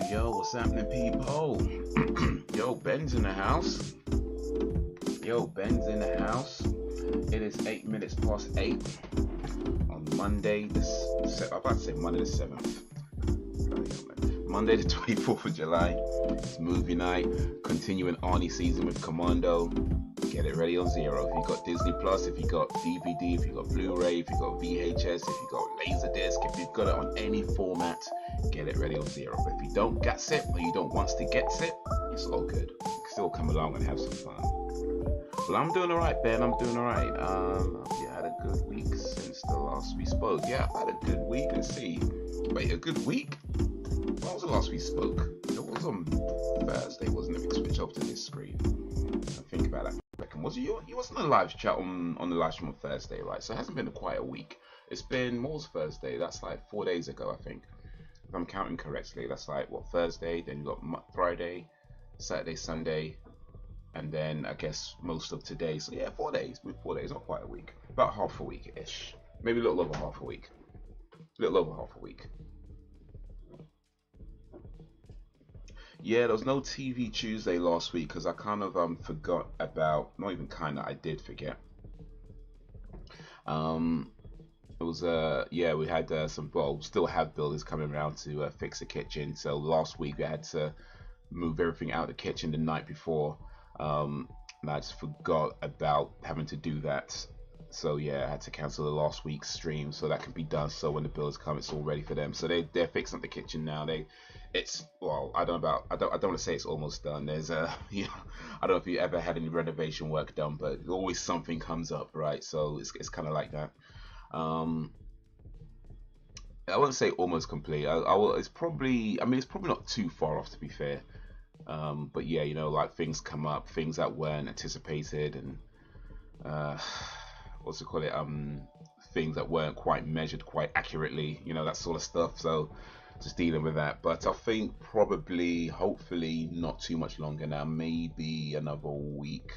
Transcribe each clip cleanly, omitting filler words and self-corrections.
Yo, what's happening, people? Yo, Ben's in the house. It is 8 minutes past 8 on Monday, I'm about to say Monday the 7th. Monday the 24th of July. It's movie night, continuing Arnie season with Commando. Get it ready on zero. If you got Disney Plus, if you got DVD, if you got Blu-ray, if you got VHS, if you got Laserdisc, if you've got it on any format, get it ready on zero. But if you don't get it or you don't want to get it, it's all good. You can still come along and have some fun. Well, I'm doing alright, Ben. I'm doing alright. You had a good week since the last we spoke. Yeah, I've had a good week. Let's see. Wait, a good week? When was the last we spoke? It was on Thursday, wasn't it? We switch over to this screen. I think about that. Was you wasn't on a live chat on the live stream on Thursday, right? So it hasn't been quite a week. It's been, what was Thursday? That's like 4 days ago, I think. If I'm counting correctly, that's like, what, Thursday, then you got Friday, Saturday, Sunday, and then I guess most of today. So yeah, 4 days, not quite a week. About half a week-ish. Maybe a little over half a week. Yeah, there was no TV Tuesday last week because I kind of forgot about, not even kind of, I did forget. It was yeah, we had still have builders coming around to fix the kitchen. So last week we had to move everything out of the kitchen the night before, and I just forgot about having to do that. So yeah, I had to cancel the last week's stream so that can be done. So when the builders come, it's all ready for them. So they're fixing up the kitchen now. I don't want to say it's almost done. There's I don't know if you ever had any renovation work done, but always something comes up, right? So it's kind of like that. I wouldn't say almost complete. It's probably not too far off, to be fair. But yeah, like things come up, things that weren't anticipated, and things that weren't quite measured quite accurately, that sort of stuff. So just dealing with that. But I think probably, hopefully, not too much longer now. Maybe another week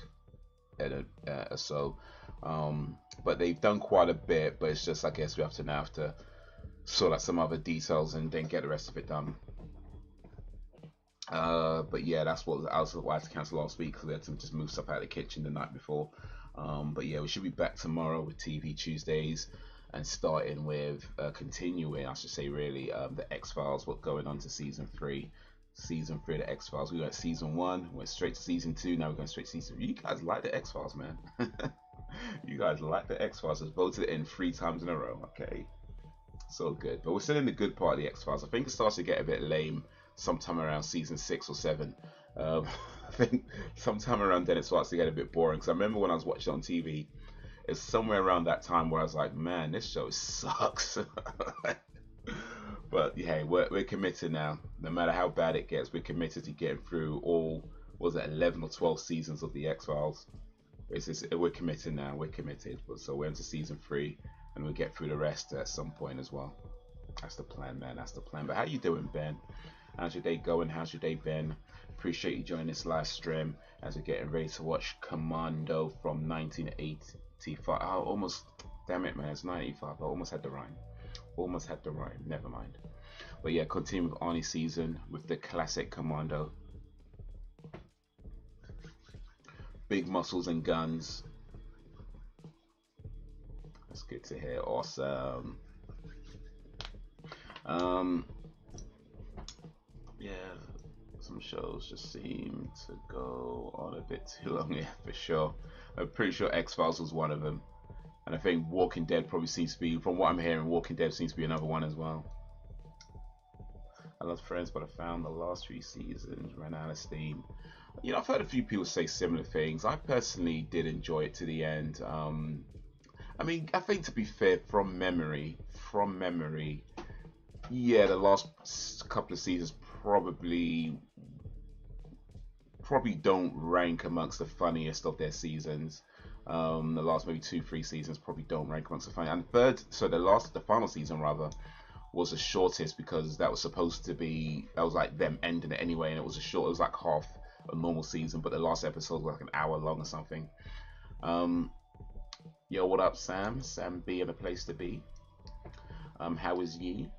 or so. But they've done quite a bit. But it's just, I guess we have to sort out some other details and then get the rest of it done. But yeah, that's what I had to cancel last week because we had to just move stuff out of the kitchen the night before. But yeah, we should be back tomorrow with TV Tuesdays and starting with continuing, I should say, really, the X-Files. What's going on to season 3 of the X-Files. We went season 1, went straight to season 2. Now we're going straight to season 3. You guys like the X-Files, man. You guys like the X-Files. It's voted in 3 times in a row. Okay, so good. But we're still in the good part of the X-Files. I think it starts to get a bit lame sometime around season 6 or 7. I think sometime around then it starts to get a bit boring. Because I remember when I was watching it on TV, it's somewhere around that time where I was like, man, this show sucks. But yeah, we're committed now. No matter how bad it gets, we're committed to getting through all, 11 or 12 seasons of the X-Files. We're committed now. We're committed. So we're into season 3, and we'll get through the rest at some point as well. That's the plan, man. That's the plan. But how you doing, Ben? How's your day going? How's your day been? Appreciate you joining this live stream as we're getting ready to watch Commando from 1985. Oh, almost, damn it, man, it's 1985. I almost had the rhyme. Never mind. But yeah, continue with Arnie season with the classic Commando. Big muscles and guns. That's good to hear. Awesome. Yeah, some shows just seem to go on a bit too long. Yeah, for sure. I'm pretty sure X-Files was one of them, and I think Walking Dead probably seems to be, from what I'm hearing, Walking Dead seems to be another one as well. I love Friends, but I found the last 3 seasons ran out of steam. You know, I've heard a few people say similar things. I personally did enjoy it to the end. I mean, I think to be fair, from memory, yeah, the last couple of seasons probably don't rank amongst the funniest of their seasons. The last maybe 2, 3 seasons probably don't rank amongst the funny. And the final season rather, was the shortest because that was supposed to be, that was like them ending it anyway, and it was it was like half a normal season, but the last episode was like an hour long or something. Yo, what up, Sam? Sam B in a place to be. How is ye?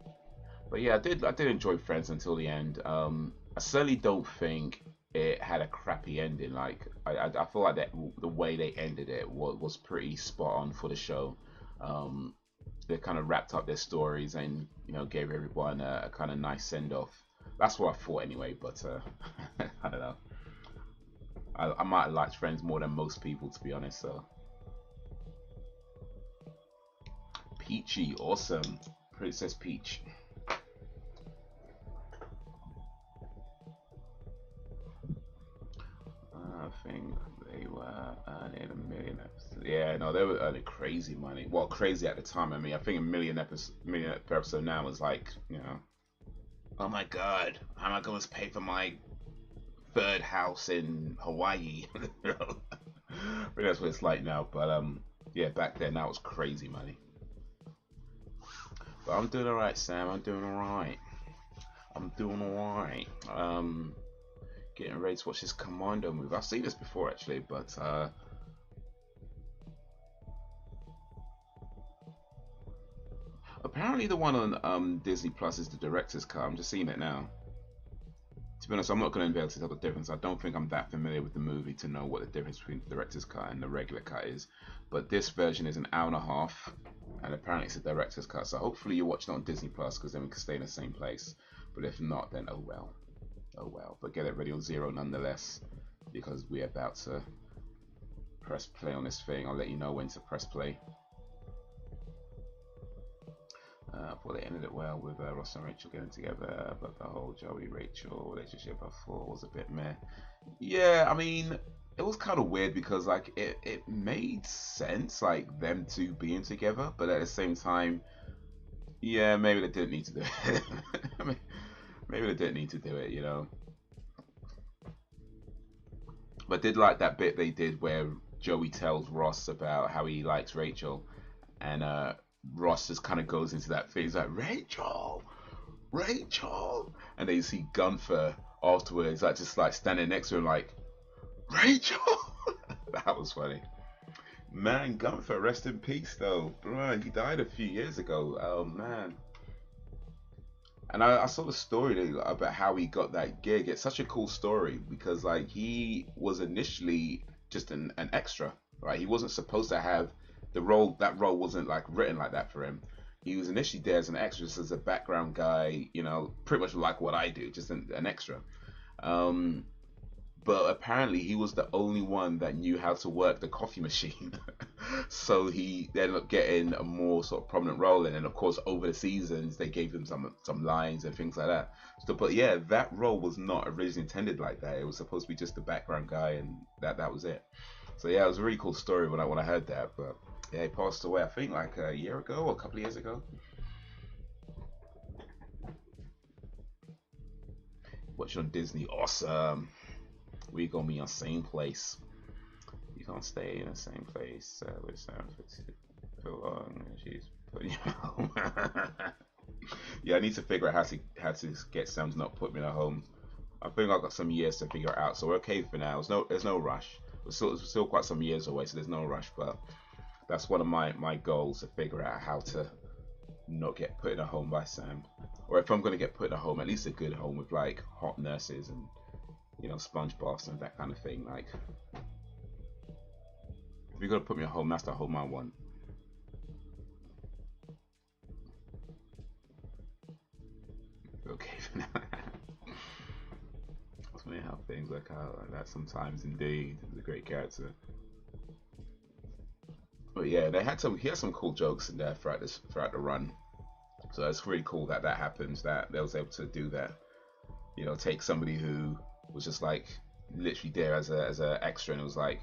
But yeah, I did enjoy Friends until the end. I certainly don't think it had a crappy ending. Like I feel like that the way they ended it was pretty spot on for the show. They kind of wrapped up their stories and, you know, gave everyone a kind of nice send off. That's what I thought anyway. But I don't know. I might have liked Friends more than most people, to be honest. So Peachy, awesome, Princess Peach. I think they were earning $1 million episodes. Yeah, no, they were earning crazy money. Well, crazy at the time. I mean, I think $1 million per episode now is like, you know, oh my god, how am I going to pay for my third house in Hawaii? But that's what it's like now. But yeah, back then that was crazy money. But I'm doing alright, Sam. I'm doing alright. I'm doing alright. Getting ready to watch this Commando movie. I've seen this before actually, but apparently the one on Disney Plus is the director's cut. I'm just seeing it now. To be honest, I'm not going to be able to tell the difference. I don't think I'm that familiar with the movie to know what the difference between the director's cut and the regular cut is. But this version is an hour and a half, and apparently it's a director's cut. So hopefully you're watching it on Disney Plus, because then we can stay in the same place. But if not, then oh well. Oh well. But get it ready on Zero nonetheless, because we're about to press play on this thing. I'll let you know when to press play. Well, they ended it well with Ross and Rachel getting together, but the whole Joey-Rachel relationship I thought was a bit meh. Yeah, I mean, it was kind of weird because like it made sense, like them two being together, but at the same time, yeah, maybe they didn't need to do it. I mean, maybe they didn't need to do it, you know. But did like that bit they did where Joey tells Ross about how he likes Rachel, and Ross just kind of goes into that phase like Rachel, Rachel, and then you see Gunther afterwards, like just like standing next to him like Rachel. That was funny. Man, Gunther, rest in peace though, bro. He died a few years ago. Oh man. And I saw the story about how he got that gig. It's such a cool story because like he was initially just an extra, right? He wasn't supposed to have the role. That role wasn't like written like that for him. He was initially there as an extra, just as a background guy, you know, pretty much like what I do, just an extra. But apparently he was the only one that knew how to work the coffee machine. So he ended up getting a more sort of prominent role, and then of course over the seasons they gave him some lines and things like that. So, but yeah, that role was not originally intended like that. It was supposed to be just the background guy, and that was it. So yeah, it was a really cool story when I heard that. But yeah, he passed away I think like a year ago or a couple of years ago. Watch on Disney, awesome. We gonna be on same place. You can't stay in the same place with Sam for long. She's putting you home. Yeah, I need to figure out how to get Sam to not put me at home. I think I've got some years to figure it out, so we're okay for now. There's no rush. It's still quite some years away, so there's no rush. But that's one of my goals, to figure out how to not get put in a home by Sam, or if I'm gonna get put in a home, at least a good home with like hot nurses and, you know, sponge baths and that kind of thing. Like, if you're gonna put me at home, that's the home I want. okay for now. It's funny how things work out like that sometimes. Indeed, he's a great character. But yeah, he had some cool jokes in there throughout the run. So it's really cool that that happens. That they was able to do that. You know, take somebody who was just like literally there as a extra, and it was like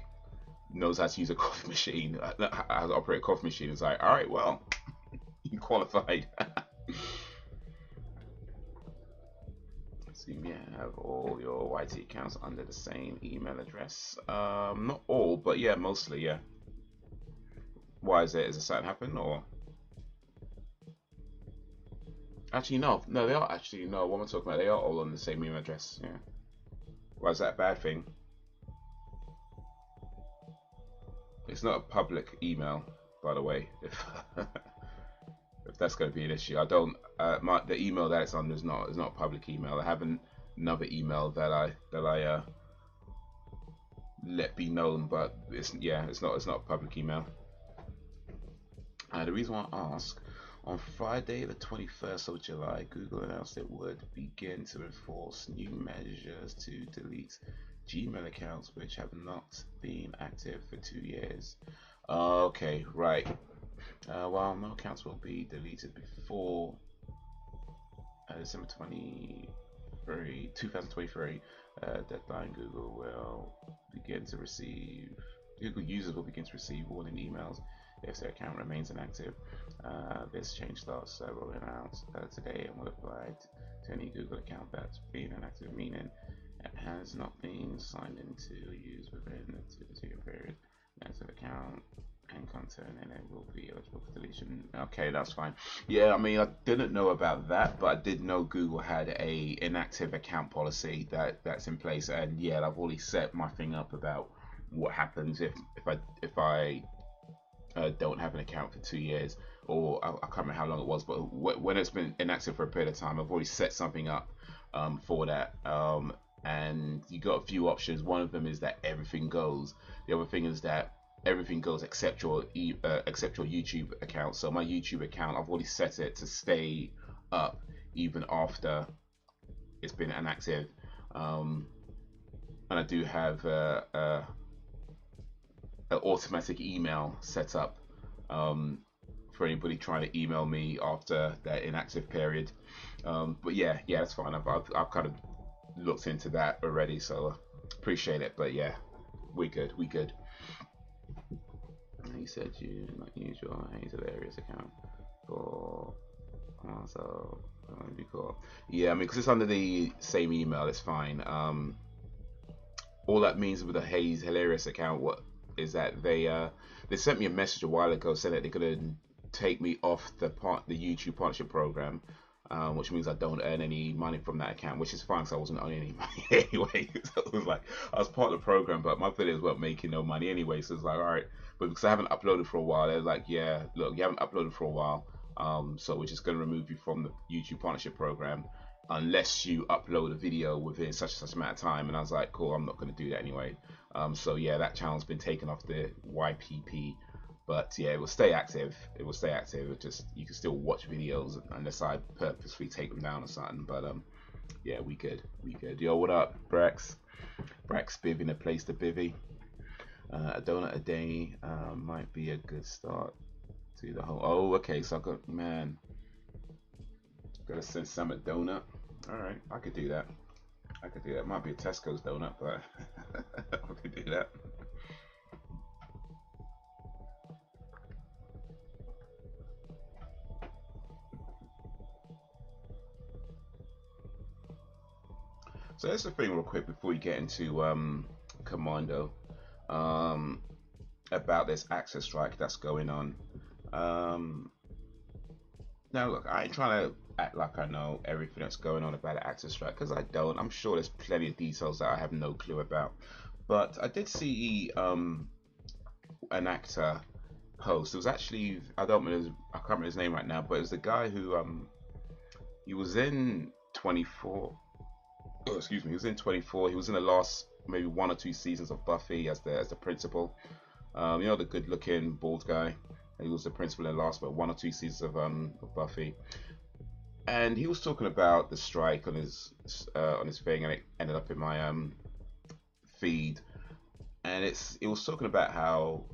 knows how to use a coffee machine, how to operate a coffee machine. It's like, all right, well, you qualified. So you have all your YT accounts under the same email address. Not all, but yeah, mostly, yeah. Why is it? Is it something happen or? Actually, no, they are actually no. What am I talking about? They are all on the same email address. Yeah. Why is that a bad thing? It's not a public email, by the way. If that's going to be an issue, I don't. The email that it's on is not a public email. I have another email that I let be known, but it's not a public email. The reason why I ask, on Friday the 21st of July, Google announced it would begin to enforce new measures to delete Gmail accounts which have not been active for 2 years. Okay, right. While no accounts will be deleted before December 2023 deadline, Google users will begin to receive warning emails if their account remains inactive. This change starts rolling out today and will apply to any Google account that's been inactive, meaning it has not been signed into use within the 2 year period. Active account and content and it will be eligible for deletion. Okay, that's fine. Yeah, I mean, I didn't know about that, but I did know Google had a inactive account policy that's in place, and yeah, I've already set my thing up about what happens if I don't have an account for 2 years, or I can't remember how long it was, but when it's been inactive for a period of time, I've already set something up for that. And you got a few options. One of them is that everything goes. The other thing is that everything goes except your YouTube account. So my YouTube account, I've already set it to stay up even after it's been inactive. And I do have an automatic email set up for anybody trying to email me after that inactive period. But yeah, that's fine. I've kind of looked into that already, so appreciate it. But yeah, we good. You said you not use your Haze Hilarious account for so that'd be cool. Yeah, I mean, because it's under the same email, it's fine. All that means with the Haze Hilarious account, what is that they sent me a message a while ago saying that they're gonna take me off the YouTube partnership program, which means I don't earn any money from that account, which is fine because I wasn't earning any money anyway. So it was like I was part of the program, but my videos weren't making no money anyway. So it's like, all right, but because I haven't uploaded for a while, they're like, yeah, look, you haven't uploaded for a while, so we're just going to remove you from the YouTube partnership program unless you upload a video within such and such amount of time. And I was like, cool, I'm not going to do that anyway. So yeah, that channel's been taken off the YPP. But yeah, it will stay active. It just, you can still watch videos unless I purposely take them down or something. But yeah, we good. Yo, what up, Brax Biv in a place to bivvy. A donut a day might be a good start to the whole. Oh, okay. So gotta send Sam a donut. All right, I could do that. Might be a Tesco's donut, but I could do that. So that's the thing real quick before we get into Commando, about this access strike that's going on. Now look, I ain't trying to act like I know everything that's going on about the access strike, because I don't. I'm sure there's plenty of details that I have no clue about. But I did see an actor post. It was actually, I can't remember his name right now, but it was the guy who he was in 24. Oh, excuse me, he was in 24. He was in the last maybe 1 or 2 seasons of Buffy as the principal. You know, the good-looking bald guy. He was the principal in the last 1 or 2 seasons of Buffy. And he was talking about the strike on his thing, and it ended up in my feed. And it was talking about how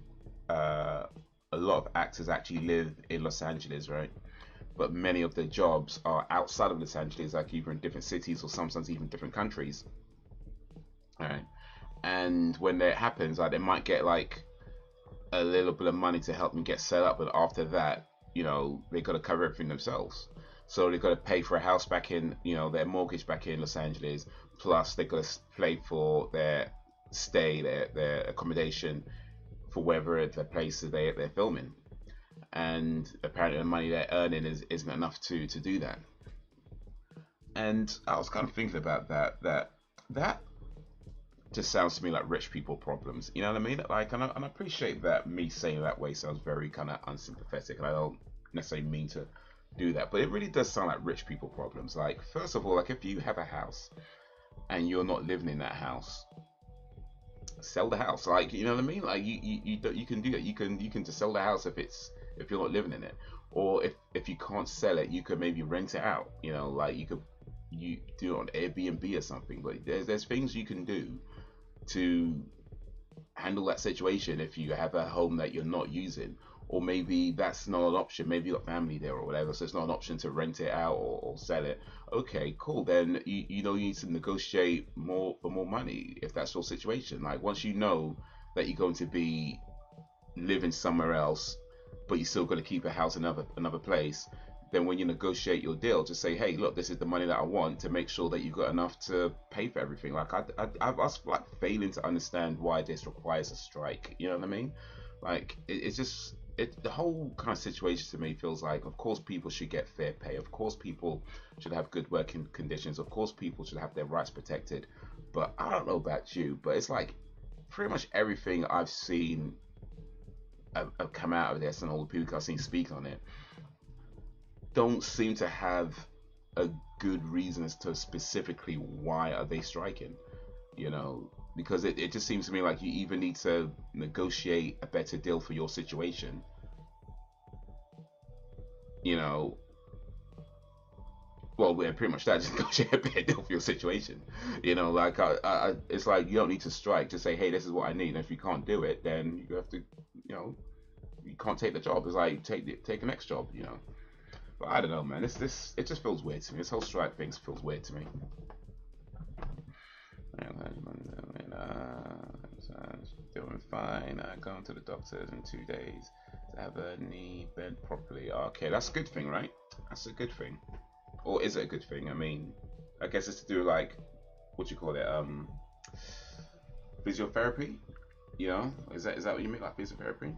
uh, a lot of actors actually live in Los Angeles, right? But many of their jobs are outside of Los Angeles, like either in different cities or sometimes even different countries. All right. And when that happens, like they might get like a little bit of money to help them get set up, but after that, they got to cover everything themselves. So they got to pay for a house back in, their mortgage back in Los Angeles. Plus, they got to pay for their stay, their accommodation for wherever the place that they're filming. And apparently, the money they're earning isn't enough to do that. And I was kind of thinking about that just sounds to me like rich people problems. You know what I mean? Like, and I appreciate that me saying that way sounds very kind of unsympathetic, and I don't necessarily mean to do that, but it really does sound like rich people problems. Like, first of all, like if you have a house and you're not living in that house, sell the house. Like, you know what I mean? Like, you can do that. You can just sell the house if you're not living in it, or if you can't sell it, you could maybe rent it out. Like you do it on Airbnb or something. But there's things you can do to handle that situation if you have a home that you're not using, or maybe that's not an option. Maybe you got family there or whatever, so it's not an option to rent it out or sell it. Okay, cool. Then you need to negotiate more for more money if that's your situation. Like, once you know that you're going to be living somewhere else, but you still got to keep a house in another place, then when you negotiate your deal, just say, hey, look, this is the money that I want, to make sure that you've got enough to pay for everything. Like, I was like failing to understand why this requires a strike. You know what I mean? Like, it's just the whole kind of situation to me feels like, of course people should get fair pay, of course people should have good working conditions, of course people should have their rights protected. But I don't know about you, but it's like pretty much everything I've seen have come out of this, and all the people I've seen speak on it don't seem to have a good reason as to specifically why are they striking. Because it just seems to me like you either need to negotiate a better deal for your situation, you know well, we're pretty much that, just negotiate a better deal for your situation. Like, it's like you don't need to strike, just say, hey, this is what I need, and if you can't do it, then you have to, you can't take the job. It's like, take the next job. But I don't know, man. It just feels weird to me. This whole strike thing feels weird to me. Doing fine. Going to the doctors in 2 days to have a knee bent properly. Okay, that's a good thing, right? That's a good thing. Or is it a good thing? I mean, I guess it's to do like, what you call it, physiotherapy. Is that what you mean, like physiotherapy?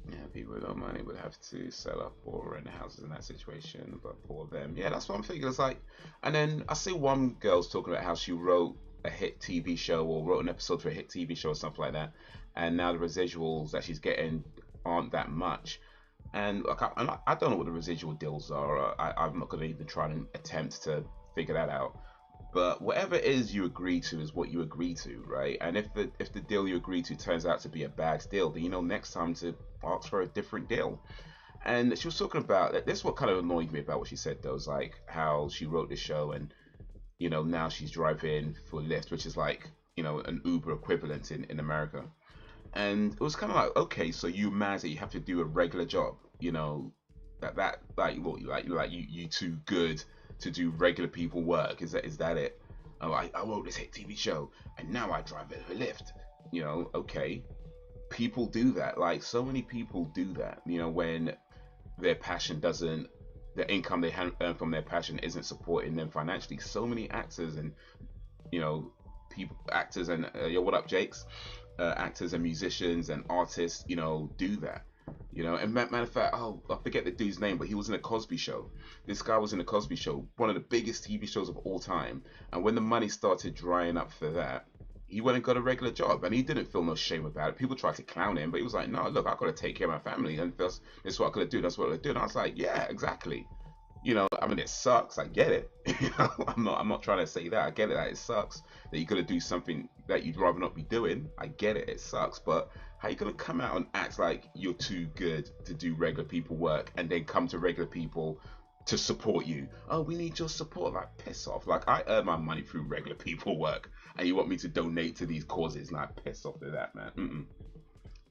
Yeah, people with no money would have to sell up or rent houses in that situation, but for them, yeah, that's what I'm thinking. It's like, and then I see one girl's talking about how she wrote a hit TV show or wrote an episode for a hit TV show or something like that, and now the residuals that she's getting aren't that much. And like, I don't know what the residual deals are. I'm not going to even try and attempt to figure that out. But whatever it is you agree to is what you agree to, right? And if the deal you agree to turns out to be a bad deal, then next time to ask for a different deal. And she was talking about that. This is what kind of annoyed me about what she said, though, is like how she wrote this show, and now she's driving for Lyft, which is like an Uber equivalent in America. And it was kind of like, okay, so you mad that you have to do a regular job, that like what you too good to do regular people work? Is that it? Oh, I wrote this hit TV show and now I drive it a Lyft. Okay, people do that. Like, so many people do that. When their passion doesn't, the income they earn from their passion isn't supporting them financially. So many actors and actors and yo, what up, Jakes? Actors and musicians and artists, do that. And matter of fact, oh, I forget the dude's name, but he was in a Cosby Show. This guy was in a Cosby Show, one of the biggest TV shows of all time. And when the money started drying up for that, he went and got a regular job, and he didn't feel no shame about it. People tried to clown him, but he was like, no, look, I got to take care of my family, and this is what I got to do. That's what I got to do. And I was like, yeah, exactly. I mean, it sucks. I get it. I'm not trying to say that. I get it. That it sucks that you got to do something that you'd rather not be doing. I get it. It sucks. But How you gonna come out and act like you're too good to do regular people work, and then come to regular people to support you? Oh, we need your support. Like, piss off. Like, I earn my money through regular people work, and you want me to donate to these causes? Like, piss off to that, man.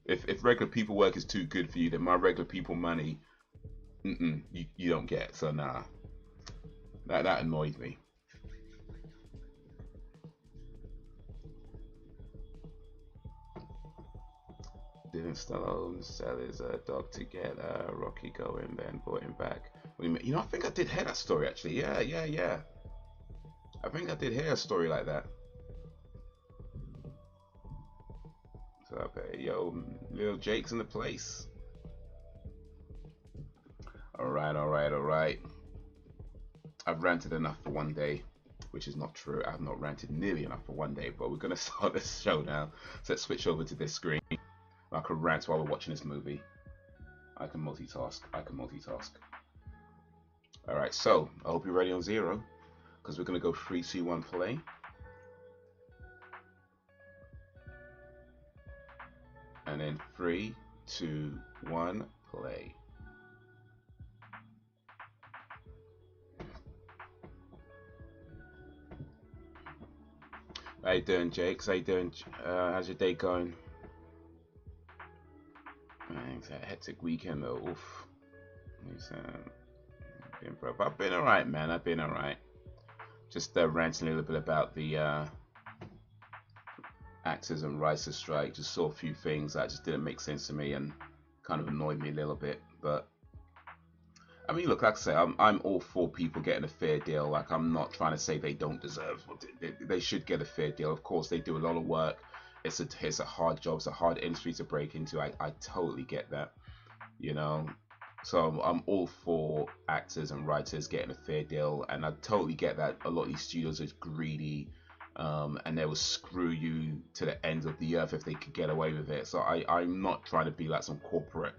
If regular people work is too good for you, then my regular people money, you don't get. So nah, that annoyed me. Didn't Stallone sell his dog to get Rocky going, then brought him back? What do you mean? You know, I think I did hear that story actually. Yeah. I think I did hear a story like that. So okay, yo, little Jake's in the place. All right. I've ranted enough for one day, which is not true. I've not ranted nearly enough for one day, but we're gonna start this show now. So let's switch over to this screen. I can rant while we're watching this movie. I can multitask. Alright, so I hope you're ready on 0, because we're gonna go 3, 2, 1, play. And then 3, 2, 1, play. How you doing, Jakes? How you doing? How's your day going? It's a hectic weekend though. Oof. I've been alright, man. I've been alright. Just ranting a little bit about the actors and writers strike. Just saw a few things that just didn't make sense to me and kind of annoyed me a little bit. But I mean, look, like I say, I'm all for people getting a fair deal. Like, I'm not trying to say they don't deserve. They should get a fair deal. Of course, they do a lot of work. It's a hard job. It's a hard industry to break into. I totally get that, you know. So I'm all for actors and writers getting a fair deal, and I totally get that a lot of these studios are greedy, and they will screw you to the ends of the earth if they could get away with it. So I'm not trying to be like some corporate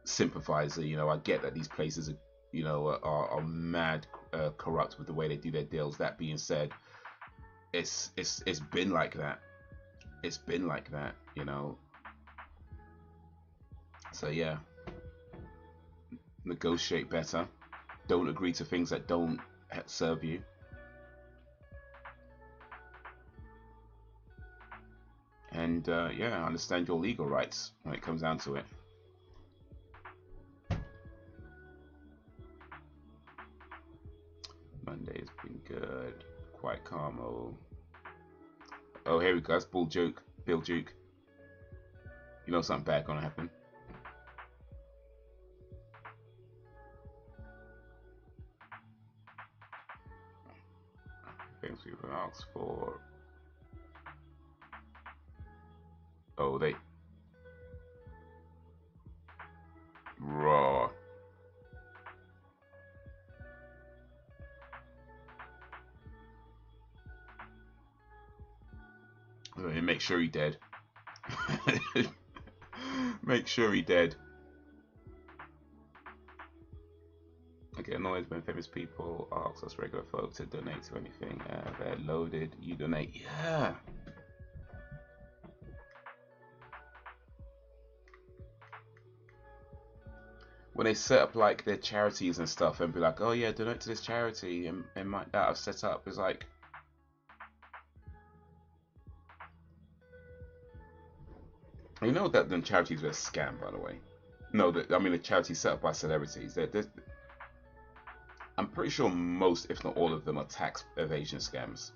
sympathizer. You know, I get that these places are, you know, are mad corrupt with the way they do their deals. That being said, it's been like that. It's been like that, you know. So yeah, negotiate better. Don't agree to things that don't serve you. And yeah, understand your legal rights when it comes down to it. Monday's been good. Quite calm. Oh, here we go. That's Bill Duke. You know something bad gonna happen. Things people ask for. Oh, they raw. Make sure he dead. Make sure he dead. I get annoyed when famous people ask us regular folk to donate to anything. They're loaded. You donate. Yeah. When they set up like their charities and stuff and be like, oh yeah, donate to this charity and that I've set up, is like, you know that them charities were a scam, by the way. No, I mean the charities set up by celebrities. I'm pretty sure most, if not all of them, are tax evasion scams.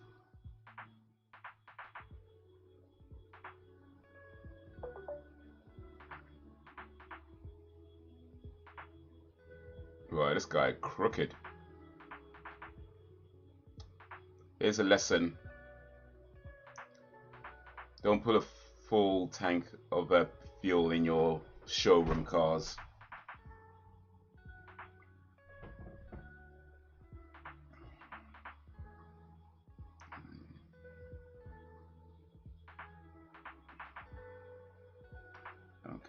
Right, this guy crooked. Here's a lesson. Don't put a full tank of fuel in your showroom cars.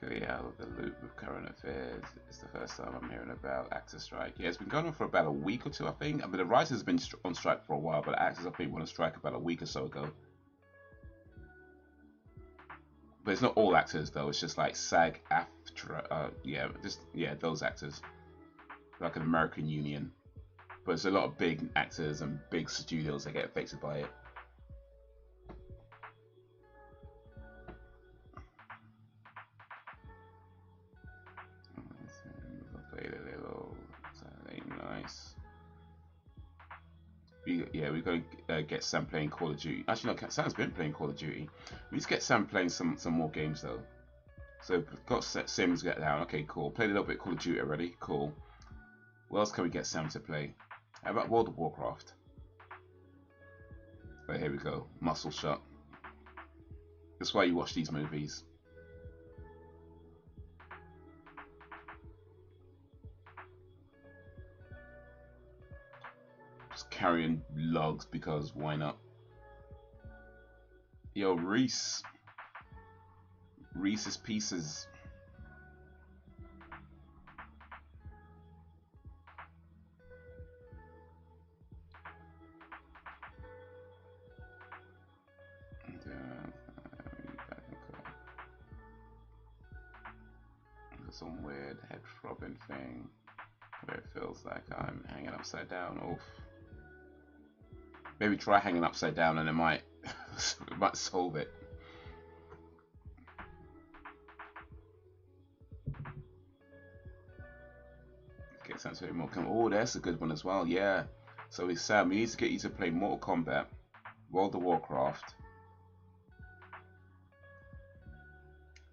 Okay, out of the loop with current affairs. It's the first time I'm hearing about actor strike. Yeah, it's been going on for about a week or two, I think. I mean, the writers have been on strike for a while, but actors, I think, went on strike about a week or so ago. but it's not all actors though. It's just like SAG-AFTRA. Yeah, those actors, like an American union. But it's a lot of big actors and big studios that get affected by it. Nice. We're going to get Sam playing Call of Duty. Actually, no, Sam's been playing Call of Duty. We need to get Sam playing some more games though. So got Sims get down. Okay, cool. Played a little bit of Call of Duty already. Cool. What else can we get Sam to play? How about World of Warcraft? Oh, here we go. Muscle Shot. That's why you watch these movies. Just carrying logs because why not? Yo, Reese. Reese's Pieces. Some weird head throbbing thing where it feels like I'm hanging upside down. Oof. Maybe try hanging upside down and it might it might solve it. Get Sam to play Mortal Kombat. Oh, that's a good one as well. Yeah. So Sam, we need to get you to play Mortal Kombat, World of Warcraft,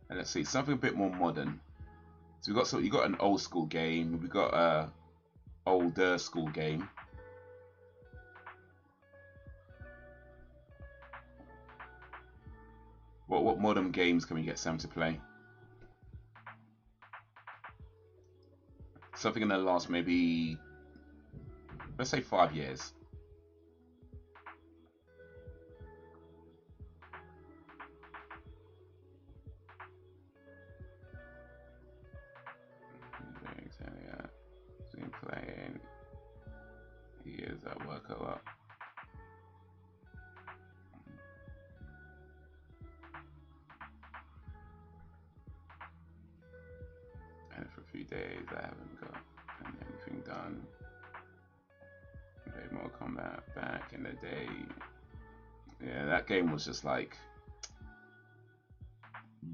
and let's see something a bit more modern. So you got an old school game. We got a older school game. What modern games can we get Sam to play? Something in the last maybe, let's say 5 years. Been playing. He is at work a lot. And for a few days I haven't got anything done. Played Mortal Kombat back in the day. Yeah, that game was just like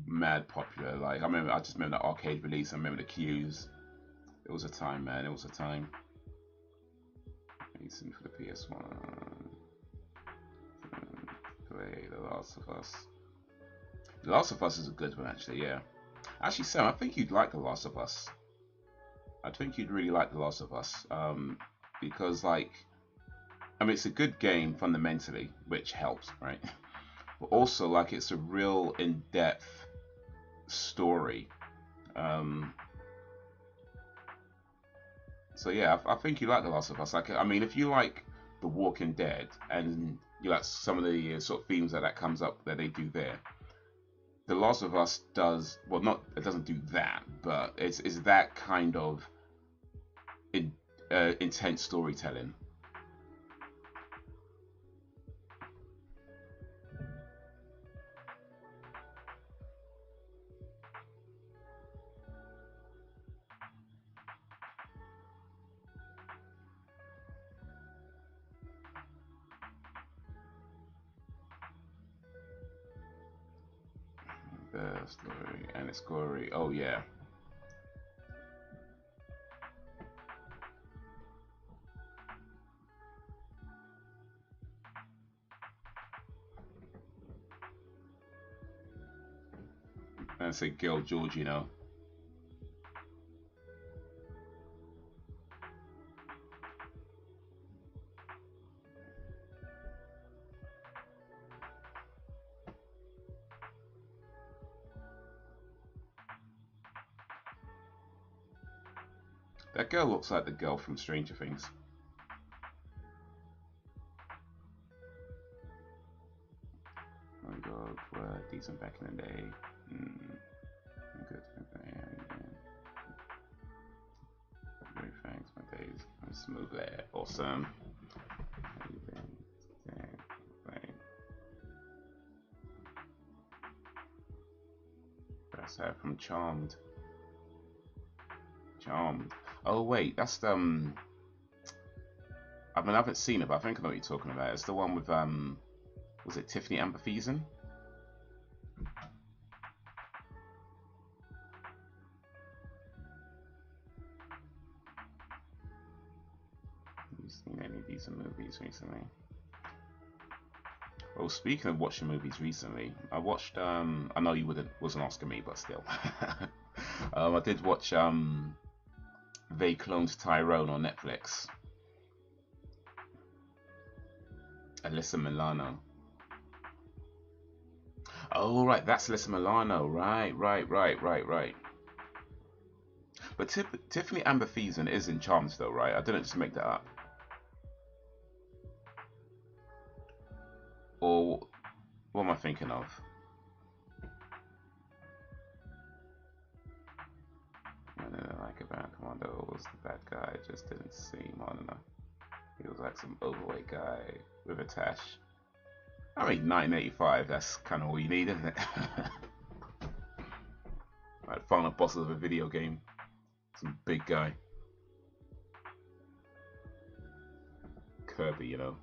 mad popular. Like I just remember the arcade release. I remember the queues. It was a time, man. It was a time. Racing for the PS1. Play The Last of Us. The Last of Us is a good one, actually. Yeah. Actually, Sam, I think you'd like The Last of Us. I think you'd really like The Last of Us, because like, I mean, it's a good game fundamentally, which helps, right? But also, like, it's a real in-depth story. So yeah, I think you like The Last of Us. Like, I mean, if you like The Walking Dead and you like some of the sort of themes that comes up that they do there, The Last of Us does well. Not it doesn't do that, but it's that kind of intense storytelling. The story and it's gory. Oh yeah. And it's a Gil George, you know. That girl looks like the girl from Stranger Things. Oh god, were decent back in the day. Good. Very thanks, my days. Smoothly. Awesome. Corsair from Charmed. Charmed. Oh wait, that's the I mean, I haven't seen it, but I think I know what you're talking about. It's the one with was it Tiffany Amber Thiessen? Have you seen any decent movies recently? Oh, speaking of watching movies recently, I watched I know you wasn't asking me, but still. I did watch They Cloned Tyrone on Netflix. Alyssa Milano. Oh right, that's Alyssa Milano. Right. But Tiffany Amber Thiessen is in Charms though, right? I didn't just make that up. Or what am I thinking of? What did I like about Commando was the bad guy. Just didn't seem, I don't know. He was like some overweight guy with a tash. I mean, 1985, that's kind of all you need, isn't it? Like final boss of a video game. Some big guy. Kirby, you know.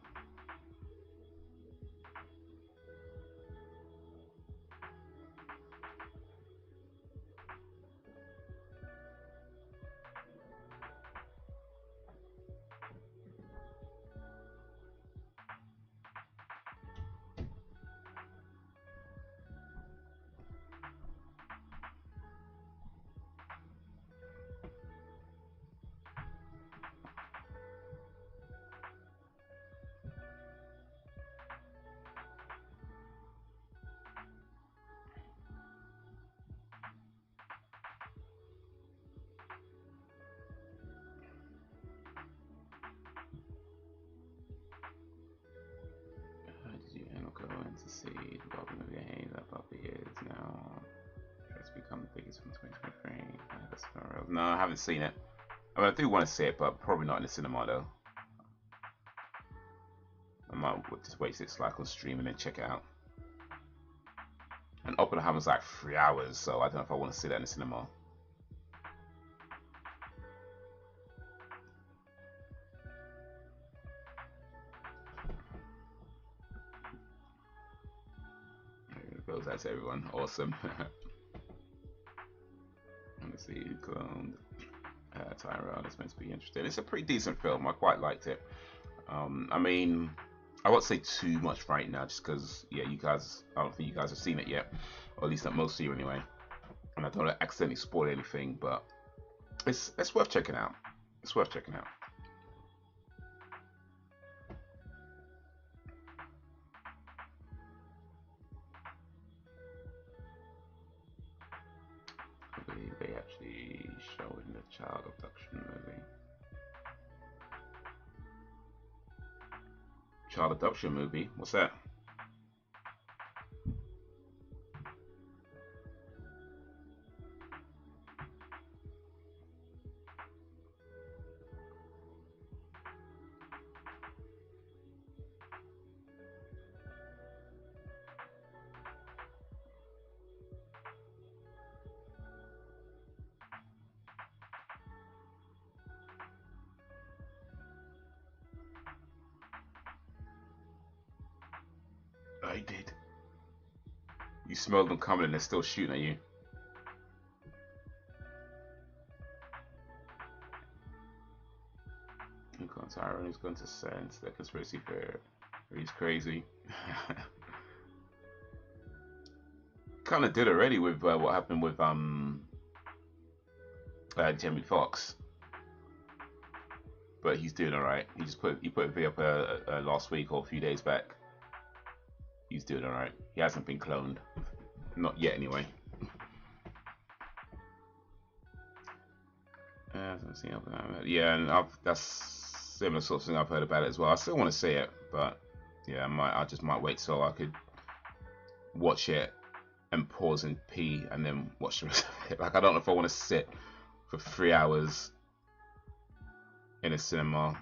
Go in to see the Bobby movie Haze. That Bobby is now has become the biggest from 2023. No, I haven't seen it. I mean, I do want to see it, but probably not in the cinema though. I might just wait till it's like on stream and then check it out. And Oppenheimer's like 3 hours, so I don't know if I want to see that in the cinema. Goes out to everyone. Awesome. Let's see who cloned Tyrone. It's meant to be interesting. It's a pretty decent film. I quite liked it. I mean, I won't say too much right now, just because I don't think you guys have seen it yet, or at least not most of you anyway. And I don't want to accidentally spoil anything, but it's worth checking out. It's worth checking out. They actually show in the child abduction movie. Child abduction movie? What's that? I did. You smelled them coming and they're still shooting at you. Tyrone is going to sense the conspiracy theory. He's crazy. Kind of did already with what happened with Jamie Foxx, but he's doing all right. He put a video up last week or a few days back. He's doing all right. He hasn't been cloned, not yet anyway. Yeah, and that's similar sort of thing I've heard about it as well. I still want to see it, but yeah, I just might wait so I could watch it and pause and pee and then watch the rest of it. Like, I don't know if I want to sit for 3 hours in a cinema.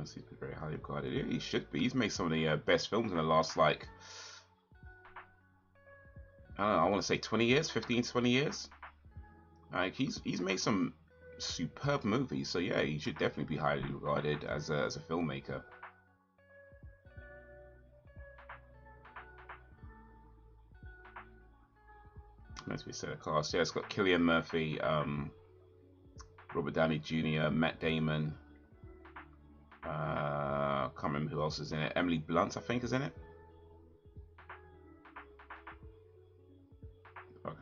Nolan seems to be very highly regarded. Yeah, he should be. He's made some of the best films in the last, like, I don't know, I want to say 20 years, 15, 20 years. Like, he's made some superb movies. So yeah, he should definitely be highly regarded as a filmmaker. Let's be set of cast. Yeah, it's got Cillian Murphy, Robert Downey Jr., Matt Damon. Can't remember who else is in it. Emily Blunt, I think, is in it.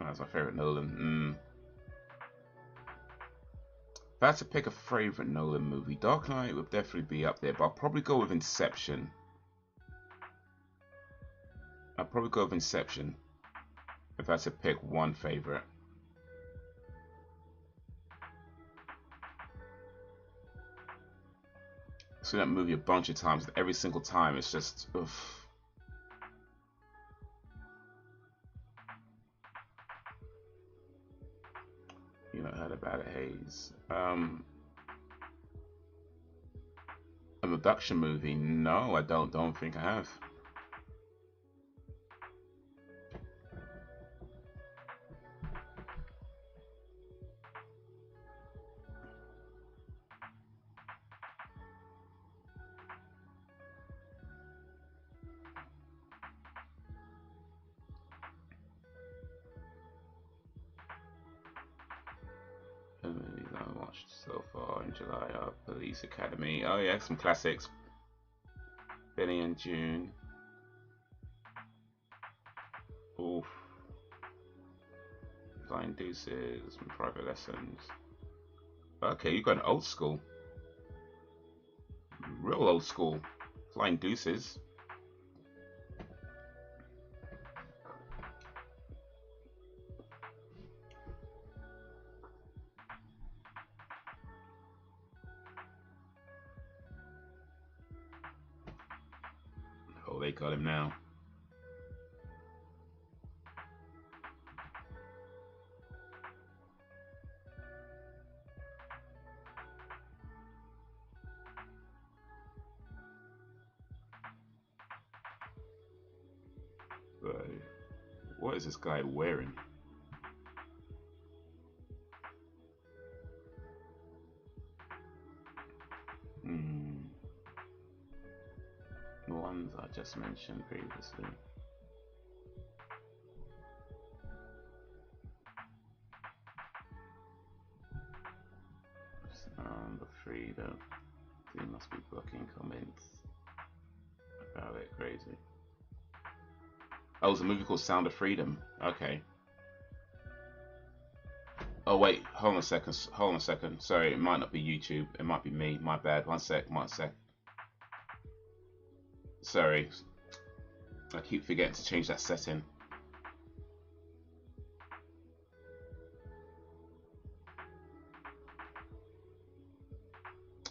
That's my favorite Nolan. If I had to pick a favorite Nolan movie, Dark Knight would definitely be up there, but I'll probably go with Inception. If I had to pick one favorite. I've seen that movie a bunch of times, and every single time it's just, oof. You not heard about it, Haze. An abduction movie? No, I don't think I have. I watched so far in July. Police Academy. Oh yeah, some classics. Benny and June. Oof. Flying Deuces and Private Lessons. Okay, you got an old school. Real old school. Flying Deuces. Oh, they got him now. But what is this guy wearing? The ones I just mentioned previously. Sound of Freedom. He must be blocking comments about it. Crazy. Oh, it's a movie called Sound of Freedom. Okay. Oh wait, hold on a second. Sorry, it might not be YouTube. It might be me. My bad. One sec. Sorry. I keep forgetting to change that setting.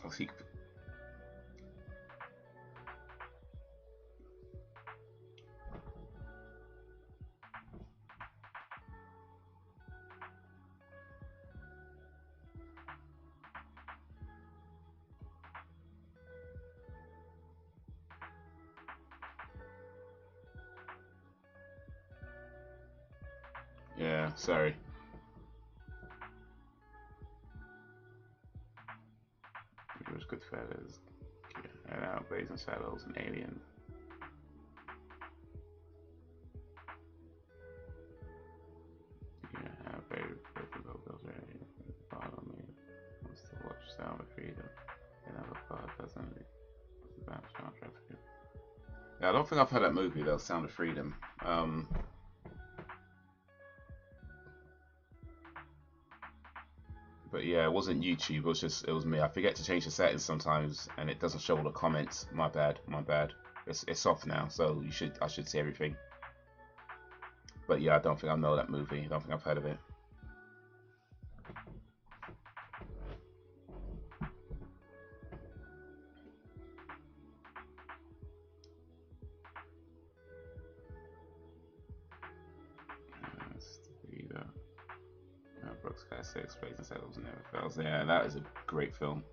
I'll see. Yeah, sorry. It was Goodfellas. And out Blazing Saddles and Aliens. Yeah, very logos ready. Follow me. Wants to watch Sound of Freedom. Another part doesn't about soundtrack. Yeah, I don't think I've heard that movie though, Sound of Freedom. But yeah, it wasn't YouTube. It was me. I forget to change the settings sometimes, and it doesn't show all the comments. My bad. It's off now, so I should see everything. But yeah, I don't think I know that movie. I don't think I've heard of it. Brooks Classics, Blazing Saddles Never Fails. Yeah, that is a great film.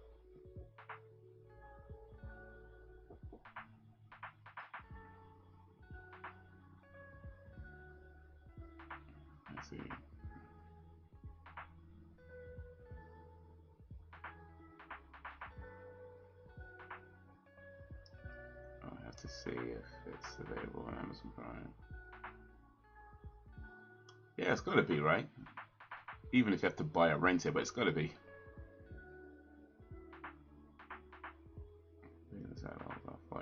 if it's available on Amazon Prime. Yeah, it's gotta be, right? Even if you have to buy or rent it, but it's gotta be.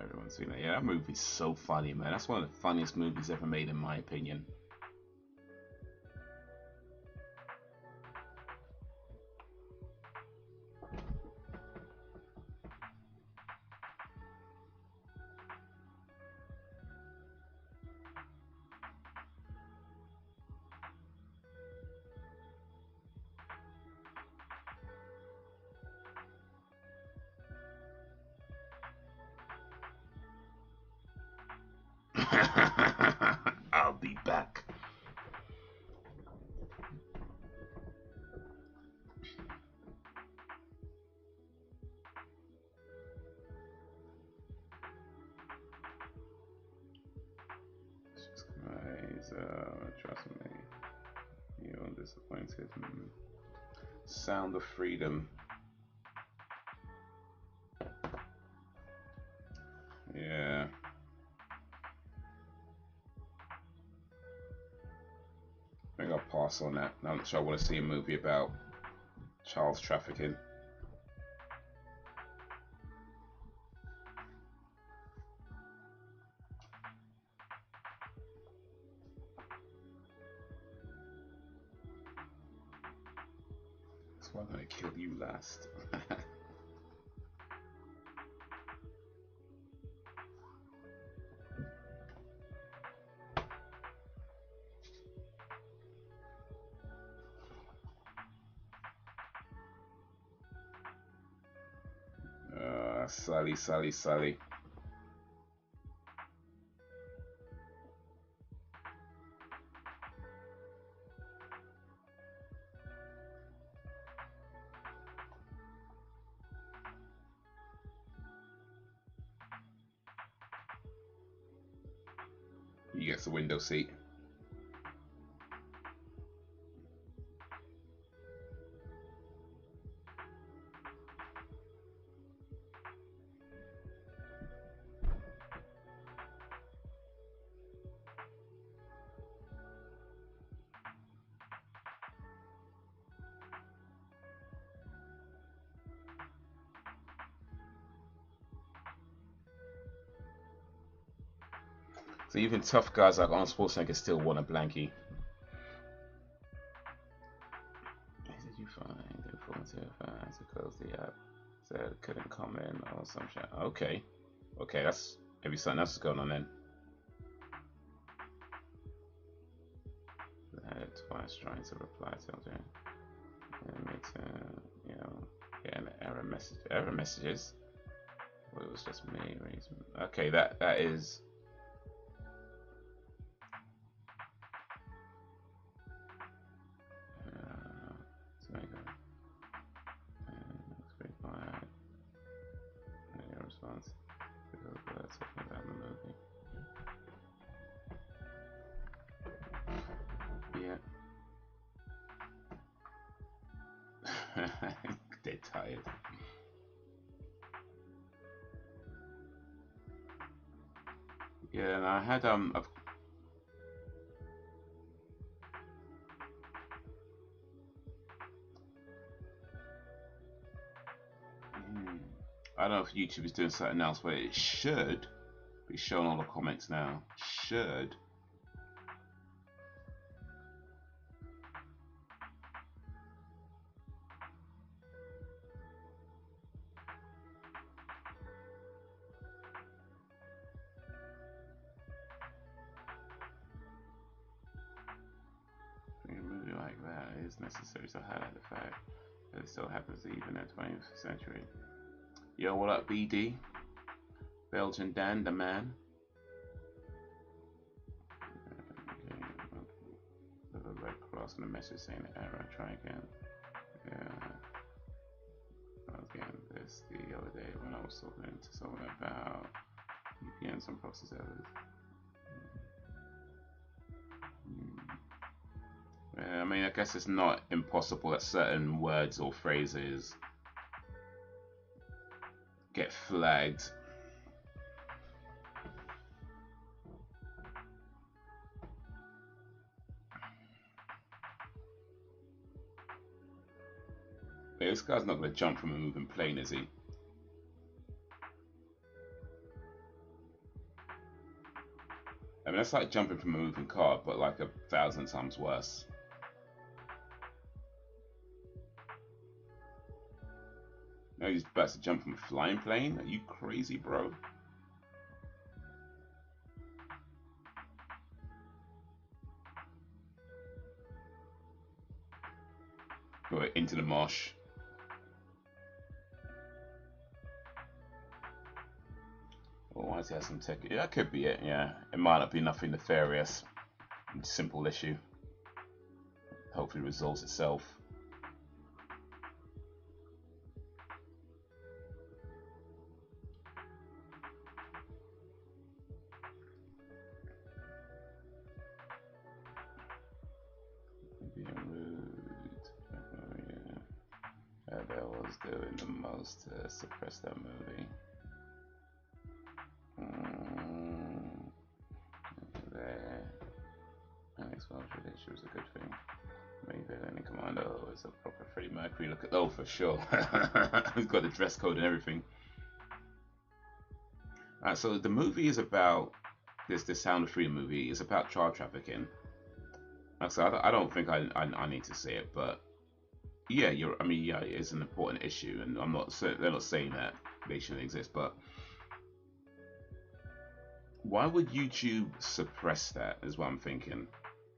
Everyone's seen it. Yeah, that movie's so funny, man. That's one of the funniest movies ever made, in my opinion. I'll be back. Guys, trust me, you're disappointed. Sound of Freedom. Yeah. I think I'll pass on that. I'm not sure I want to see a movie about child trafficking. That's why I'm gonna kill you last. Sally. He gets the window seat. So even tough guys like Arnold Schwarzenegger still want a blankie. Did you find the volunteer fans to close the app? Said it couldn't come in or some shit. Okay. Okay, that's maybe something else is going on then. I had it twice trying to reply to them. And me to, you know, getting error messages. Well, it was just me. Okay, that is. Response. Talking about the movie. Yeah. They're tired. Yeah, and I had I don't know if YouTube is doing something else, but it should be showing all the comments now. Should. A movie like that is necessary to highlight the fact that it still happens even in the 20th century. Yo, what up, BD? Belgian Dan, the man. There's a red cross and a message saying error. Try again. Yeah. I was getting this the other day when I was talking to someone about VPNs and proxy servers. I mean, I guess it's not impossible that certain words or phrases get flagged. Hey, this guy's not going to jump from a moving plane, is he? I mean, that's like jumping from a moving car, but like 1,000 times worse. Now he's about to jump from a flying plane? Are you crazy, bro? Go into the marsh. Oh, why does he have some tech? Yeah, that could be it, yeah. It might not be nothing nefarious. Simple issue. Hopefully resolves itself. Being rude. Yeah. That was doing the most to suppress that movie. There. And exposure issue is a good thing. Maybe any Commando is a proper Freddie Mercury look at. Oh, for sure. He's got the dress code and everything. Alright, so the movie is about this Sound of Freedom movie is about child trafficking. So I don't think I need to say it, but yeah, I mean, yeah, it's an important issue, and they're not saying that they shouldn't exist, but why would YouTube suppress that? Is what I'm thinking.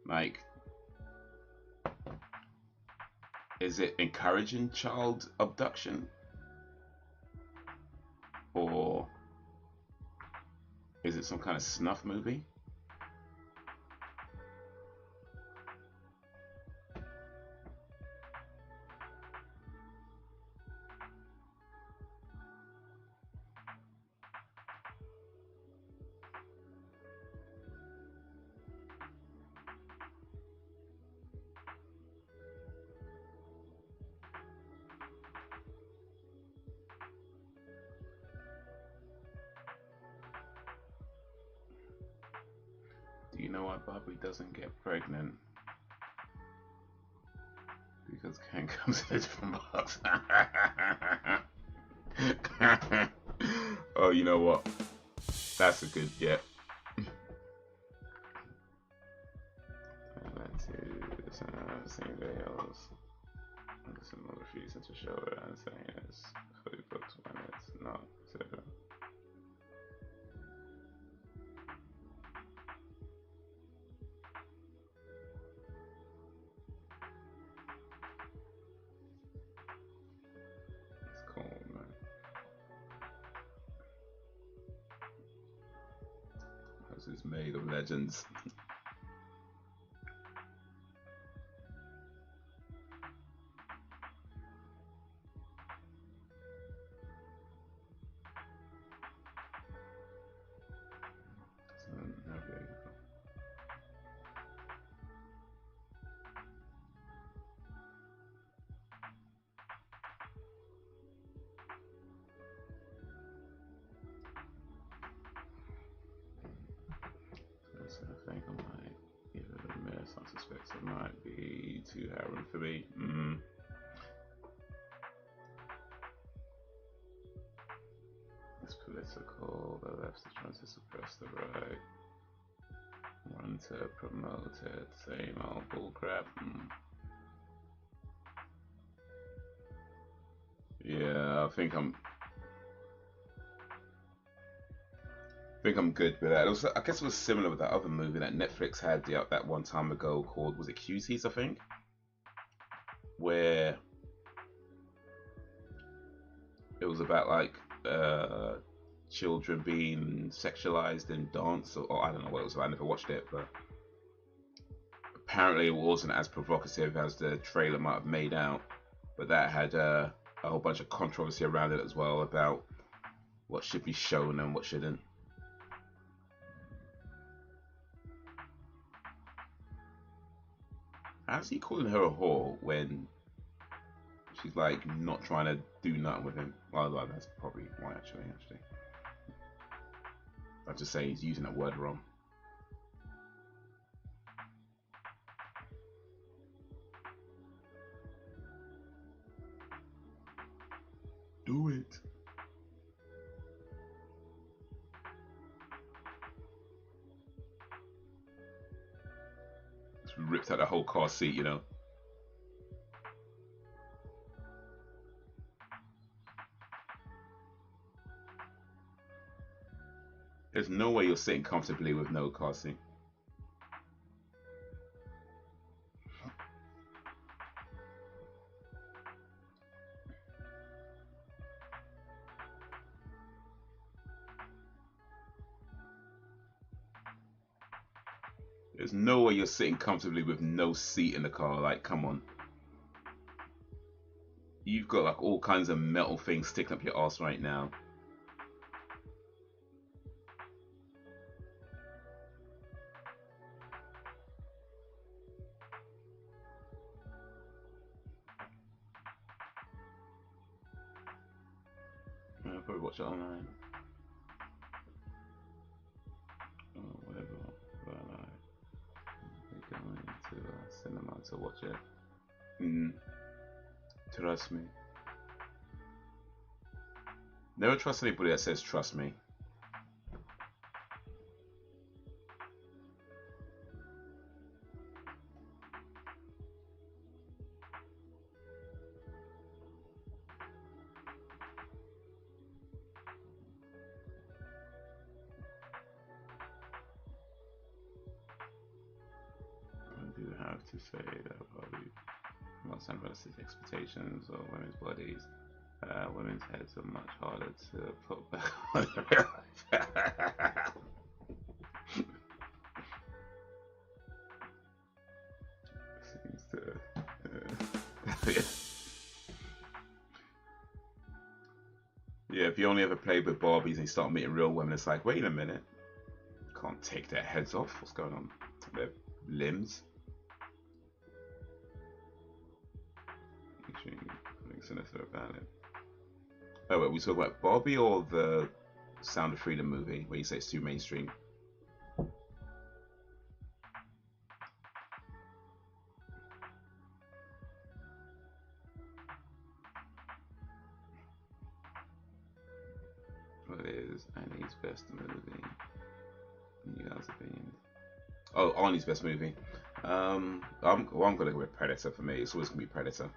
Like, is it encouraging child abduction, or is it some kind of snuff movie? Do you know why Barbie doesn't get pregnant? Because Ken comes in a different box. Oh, you know what? That's a good get. Seeing videos. Listen, I'm refusing to show it and saying it's fully booked when it's not. So. It's cool, man. This is made of legends. I think I might give it a miss. I suspect it might be too harrowing for me. It's political. The left is trying to suppress the right. Want to promote it. Same old bullcrap. Yeah, I think I'm good with that. I guess it was similar with that other movie that Netflix had that one time ago called, was it Cuties, I think? Where it was about like children being sexualized in dance, or I don't know what it was about. I never watched it, but apparently it wasn't as provocative as the trailer might have made out. But that had a whole bunch of controversy around it as well, about what should be shown and what shouldn't. How's he calling her a whore when she's like not trying to do nothing with him? Well, that's probably why actually. I'm just saying he's using that word wrong. do it. Just ripped out the whole car seat, you know. There's no way you're sitting comfortably with no car seat. There's no way you're sitting comfortably with no seat in the car. Like, come on. You've got like all kinds of metal things sticking up your ass right now. I'll probably watch it online. Or whatever. But we're going to cinema to watch it. Trust me. Never trust anybody that says trust me. I do have to say that probably most unrealistic expectations of women's bodies. Women's heads are much harder to put back on real life. Seems to. Yeah, if you only ever played with Barbies and you start meeting real women, it's like, wait a minute. Can't take their heads off. What's going on? Their limbs. Something sinister about it. Oh, wait, we talk about Barbie or the Sound of Freedom movie where you say it's too mainstream? What is Annie's best movie? In you guys' opinion? Oh, Arnie's best movie. I'm gonna go with Predator for me. It's always gonna be Predator.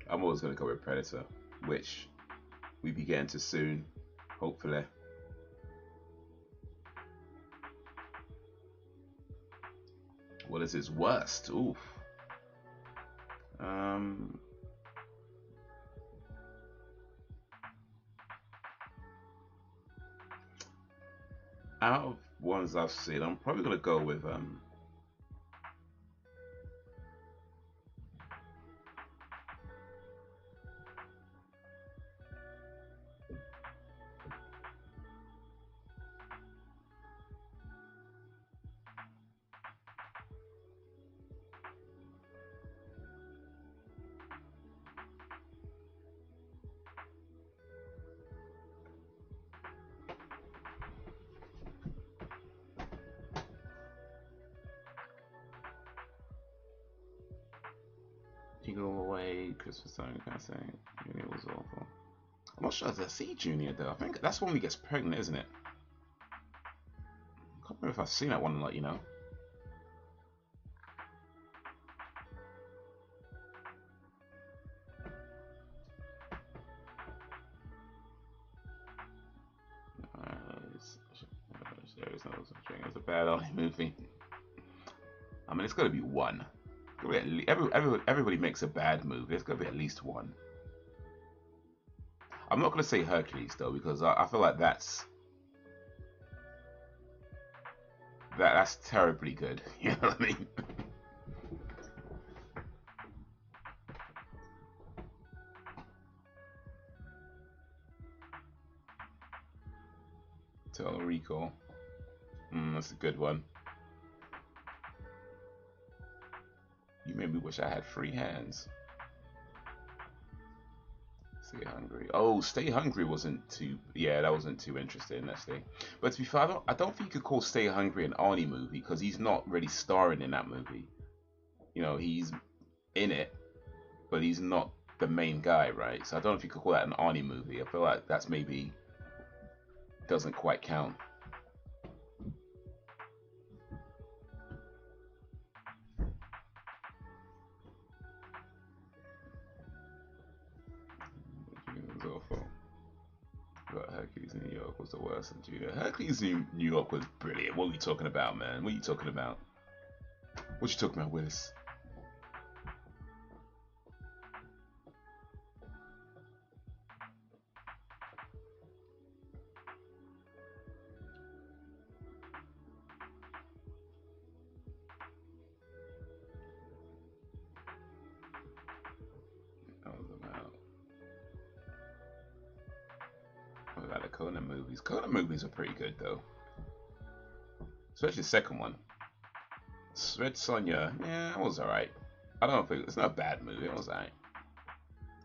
I'm always gonna go with Predator, which we be getting to soon, hopefully. What is his worst? Oof. Out of ones I've seen, I'm probably gonna go with Jingle Away, Christmas Time, kind of saying. It was awful. I'm not sure if I see Junior though. I think that's when he gets pregnant, isn't it? I can't remember if I've seen that one, like, you know. It's a bad only movie. I mean, it's got to be one. Everybody makes a bad movie. There's got to be at least one. I'm not going to say Hercules though, because I feel like that's terribly good. You know what I mean? Total Recall. That's a good one. You made me wish I had free hands. Stay Hungry. Oh, Stay Hungry wasn't too. Yeah, that wasn't too interesting, actually. But to be fair, I don't think you could call Stay Hungry an Arnie movie because he's not really starring in that movie. You know, he's in it, but he's not the main guy, right? So I don't know if you could call that an Arnie movie. I feel like that's maybe doesn't quite count. It was awful. But Hercules in New York was the worst than Juno. Hercules in New York was brilliant. What are you talking about, man? What are you talking about? What you talking about, Willis? What about the Conan movies? Conan movies are pretty good though, especially the second one. Red Sonja, yeah, it was alright. I don't know if it's not a bad movie. It was alright,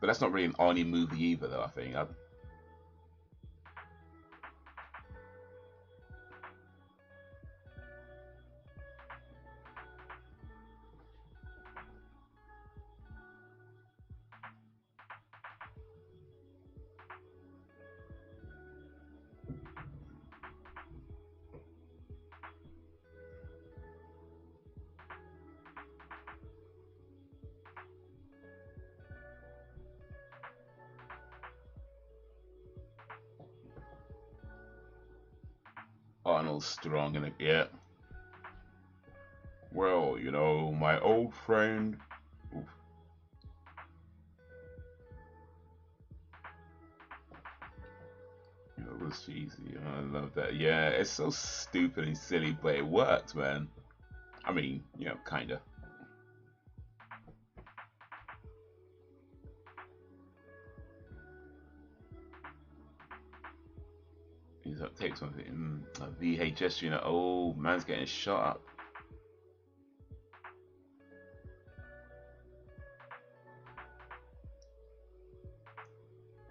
but that's not really an Arnie movie either, though. I think. Arnold's strong in it, yeah. Well, you know, my old friend. Oof. You know, it was cheesy. I love that. Yeah, it's so stupid and silly, but it worked, man. I mean, you know, kinda. He's up, takes something. A VHS, you know, oh, man's getting shot up.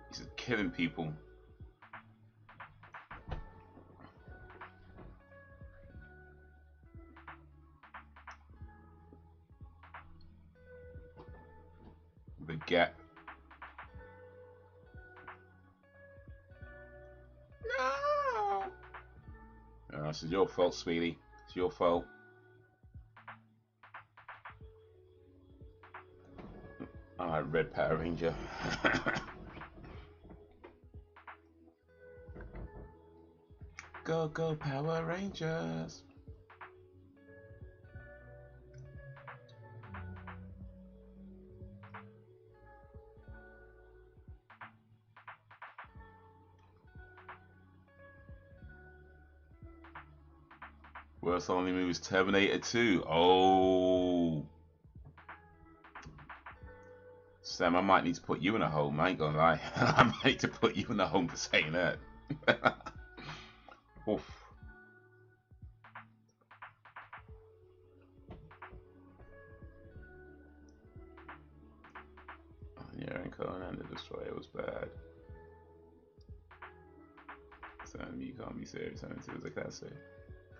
He's killing people. The gap. No! This is your fault, sweetie. It's your fault. Alright, Red Power Ranger. Go, go, Power Rangers. Worst only movie was Terminator 2. Oh. Sam, I might need to put you in a home. I ain't gonna lie. I might need to put you in a home for saying that. Oof. Yeah, and Conan the Destroyer was bad. Sam, you can't be serious. It was a classic.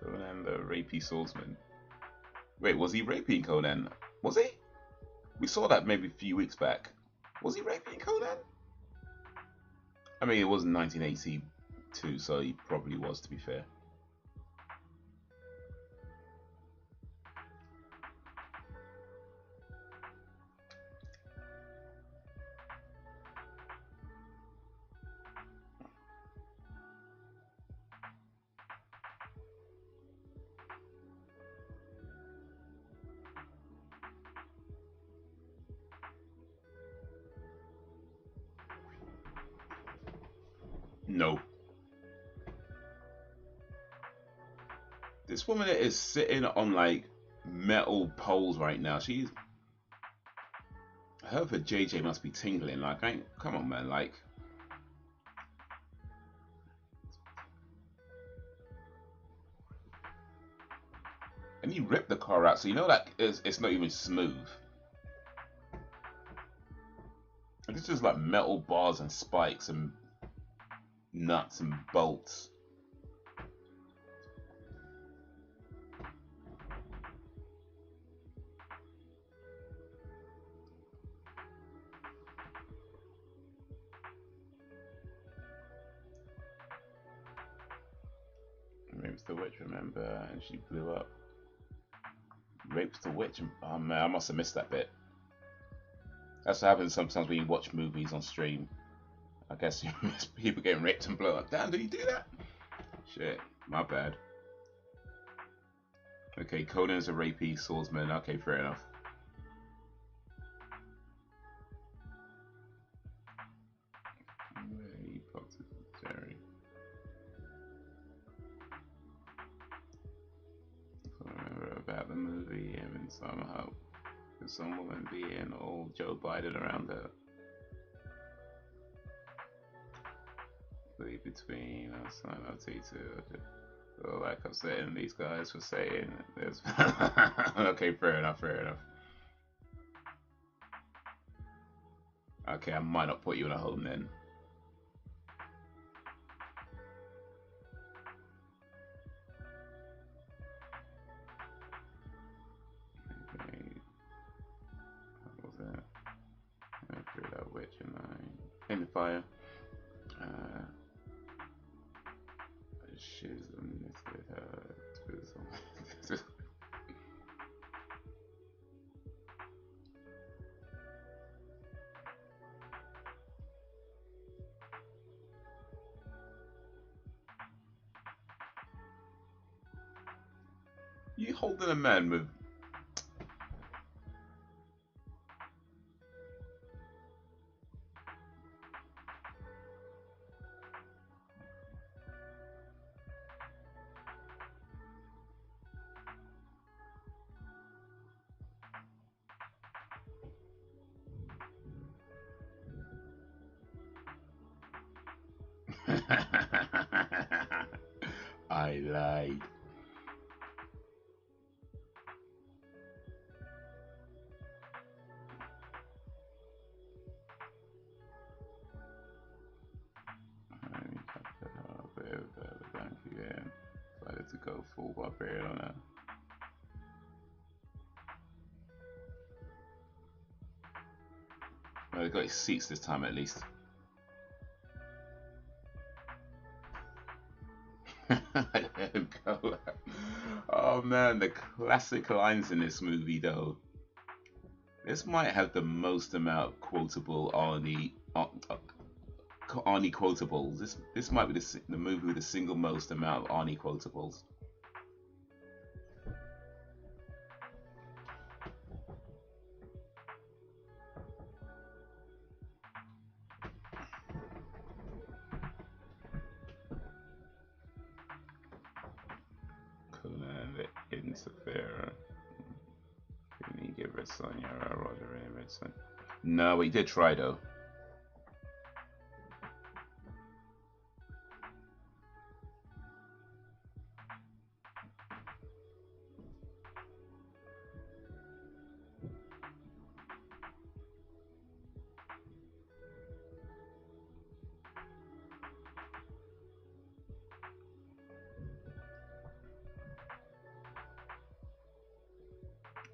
Conan the Rapey Swordsman. Wait, was he raping Conan? Was he? We saw that maybe a few weeks back. Was he raping Conan? I mean, it was 1982, so he probably was, to be fair. No. This woman is sitting on like metal poles right now. Her for JJ must be tingling. Like, come on, man. Like, and he ripped the car out, so you know that it's not even smooth. And it's just like metal bars and spikes and nuts and bolts. the witch, remember? And she blew up. Rapes the witch. Oh man, I must have missed that bit. That's what happens sometimes when you watch movies on stream. I guess you miss people getting raped and blown up. Damn, did he do that? Shit, my bad. Okay, Conan's a rapey swordsman. Okay, fair enough. He popped it, Jerry. I remember about the movie and somehow there's some woman being all Joe Biden around her. Between us and T2. So like I'm saying, these guys were saying there's okay, fair enough, fair enough. Okay, I might not put you in a home then. Okay. What was that? I figured out which and I in the fire. She's knitted her to You holding a man with I lied. Thank you, yeah. Decided to go full barbarian on that. Well, they got his seats this time at least. Let him go. Oh man, the classic lines in this movie though. This might have the most amount of quotable Arnie quotables. This might be the movie with the single most amount of Arnie quotables. Conan the Interferer. Didn't he give Red Sonja a Roger and Red Sonja? No, he did try though.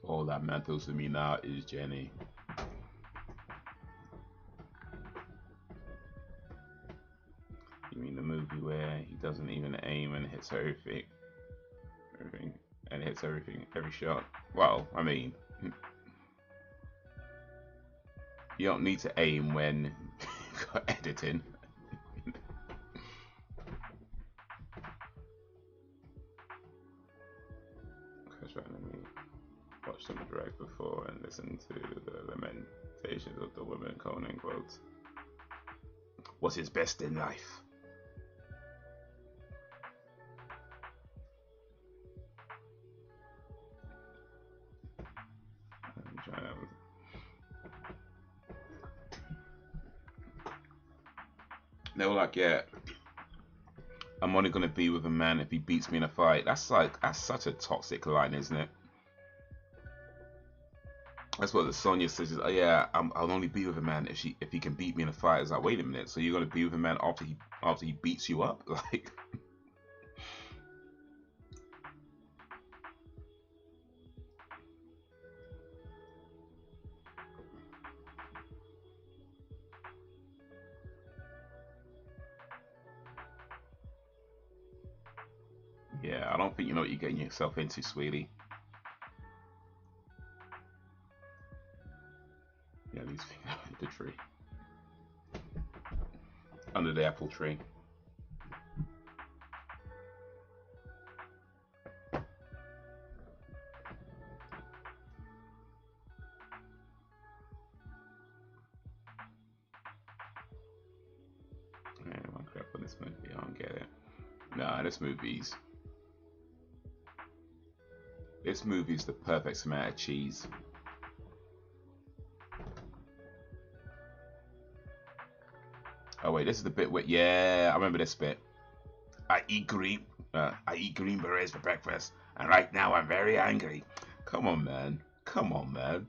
All that matters to me now is Jenny. You mean the movie where he doesn't even aim and hits everything, and hits everything, every shot? Well, I mean, you don't need to aim when you've got editing. Watched them direct before and listened to the lamentations of the women. Conan quotes, "What's his best in life?" They were like, "Yeah, I'm only gonna be with a man if he beats me in a fight." That's such a toxic line, isn't it? That's what the Sonya says. Is, oh yeah, I'll only be with a man if he can beat me in a fight. It's like, wait a minute, so you're gonna be with a man after he beats you up? Like, Yeah, I don't think you know what you're getting yourself into, sweetie. Yeah, these things under the tree. Under the apple tree. Man, one crap on this movie, I don't get it. Nah, this movie's the perfect amount of cheese. Oh wait, this is the bit where, yeah, I remember this bit. I eat green berets for breakfast, and right now I'm very angry. Come on, man. Come on, man.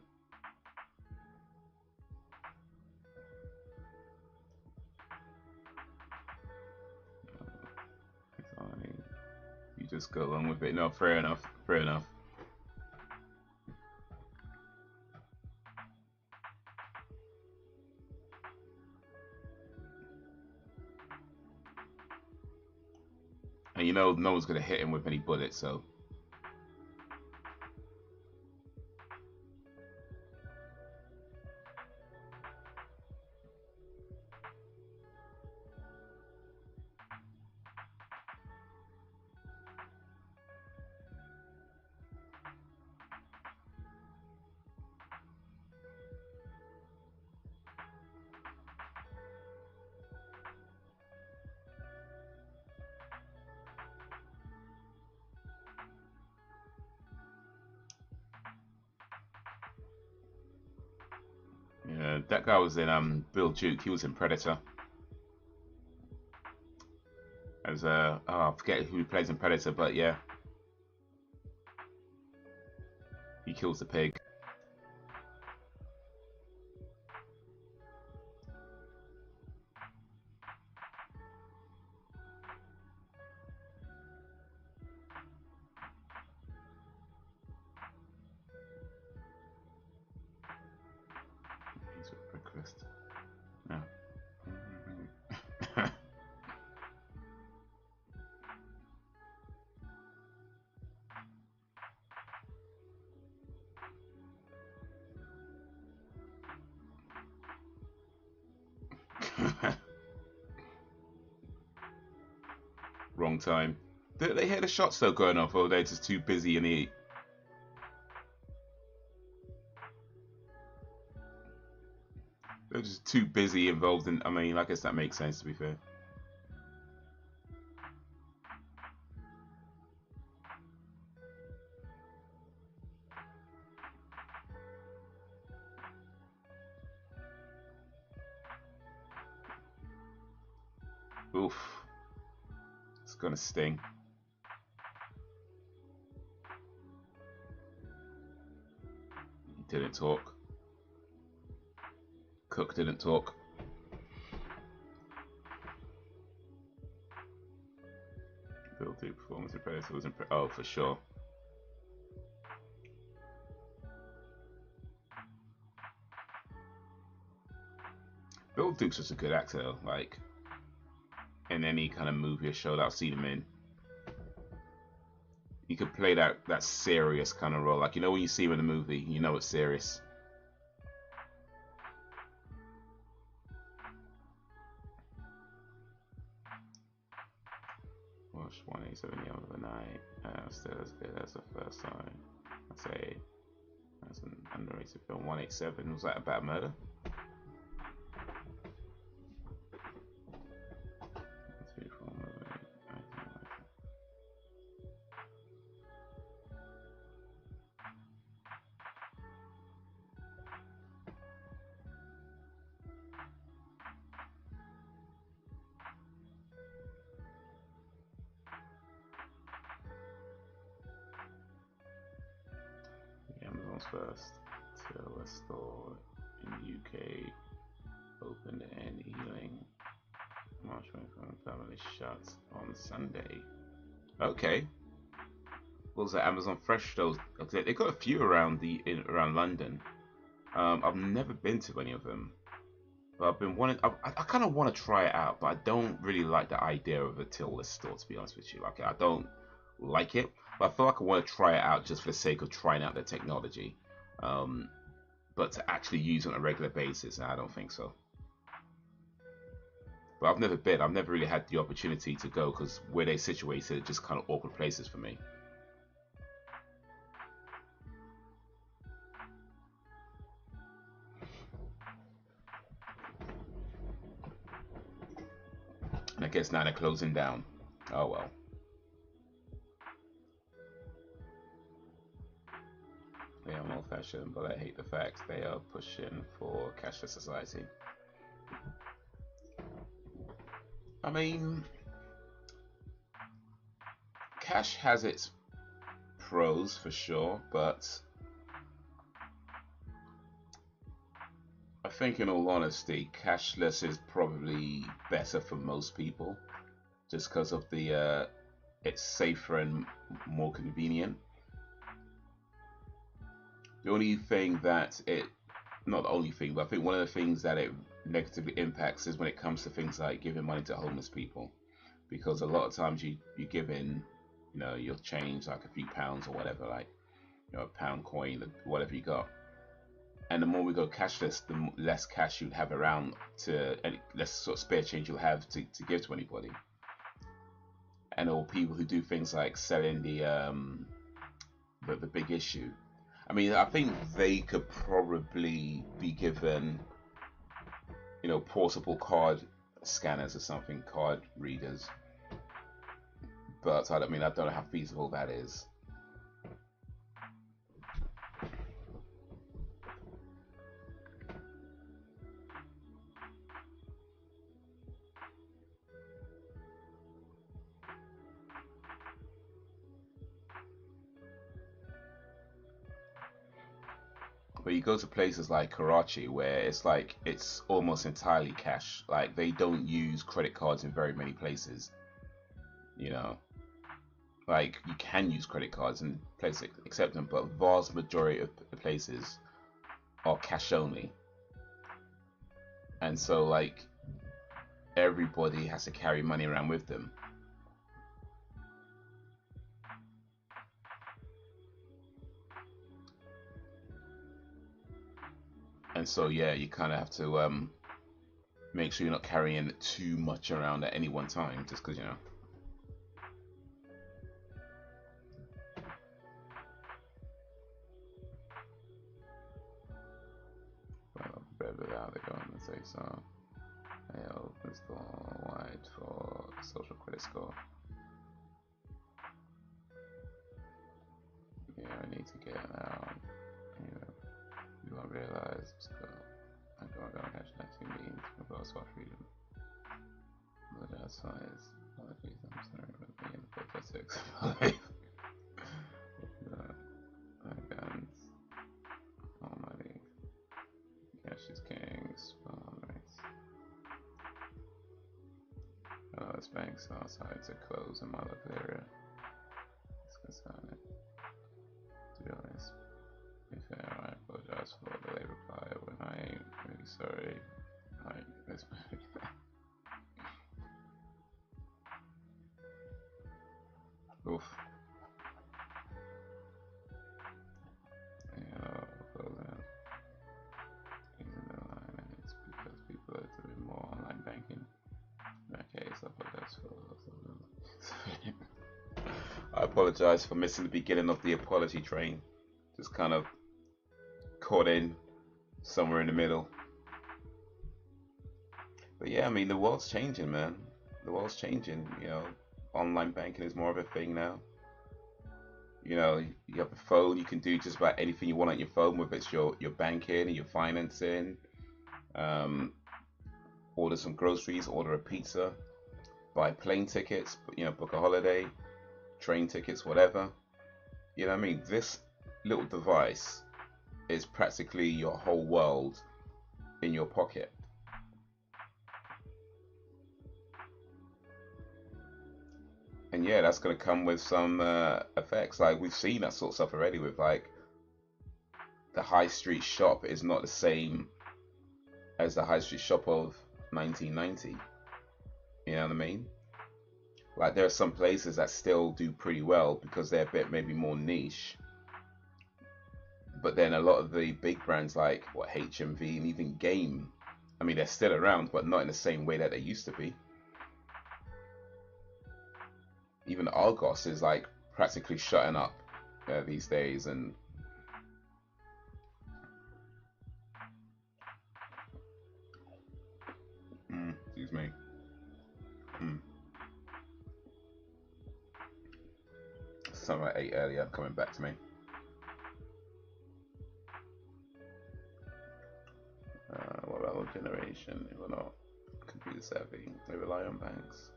You just go along with it. No, fair enough. Fair enough. And you know, no one's gonna hit him with any bullets, so. Yeah, that guy was in Bill Duke. He was in Predator. As oh, I forget who plays in Predator, but yeah, he kills the pig. He's a breakfast. No. Wrong time. Did they hear the shots though going off, or they're just too busy in the? They're just too busy involved in. I mean, I guess that makes sense, to be fair. Oof. It's gonna sting. He didn't talk. Cook didn't talk. Bill Duke performance in Predator was oh, for sure. Bill Duke's such a good actor, like in any kind of movie or show that I've seen him in. He could play that serious kind of role, like, you know, when you see him in a movie, you know it's serious. Watch 187 the other night. Still as good as the first time. I say that's an underrated film. 187, was that about murder? Amazon's first till a store in the UK opened and Ealing. March 24th, family shuts on Sunday. Okay. What was that? Amazon Fresh stores? They got a few around around London. I've never been to any of them, but I've been wanting. I kind of want to try it out, but I don't really like the idea of a till-less store. To be honest with you, like I don't like it, but I feel like I want to try it out just for the sake of trying out the technology. But to actually use it on a regular basis, I don't think so. But I've never been. I've never really had the opportunity to go because where they're situated are just kind of awkward places for me. And I guess now they're closing down. Oh well. They are old fashioned, but I hate the fact they are pushing for cashless society. I mean, cash has its pros for sure, but I think in all honesty, cashless is probably better for most people just because of the it's safer and more convenient. The only thing that it, not the only thing, but I think one of the things that it negatively impacts is when it comes to things like giving money to homeless people, because a lot of times you give in, you know, you'll change like a few pounds or whatever, like, you know, a pound coin, whatever you got. And the more we go cashless, the less cash you'd have around to, and less sort of spare change you'll have to give to anybody. And all people who do things like selling the big issue. I mean, I think they could probably be given, you know, portable card scanners or something, card readers. But I don't know how feasible that is. But you go to places like Karachi where it's almost entirely cash. Like they don't use credit cards in very many places. You know, like you can use credit cards in places accept them, but vast majority of the places are cash only. And so like everybody has to carry money around with them. And so yeah, you kind of have to make sure you're not carrying too much around at any one time, just because, you know. Well, better without it going and say so. I open store wide for social credit score. Yeah, I need to get out. You know, you won't realize what's going on. I'm going to catch that 2 meetings about swap freedom. But that's size. Apologies, I'm sorry about being the protest 6. Guns. Almighty. Cash is king. Spawn rates. Oh, this bank's outside to close in my local area. It's concerning. To be honest, if I apologize for the late reply when I ain't really sorry. Like, this. Oof. Using the line, and it's because people are doing more online banking. In that case, I apologize for. I apologize for missing the beginning of the apology train. Just kind of caught in somewhere in the middle. But yeah, I mean, the world's changing, man. The world's changing. You know, online banking is more of a thing now. You know, you have a phone, you can do just about anything you want on your phone, whether it's your banking, your financing, order some groceries, order a pizza, buy plane tickets, you know, book a holiday, train tickets, whatever. You know what I mean? This little device is practically your whole world in your pocket. And yeah, that's going to come with some effects. Like we've seen that sort of stuff already with like the high street shop is not the same as the high street shop of 1990. You know what I mean? Like there are some places that still do pretty well because they're a bit maybe more niche. But then a lot of the big brands like what HMV and even Game, I mean they're still around, but not in the same way that they used to be. Even Argos is like practically shutting up these days, and excuse me. Something I ate earlier coming back to me. What about old generation? If we're not computer savvy, they rely on banks.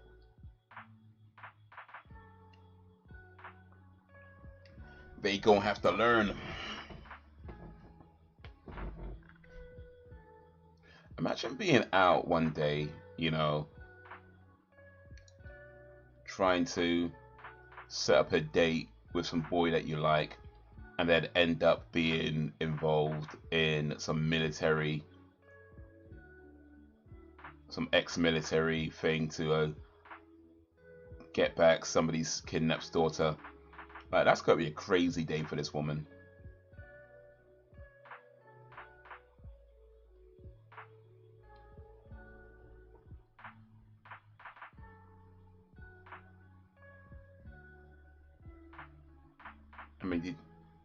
They gonna have to learn. Imagine being out one day, you know, trying to set up a date with some boy that you like, and then end up being involved in some military, some ex-military thing to get back somebody's kidnapped daughter. Like, that's gotta be a crazy day for this woman. I mean, do you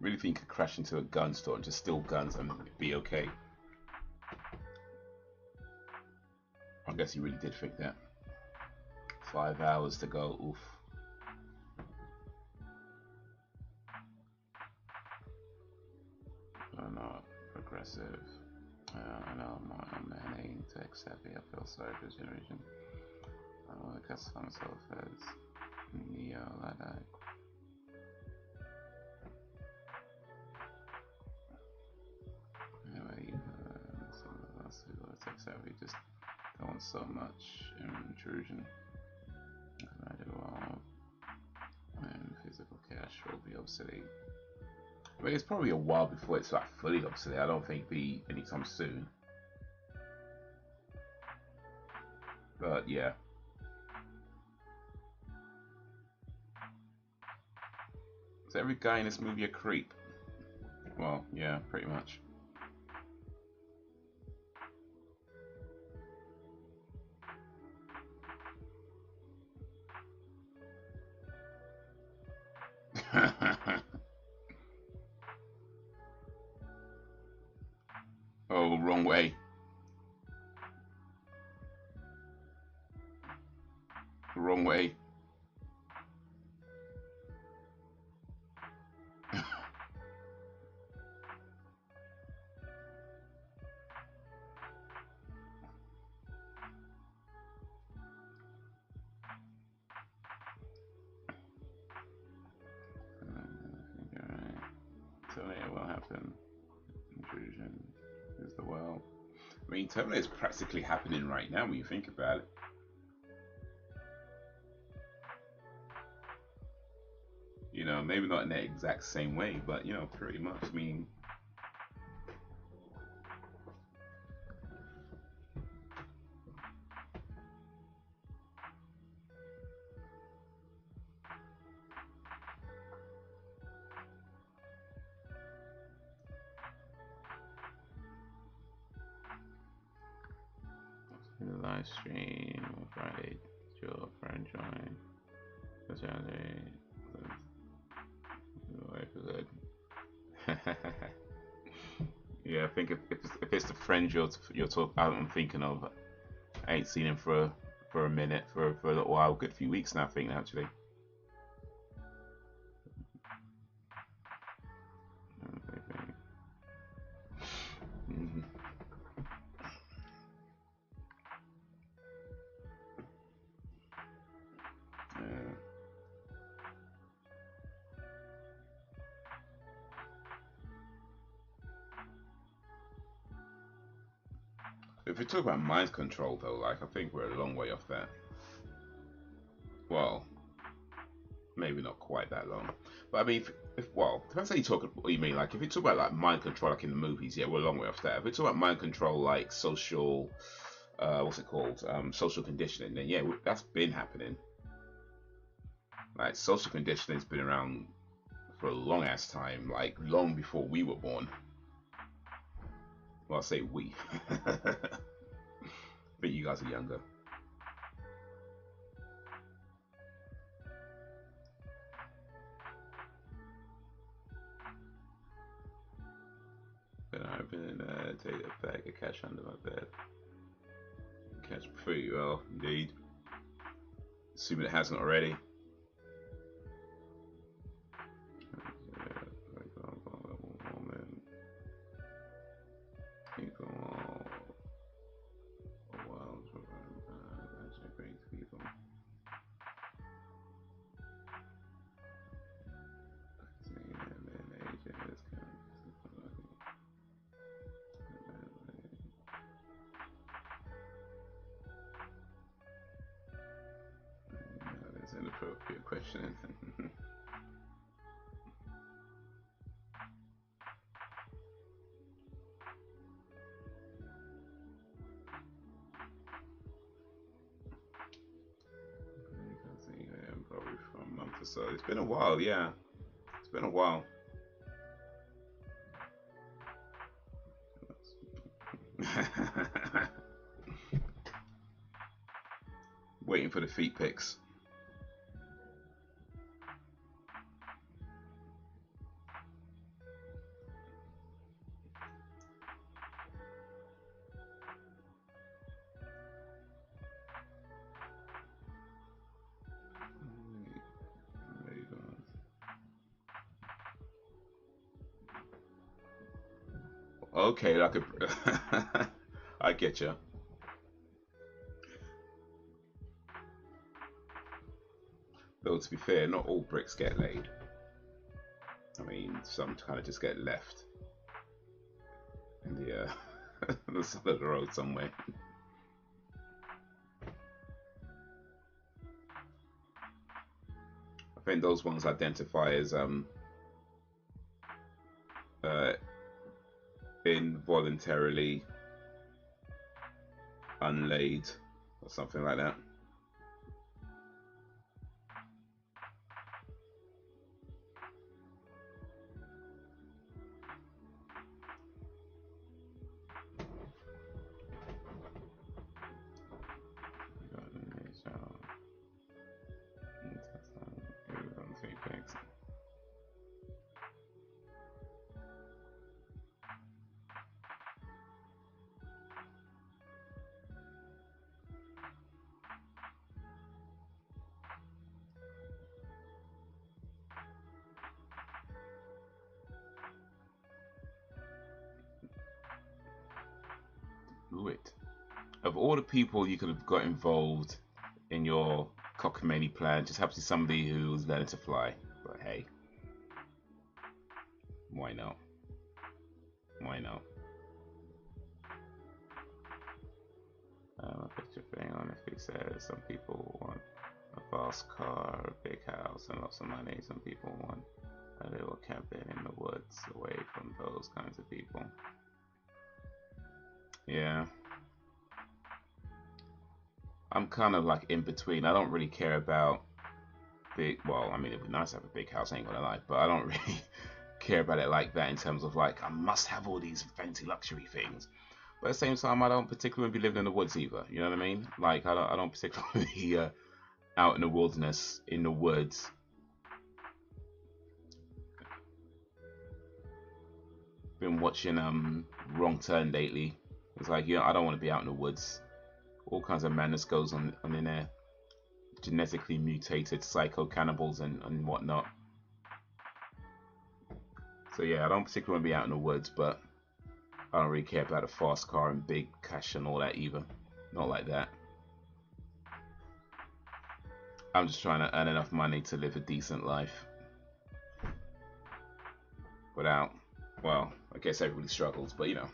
really think you could crash into a gun store and just steal guns and be okay? I guess you really did think that. 5 hours to go, oof. I'm not progressive. I know I'm man tech savvy. I feel sorry for this generation. I don't want to cuss myself as Neo like that. Anyway, some of us who are tech savvy just don't want so much intrusion. I do all, and physical cash will be obsolete. I mean, it's probably a while before it's like fully obsolete. I don't think it'll be anytime soon. But yeah. Is every guy in this movie a creep? Well, yeah, pretty much. Oh, wrong way. Wrong way. Terminator will happen. Intrusion is the world. I mean, Terminator is practically happening right now when you think about it. You know, maybe not in the exact same way, but you know, pretty much. I mean, in the live stream on Friday, your friend joined. Yeah, I think if it's the friend you're I'm thinking of, I ain't seen him for a minute, for a little while, good few weeks now, I think actually. If we talk about mind control though, like I think we're a long way off that. Well, maybe not quite that long, but I mean, well, depends how you talk. What you mean? Like if you talk about like mind control, like in the movies, yeah, we're a long way off that. If we talk about mind control, like social, what's it called, social conditioning, then yeah, that's been happening. Like social conditioning's been around for a long ass time, like long before we were born. Well, I say we. But you guys are younger. But I've been take a bag of cash under my bed. Cash pretty well, indeed. Assuming it hasn't already. That's inappropriate question. Probably for a month or so. It's been a while, yeah. It's been a while. Waiting for the feet pics. Okay, I could. I get you. Though to be fair, not all bricks get laid. I mean, some kind of just get left in the the side of the road somewhere. I think those ones identify as involuntarily unlaid or something like that. Of all the people you could have got involved in your cockamamie plan, just happens to be somebody who's learning to fly. But hey, why not? Why not? A picture thing honestly says some people want a fast car, a big house, and lots of money. Some people want a little cabin in the woods away from those kinds of people. Yeah. I'm kind of like in between. I don't really care about big, well, I mean, it'd be nice to have a big house, I ain't gonna lie, but I don't really care about it like that in terms of like, I must have all these fancy luxury things. But at the same time, I don't particularly be living in the woods either. You know what I mean? Like, I don't particularly out in the wilderness, in the woods. Been watching Wrong Turn lately. It's like, I don't want to be out in the woods. All kinds of madness goes on in there. Genetically mutated psycho cannibals and whatnot. So yeah, I don't particularly want to be out in the woods, but I don't really care about a fast car and big cash and all that either. Not like that. I'm just trying to earn enough money to live a decent life. Without, well, I guess everybody struggles, but you know.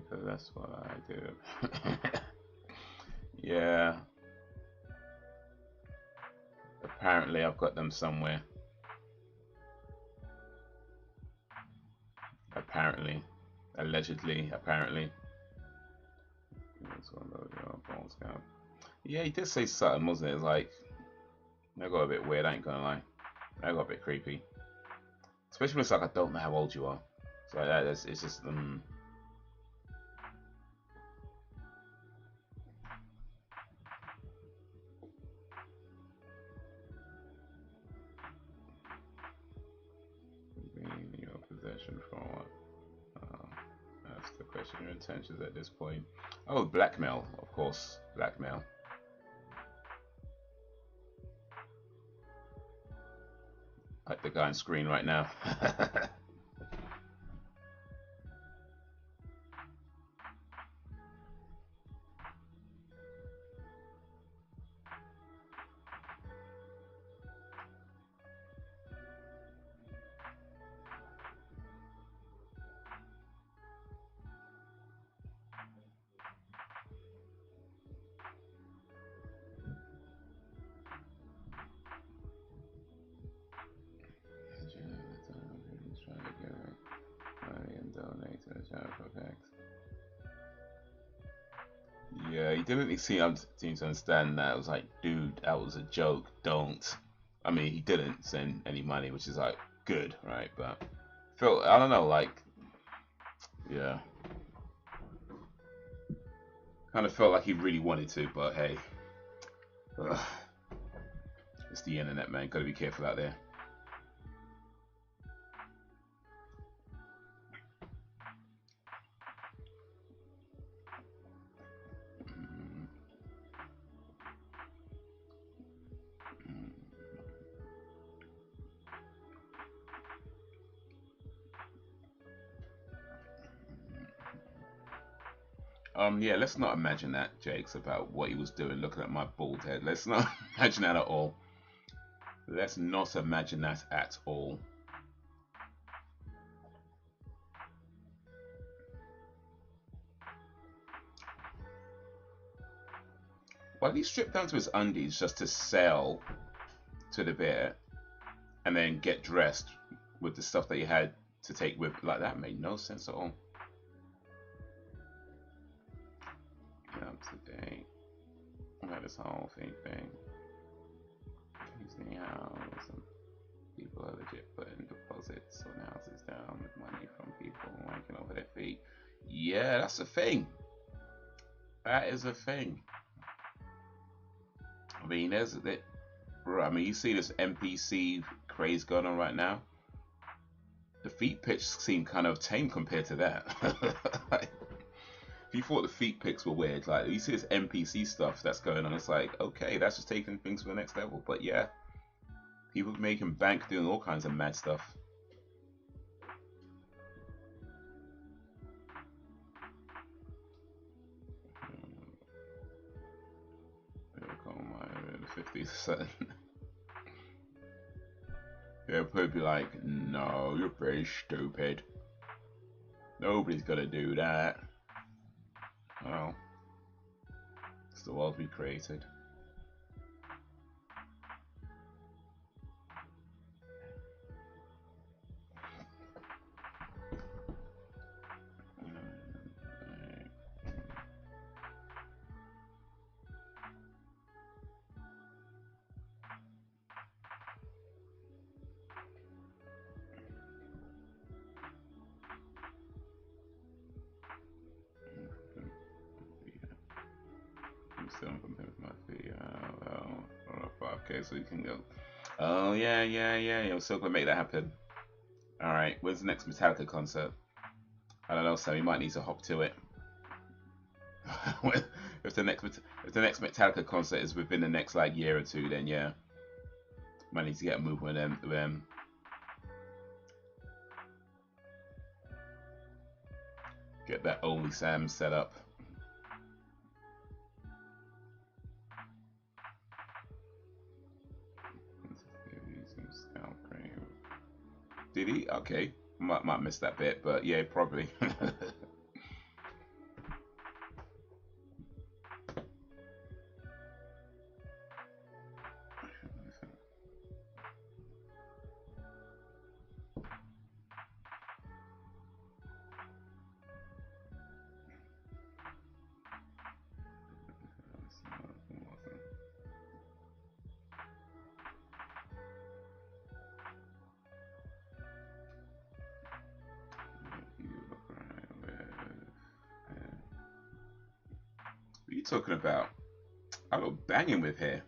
because that's what I do. Yeah. Apparently I've got them somewhere. Apparently. Allegedly, apparently. Yeah, he did say something, wasn't it? It's like, that got a bit weird, I ain't gonna lie. That got a bit creepy. Especially when it's like, I don't know how old you are. So like that, it's just, being in your possession for what? That's the question. Your intentions at this point. Oh, blackmail, of course. Blackmail. Like the guy on screen right now. Yeah, he didn't seem to understand that. It was like, dude, that was a joke. Don't. I mean, he didn't send any money, which is like good, right? But felt, I don't know, like, yeah, kind of felt like he really wanted to, but hey, ugh, it's the internet, man. Gotta be careful out there. Yeah, let's not imagine that, Jakes, about what he was doing looking at my bald head. Let's not imagine that at all. Let's not imagine that at all. Why did he strip down to his undies just to sail to the beer and then get dressed with the stuff that he had to take with? Like, that made no sense at all. Today, about this whole thing. Tuesday house, and people are legit putting deposits on houses down with money from people wanking over their feet. Yeah, that's a thing. That is a thing. I mean, there's that. I mean, you see this NPC craze going on right now. The feet pics seem kind of tame compared to that. Like, if you thought the feet pics were weird, like you see this NPC stuff that's going on, it's like, okay, that's just taking things to the next level. But yeah, people making bank doing all kinds of mad stuff. The 50%. They'll probably be like, no, you're very stupid. Nobody's gonna do that. Well, it's the world we created. Well, 5K so you can go. Oh yeah. We're still gonna make that happen. All right, when's the next Metallica concert? I don't know, Sam. You might need to hop to it. if the next Metallica concert is within the next like year or two, then yeah, might need to get a move with them. Get that Only Sam set up. Did he? Okay, might miss that bit, but yeah, probably. talking about? I look banging with hair.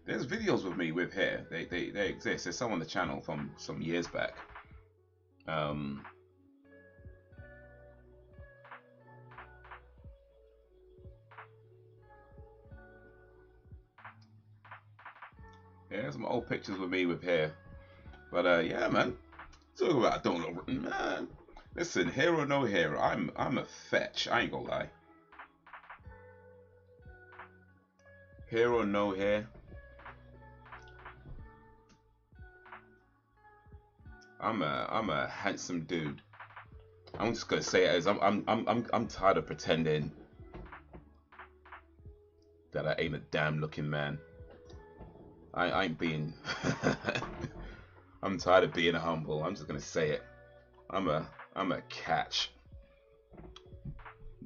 There's videos of me with hair. They exist. There's some on the channel from some years back. Yeah, some old pictures with me with hair. But yeah, man. Talk about I don't look, man. Listen, hair or no hair, I'm a fetch. I ain't gonna lie. Hair or no hair, I'm a handsome dude. I'm just gonna say it as I'm tired of pretending that I ain't a damn looking man. I ain't being. I'm tired of being humble. I'm just gonna say it. I'm a catch.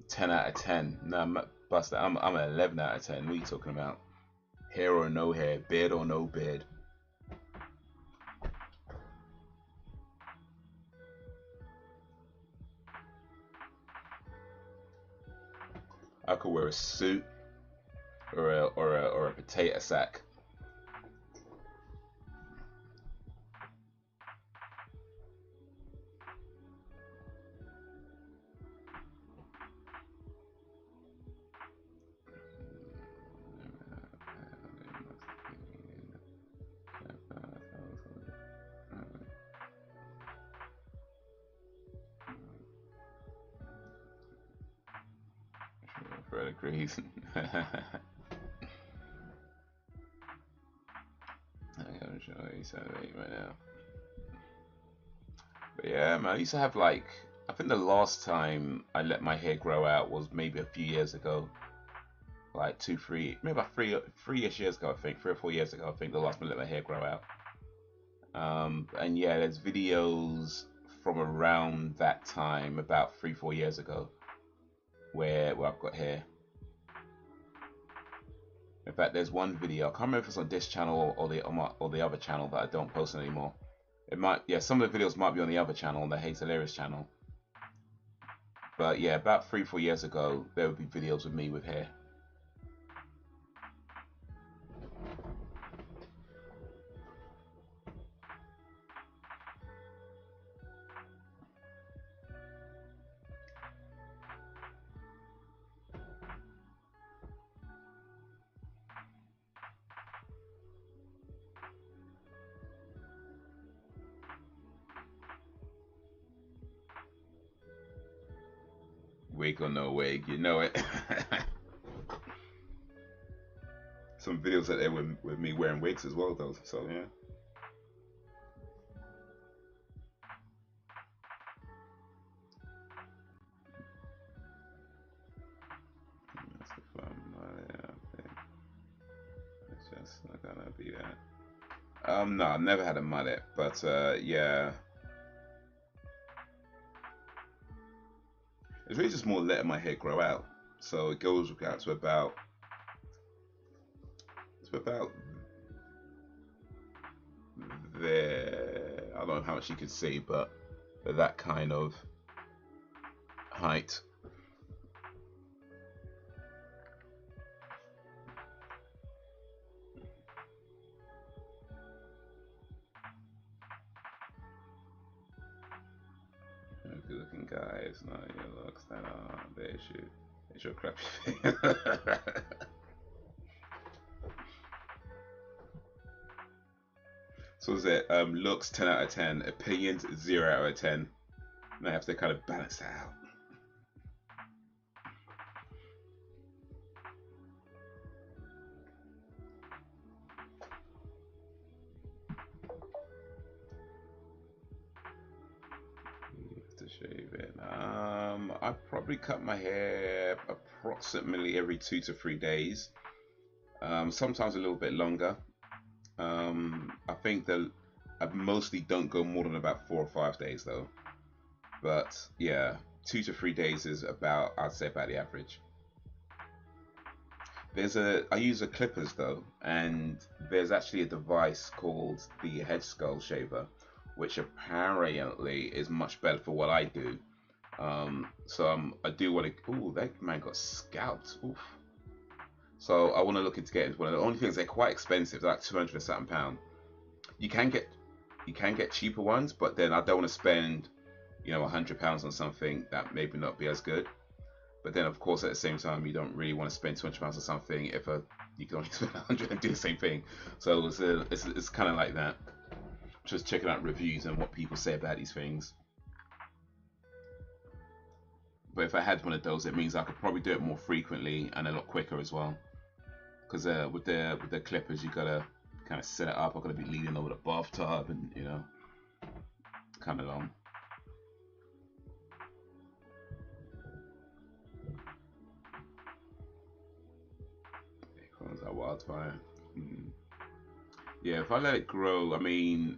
10 out of 10. Nah, I'm busted. I'm an 11 out of 10. What are you talking about? Hair or no hair, beard or no beard. I could wear a suit or a potato sack. Fred agrees. I gotta show you something right now. But yeah, man, I used to have like, I think the last time I let my hair grow out was maybe a few years ago. Like 2, 3, maybe about three-ish years ago, I think. 3 or 4 years ago, I think the last time I let my hair grow out. And yeah, there's videos from around that time, about 3, 4 years ago, where I've got hair. In fact, there's one video, I can't remember if it's on this channel or the other channel that I don't post anymore. It might, yeah, some of the videos might be on the other channel, on the Haze Hilarious channel. But yeah, about 3, 4 years ago, there would be videos of me with hair. Wig or no wig, you know it. Some videos out there with me wearing wigs as well, though. So yeah. That's the fun. It's just not gonna be that. No, I've never had a mullet, but yeah. It's really just more letting my hair grow out. So it goes out to about there. I don't know how much you can see, but that kind of height. Good looking guys, no, your looks that are they should crap your thing. So is it looks 10 out of 10, opinions 0 out of 10. And I have to kind of balance that out. To shave it. I probably cut my hair approximately every 2 to 3 days. Sometimes a little bit longer. I think that I mostly don't go more than about 4 or 5 days though. But yeah, 2 to 3 days is about, I'd say, about the average. I use a clippers though, and there's actually a device called the head skull shaver, which apparently is much better for what I do. So I do want to. Ooh, that man got scalped. Oof. So I want to look into getting one of the only things. They're quite expensive. They're like 200 and something pound. You can get cheaper ones, but then I don't want to spend, you know, £100 on something that maybe not be as good. But then, of course, at the same time, you don't really want to spend £200 on something if you can only spend 100 and do the same thing. So it's kind of like that. Just checking out reviews and what people say about these things. But if I had one of those, it means I could probably do it more frequently and a lot quicker as well. Because with the clippers, you gotta kind of set it up. I've got to be leaning over the bathtub, and you know, kind of long. Acorns are wildfire. Yeah, if I let it grow, I mean,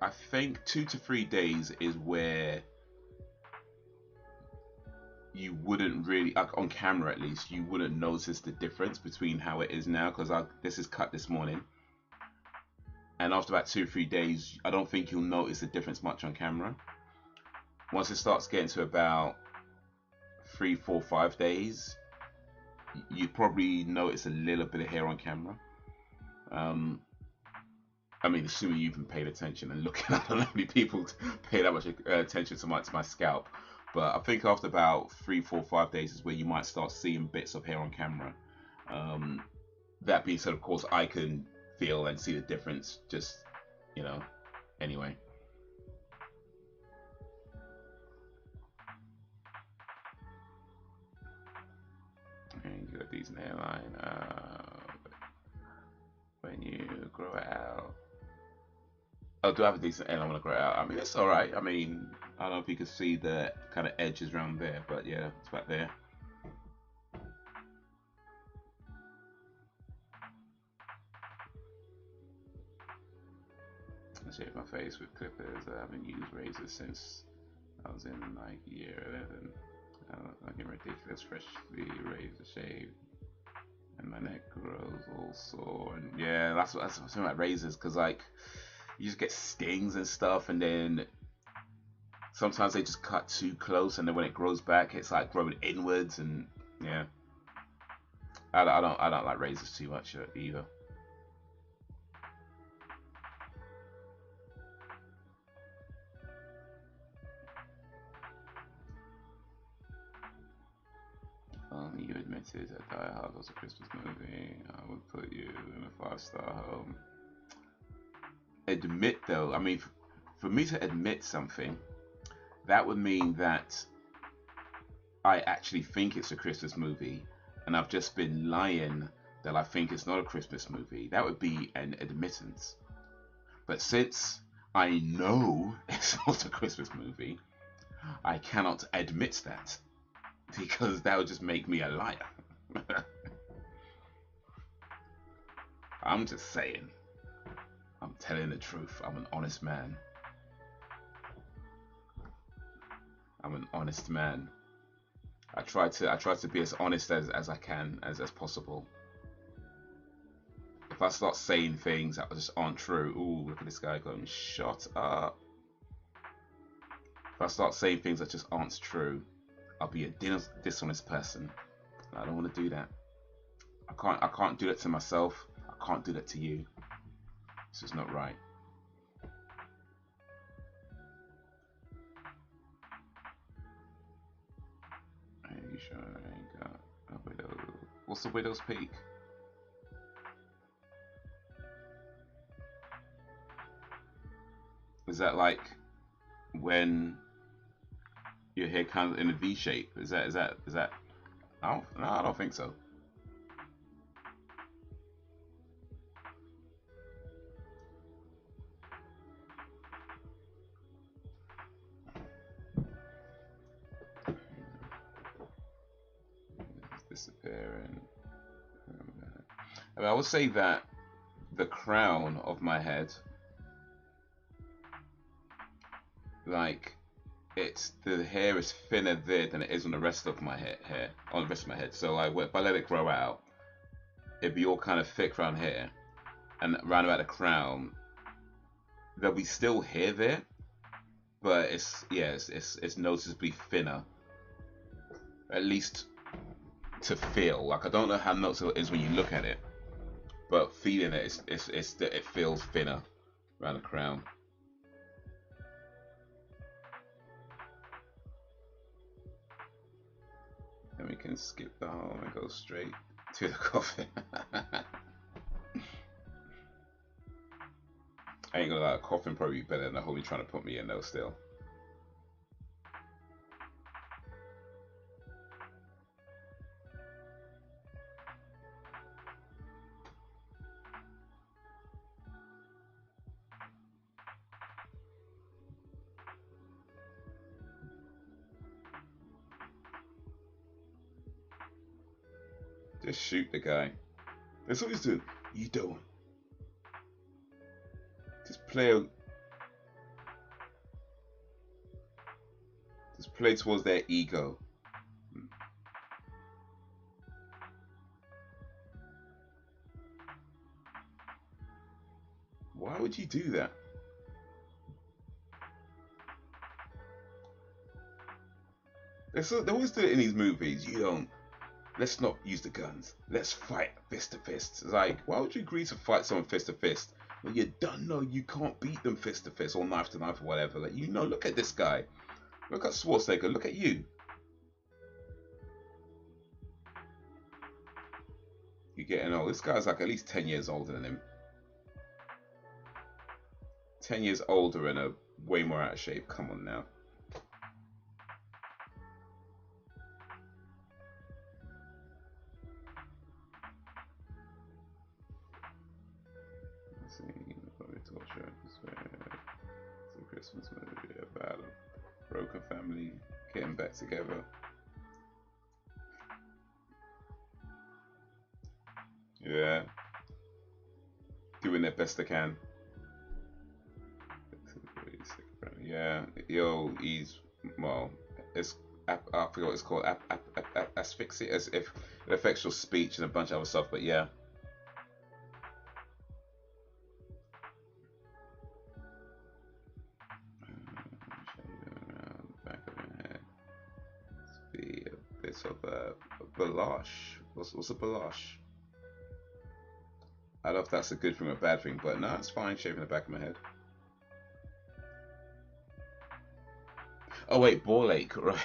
I think 2 to 3 days is where you wouldn't really, like on camera at least, you wouldn't notice the difference between how it is now, because this is cut this morning, and after about 2 or 3 days, I don't think you'll notice the difference much on camera. Once it starts getting to about 3, 4, 5 days, you probably notice a little bit of hair on camera. I mean, assuming you've been paying attention and looking, I don't know how many people pay that much attention to my scalp. But I think after about 3, 4, 5 days is where you might start seeing bits of hair on camera. That being said, of course, I can feel and see the difference just, you know, anyway. And you got a decent hairline. When you grow it out. Oh, do I have a decent hairline when I grow it out? I mean, it's alright. I mean, I don't know if you can see the kind of edges around there, but yeah, it's about there. I shave my face with clippers. I haven't used razors since I was in like year 11. I get ridiculous freshly razor shave, and my neck grows all sore. And yeah, that's what I'm saying about razors, because like you just get stings and stuff, and then sometimes they just cut too close, and then when it grows back, it's like growing inwards, and yeah, I don't like razors too much either. You admitted that Die Hard was a Christmas movie. I would put you in a 5-star home. Admit though, I mean, for me to admit something, that would mean that I actually think it's a Christmas movie, and I've just been lying that I think it's not a Christmas movie. That would be an admittance. But since I know it's not a Christmas movie, I cannot admit that, because that would just make me a liar. I'm just saying. I'm telling the truth. I'm an honest man. I'm an honest man. I try to be as honest as I can, as possible. If I start saying things that just aren't true, ooh, look at this guy going, shut up. If I start saying things that just aren't true, I'll be a dishonest person. And I don't want to do that. I can't do that to myself. I can't do that to you. This is not right. Are you sure I ain't got a widow? What's the widow's peak? Is that like when your hair comes in a V shape? Is that? No, I don't think so. It's disappearing. I mean, I would say that the crown of my head, like, the hair is thinner there than it is on the rest of my hair on the rest of my head. So like, if I let it grow out, it'd be all kind of thick around here, and round about the crown, there'll be still hair there, but it's it's noticeably thinner, at least to feel. Like I don't know how noticeable it is when you look at it, but feeling it, it feels thinner around the crown. Then we can skip the home and go straight to the coffin. I ain't gonna lie, a coffin probably better than the hole you're trying to put me in though still. Just shoot the guy. That's what he's doing. You don't. Just play towards their ego. Why would you do that? They always do it in these movies. You don't. Let's not use the guns. Let's fight fist to fist. It's like, why would you agree to fight someone fist to fist when you don't know you can't beat them fist to fist or knife to knife or whatever? Like, you know, look at this guy. Look at Schwarzenegger. Look at you. You're getting old. This guy's like at least 10 years older than him. 10 years older and a way more out of shape. Come on now. It's a Christmas movie about a broken family getting back together. Yeah. Doing their best they can. Yeah. Yo, he's, well, it's, I forgot what it's called. Asphyxia, as if it affects your speech and a bunch of other stuff, but yeah. Of a balash. What's a balash? I don't know if that's a good thing or a bad thing, but no, it's fine shaving the back of my head. Oh wait, ball ache, right?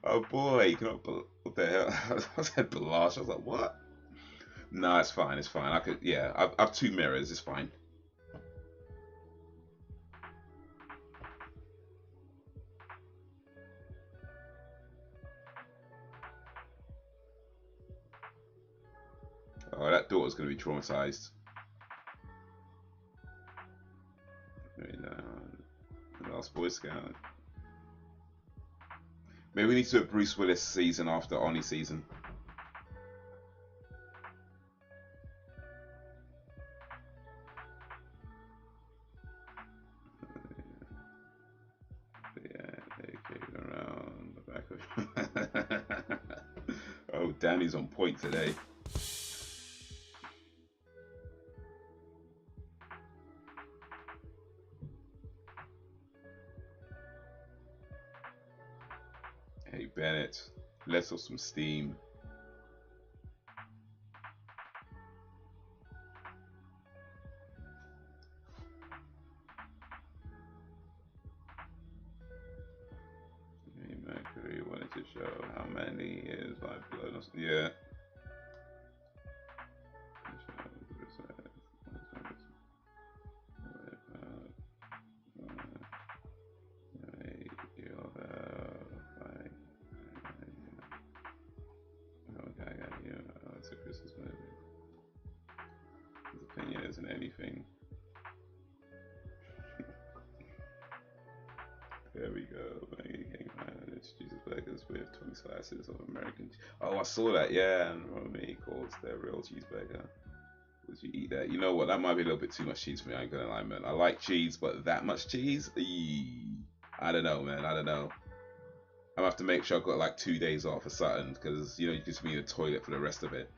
Oh boy, you cannot. What the hell? I said balash. I was like, what? No, it's fine. It's fine. I could. Yeah, I've two mirrors. It's fine. Oh, that daughter's gonna be traumatized. Last Boy Scout. Maybe we need to do a Bruce Willis season after Oni season. Around the back of. Oh, Danny's on point today. Hey Bennett, let's off some steam. Hey Mercury wanted to show how many is like blood. Yeah. Anything. There we go. It's Jesus burgers with 20 slices of American. Oh, I saw that. Yeah, and Romy calls their real cheeseburger. Would you eat that? You know what? That might be a little bit too much cheese for me. I ain't gonna lie, man. I like cheese, but that much cheese? I don't know, man. I don't know. I'm gonna have to make sure I've got like 2 days off or something, because you know you just be in the toilet for the rest of it.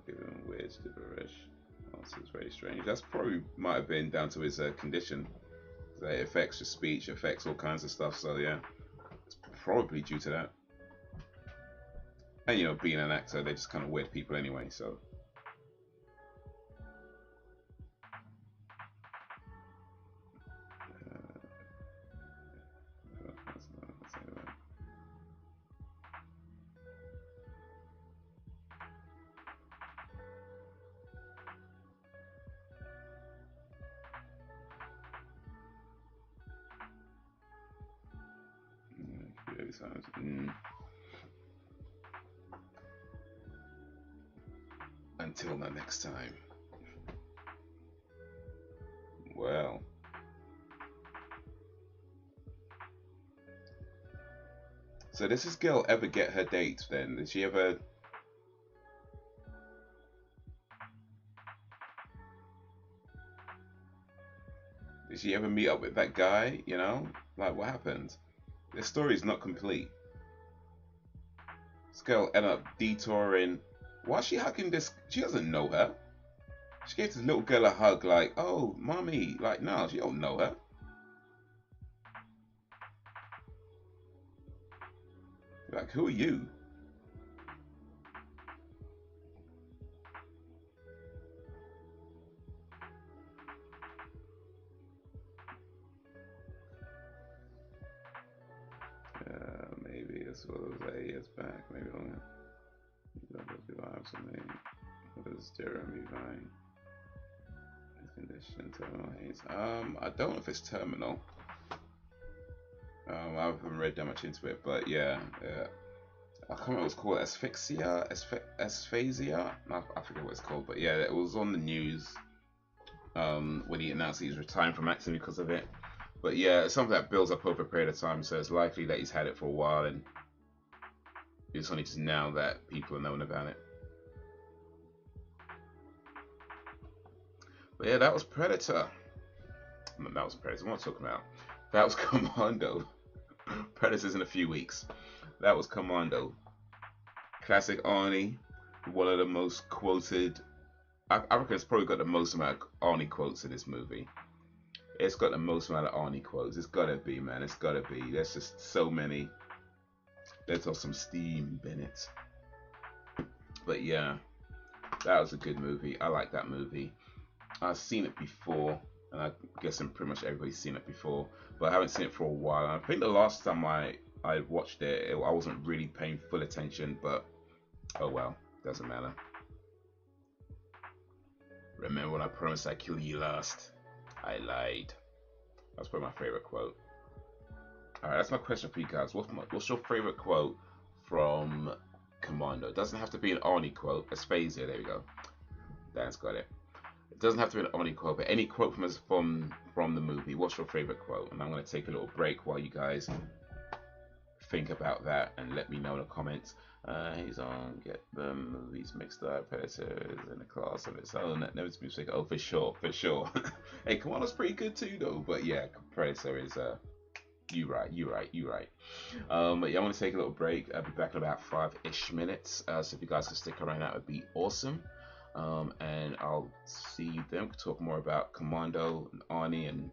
giving weird gibberish. Answer is very strange. That's probably might have been down to his condition. It affects your speech, affects all kinds of stuff. So yeah, it's probably due to that. And you know, being an actor, they're just kind of weird people anyway. So. Until the next time. Well. So does this girl ever get her date then? Did she ever... Did she ever meet up with that guy, you know? Like, what happened? This story is not complete. This girl ended up detouring. Why is she hugging this? She doesn't know her. She gave this little girl a hug like, oh, mommy. Like, no, she don't know her. Like, who are you? Maybe this was 8 years back. Maybe only. That was the lives of me. What is Jeremy Vine? Condition terminal Haze. I don't know if it's terminal. I haven't read that much into it, but yeah. I can't remember what it's called. Asphyxia, asphasia. I forget what it's called, but yeah, it was on the news when he announced he's retiring from acting because of it. But yeah, it's something that builds up over a period of time, so it's likely that he's had it for a while, and it's only just now that people are knowing about it. But yeah, that was Predator. No, that was Predator. What am I talking about? That was Commando. Predator's in a few weeks. That was Commando. Classic Arnie. One of the most quoted. I reckon it's probably got the most amount of Arnie quotes in this movie. It's got the most amount of Arnie quotes. It's gotta be, man. It's gotta be. There's just so many. There's also some steam in it. But yeah, that was a good movie. I like that movie. I've seen it before, and I'm guessing pretty much everybody's seen it before, but I haven't seen it for a while. I think the last time I watched it, I wasn't really paying full attention, but oh well, doesn't matter. Remember when I promised I'd kill you last? I lied. That's probably my favorite quote. Alright, that's my question for you guys. What's your favorite quote from Commando? It doesn't have to be an Arnie quote. Asphasia, there we go. Dan's got it. It doesn't have to be an Arnie quote, but any quote from the movie. What's your favorite quote? And I'm going to take a little break while you guys think about that and let me know in the comments. He's on Get the Movies Mixed Up. Predator is in a class of its own. That never to be mistaken. Oh, for sure, for sure. Hey, Commando's pretty good too, though. But yeah, Predator is you right. But yeah, I want to take a little break. I'll be back in about 5-ish minutes. So if you guys can stick around, that would be awesome. And I'll see you then. We'll talk more about Commando and Arnie and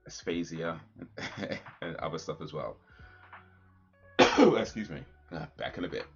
Asphasia and other stuff as well. Excuse me. Back in a bit.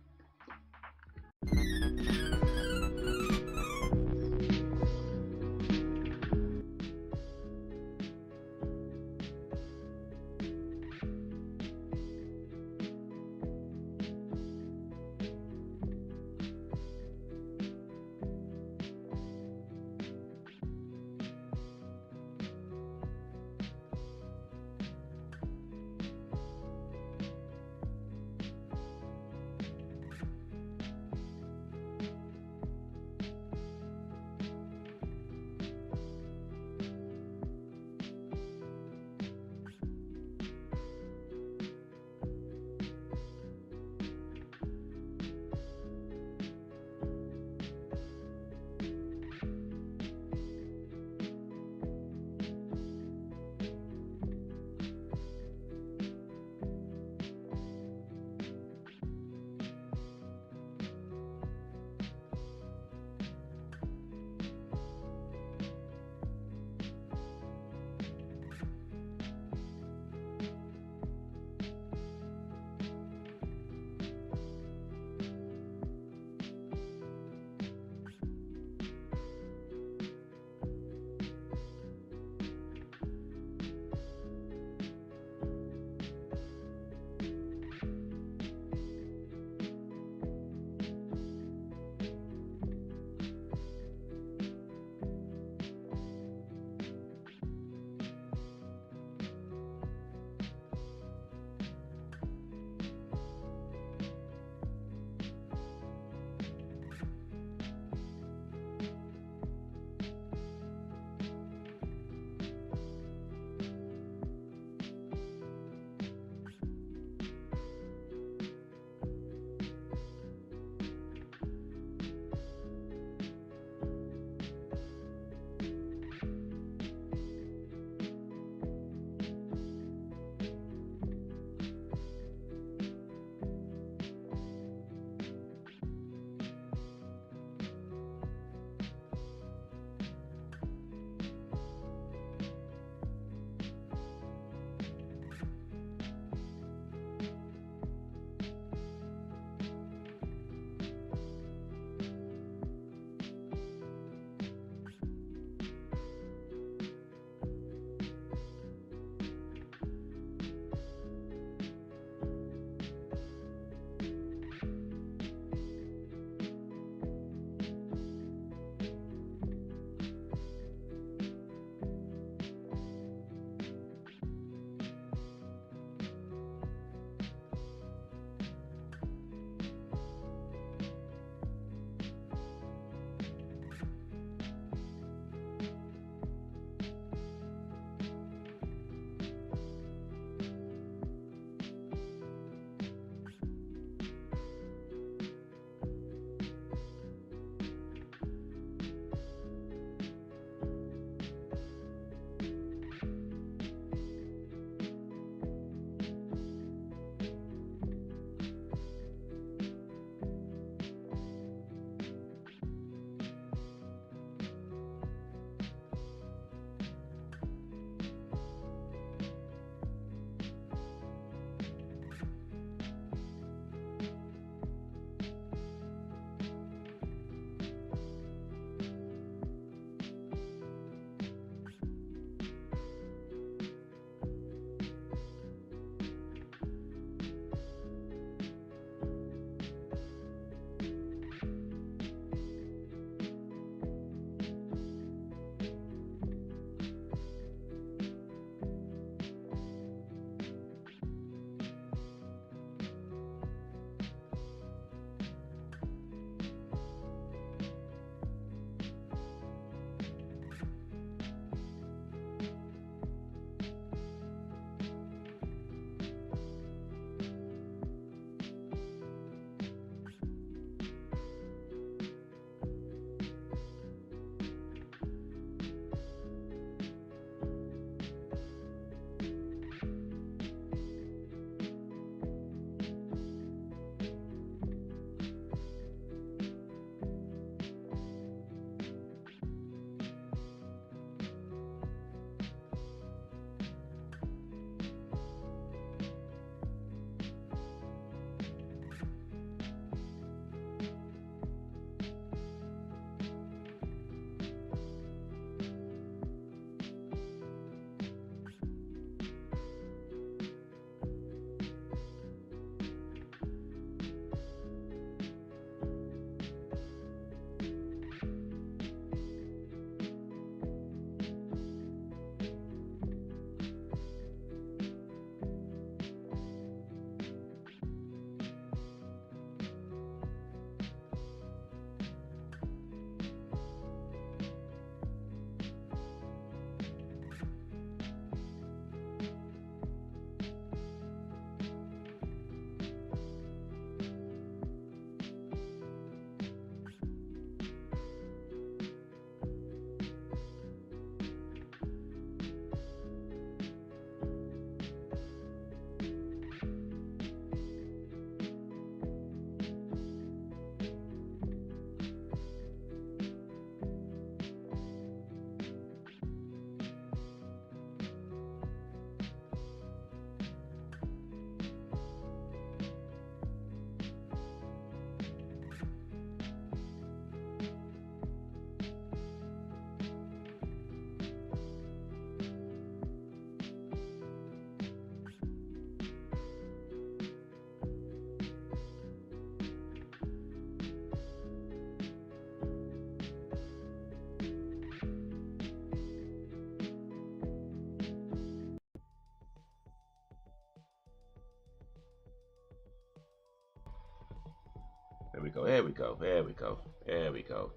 go. There we go. There we go.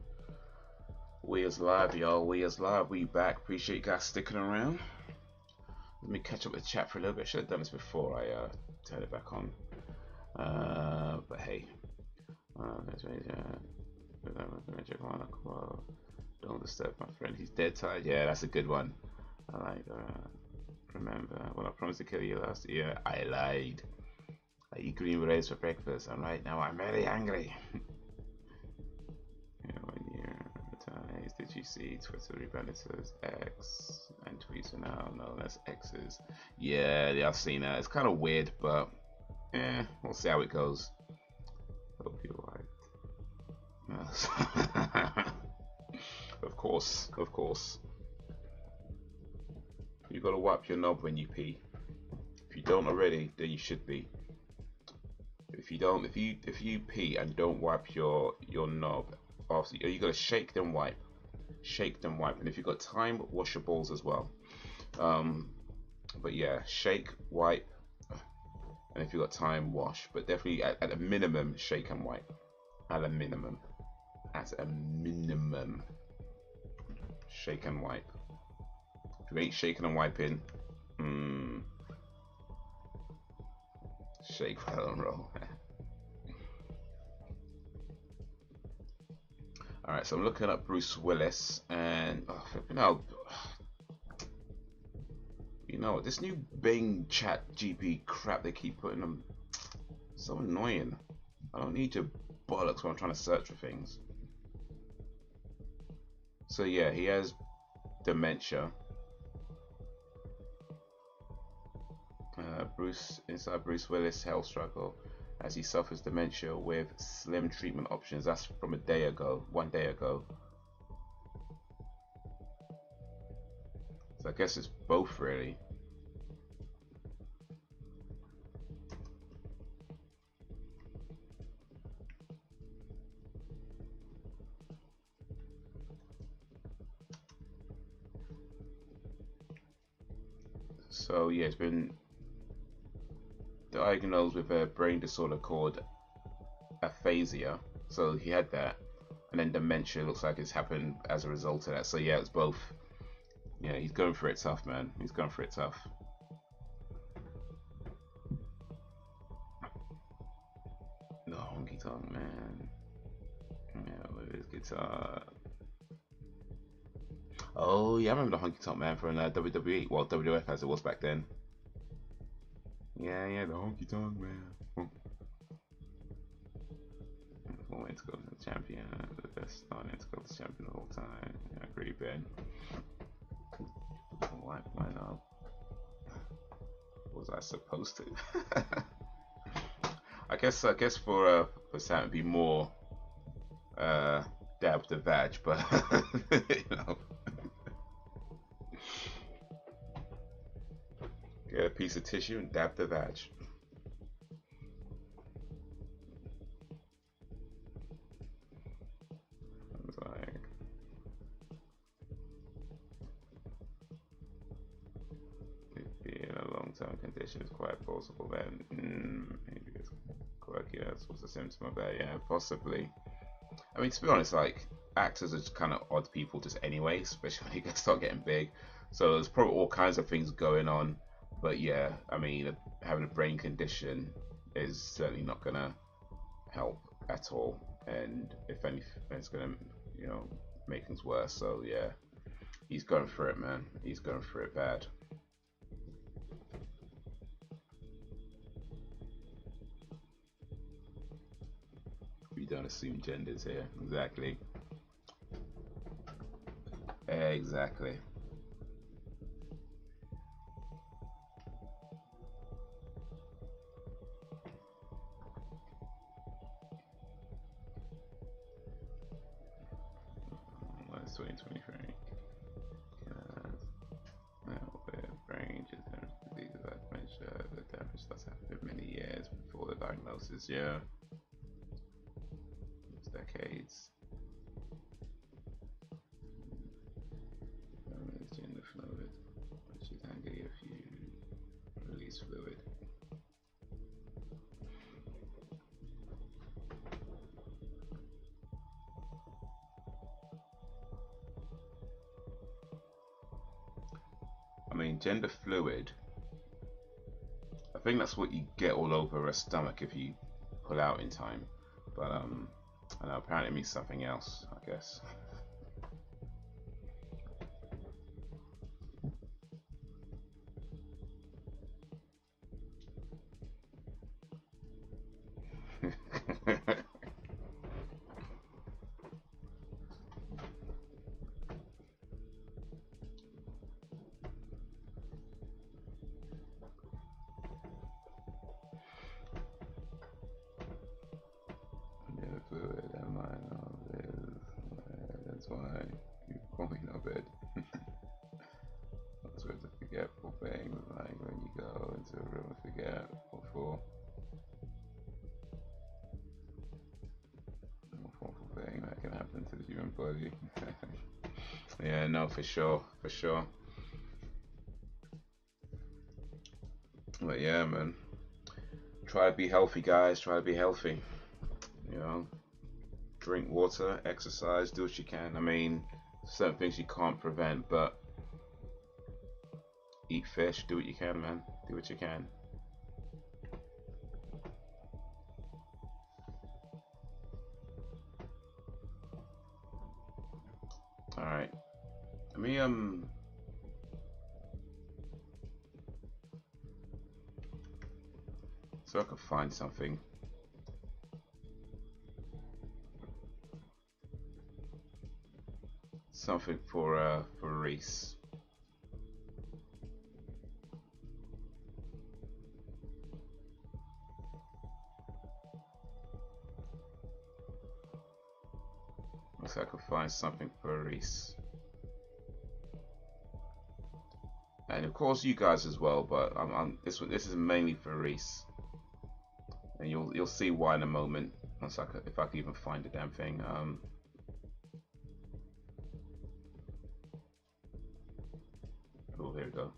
We is live, y'all. We is live. We back. Appreciate you guys sticking around. Let me catch up with the chat for a little bit. Should have done this before I turn it back on. But hey. Don't disturb my friend. He's dead tired. Yeah, that's a good one. I like remember when I promised to kill you last year, I lied. I eat green berets for breakfast, and right now I'm very angry. Yeah, 1 year ties. Did you see Twitter rebranded as X and tweets are now known as X's? Yeah, I've seen that. It's kind of weird, but we'll see how it goes. Hope you liked. Yes. Of course. You gotta wipe your knob when you pee. If you don't already, then you should be. If you don't, if you pee and don't wipe your knob, after you gotta shake then wipe, and if you've got time, wash your balls as well. But yeah, shake, wipe, and if you've got time, wash. But definitely at a minimum, shake and wipe. At a minimum, shake and wipe. If you ain't shaking and wiping, shake, file, and roll. Alright, so I'm looking up Bruce Willis, and you know, this new Bing Chat GP crap they keep putting them, so annoying. I don't need your bollocks when I'm trying to search for things. So yeah, he has dementia. Bruce Willis' health struggle as he suffers dementia with slim treatment options. That's from 1 day ago. So I guess it's both really. So yeah, it's been diagnosed with a brain disorder called aphasia. So he had that, and then dementia looks like it's happened as a result of that. So yeah, it's both. Yeah, he's going for it tough, man. He's going for it tough. No honky tonk man. Yeah, with his guitar. Oh yeah, I remember the honky tonk man from WWE. Well, WWF as it was back then. Yeah, the honky tonk man. Former Intercontinental Champion, the best non-Intercontinental Champion of all time. I agree, Ben. Why not? Was I supposed to? I guess for Sam it'd be more dab the vag, but you know. Get a piece of tissue and dab the vag. It's like it being a long-term condition is quite possible. Then maybe it's quirky. That's what's a symptom of that. Yeah, possibly. I mean, to be honest, like actors are just kind of odd people, just anyway, especially when you start getting big. So there's probably all kinds of things going on. But yeah, I mean, having a brain condition is certainly not gonna help at all, and if anything, it's gonna, you know, make things worse. So yeah, he's going for it, man. He's going for it bad. We don't assume genders here. Exactly. Exactly. What is 2023? Range is diseases like dementia. The damage starts happening many years before the diagnosis. Yeah. It's decades. In the fluid, which you can get if you release fluid. mean, gender fluid. I think that's what you get all over her stomach if you pull out in time. But I don't know, apparently it means something else, I guess. That's why you probably know bed. That's where the forgetful thing, like when you go into a room and forget before. Awful thing that can happen to the human body. Yeah, no, for sure, for sure. But yeah, man, try to be healthy, guys. Try to be healthy. You know, drink water, exercise, do what you can. I mean, certain things you can't prevent, but eat fish, do what you can, man. Do what you can. All right. Let me so I can find something. Something for Reese. So I could find something for Reese. And of course you guys as well, but this is mainly for Reese. And you'll see why in a moment. Once if I can even find the damn thing. Oh, here we go.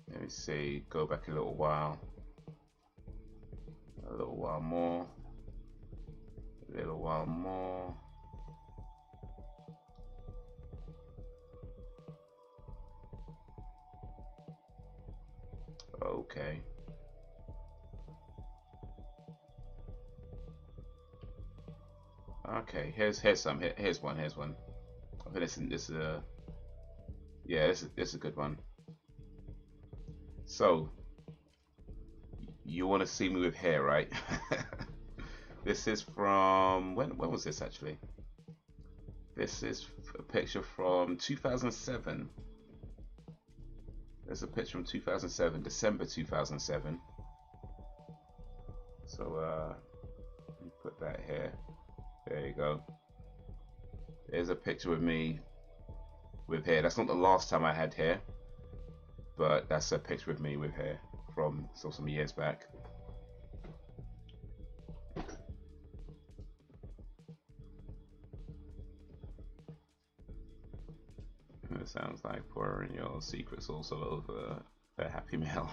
Let me see. Go back a little while. A little while more. A little while more. Okay. Okay. Here's some. Here's one. Here's one. I think this is a yeah. This is a good one. So you want to see me with hair, right? This is from when was this actually? This is a picture from 2007. There's a picture from 2007, December 2007. So let me put that here. There you go. There's a picture of me with hair. That's not the last time I had hair, but that's a picture of me with hair from some years back. It sounds like pouring your secrets also over a Happy Meal.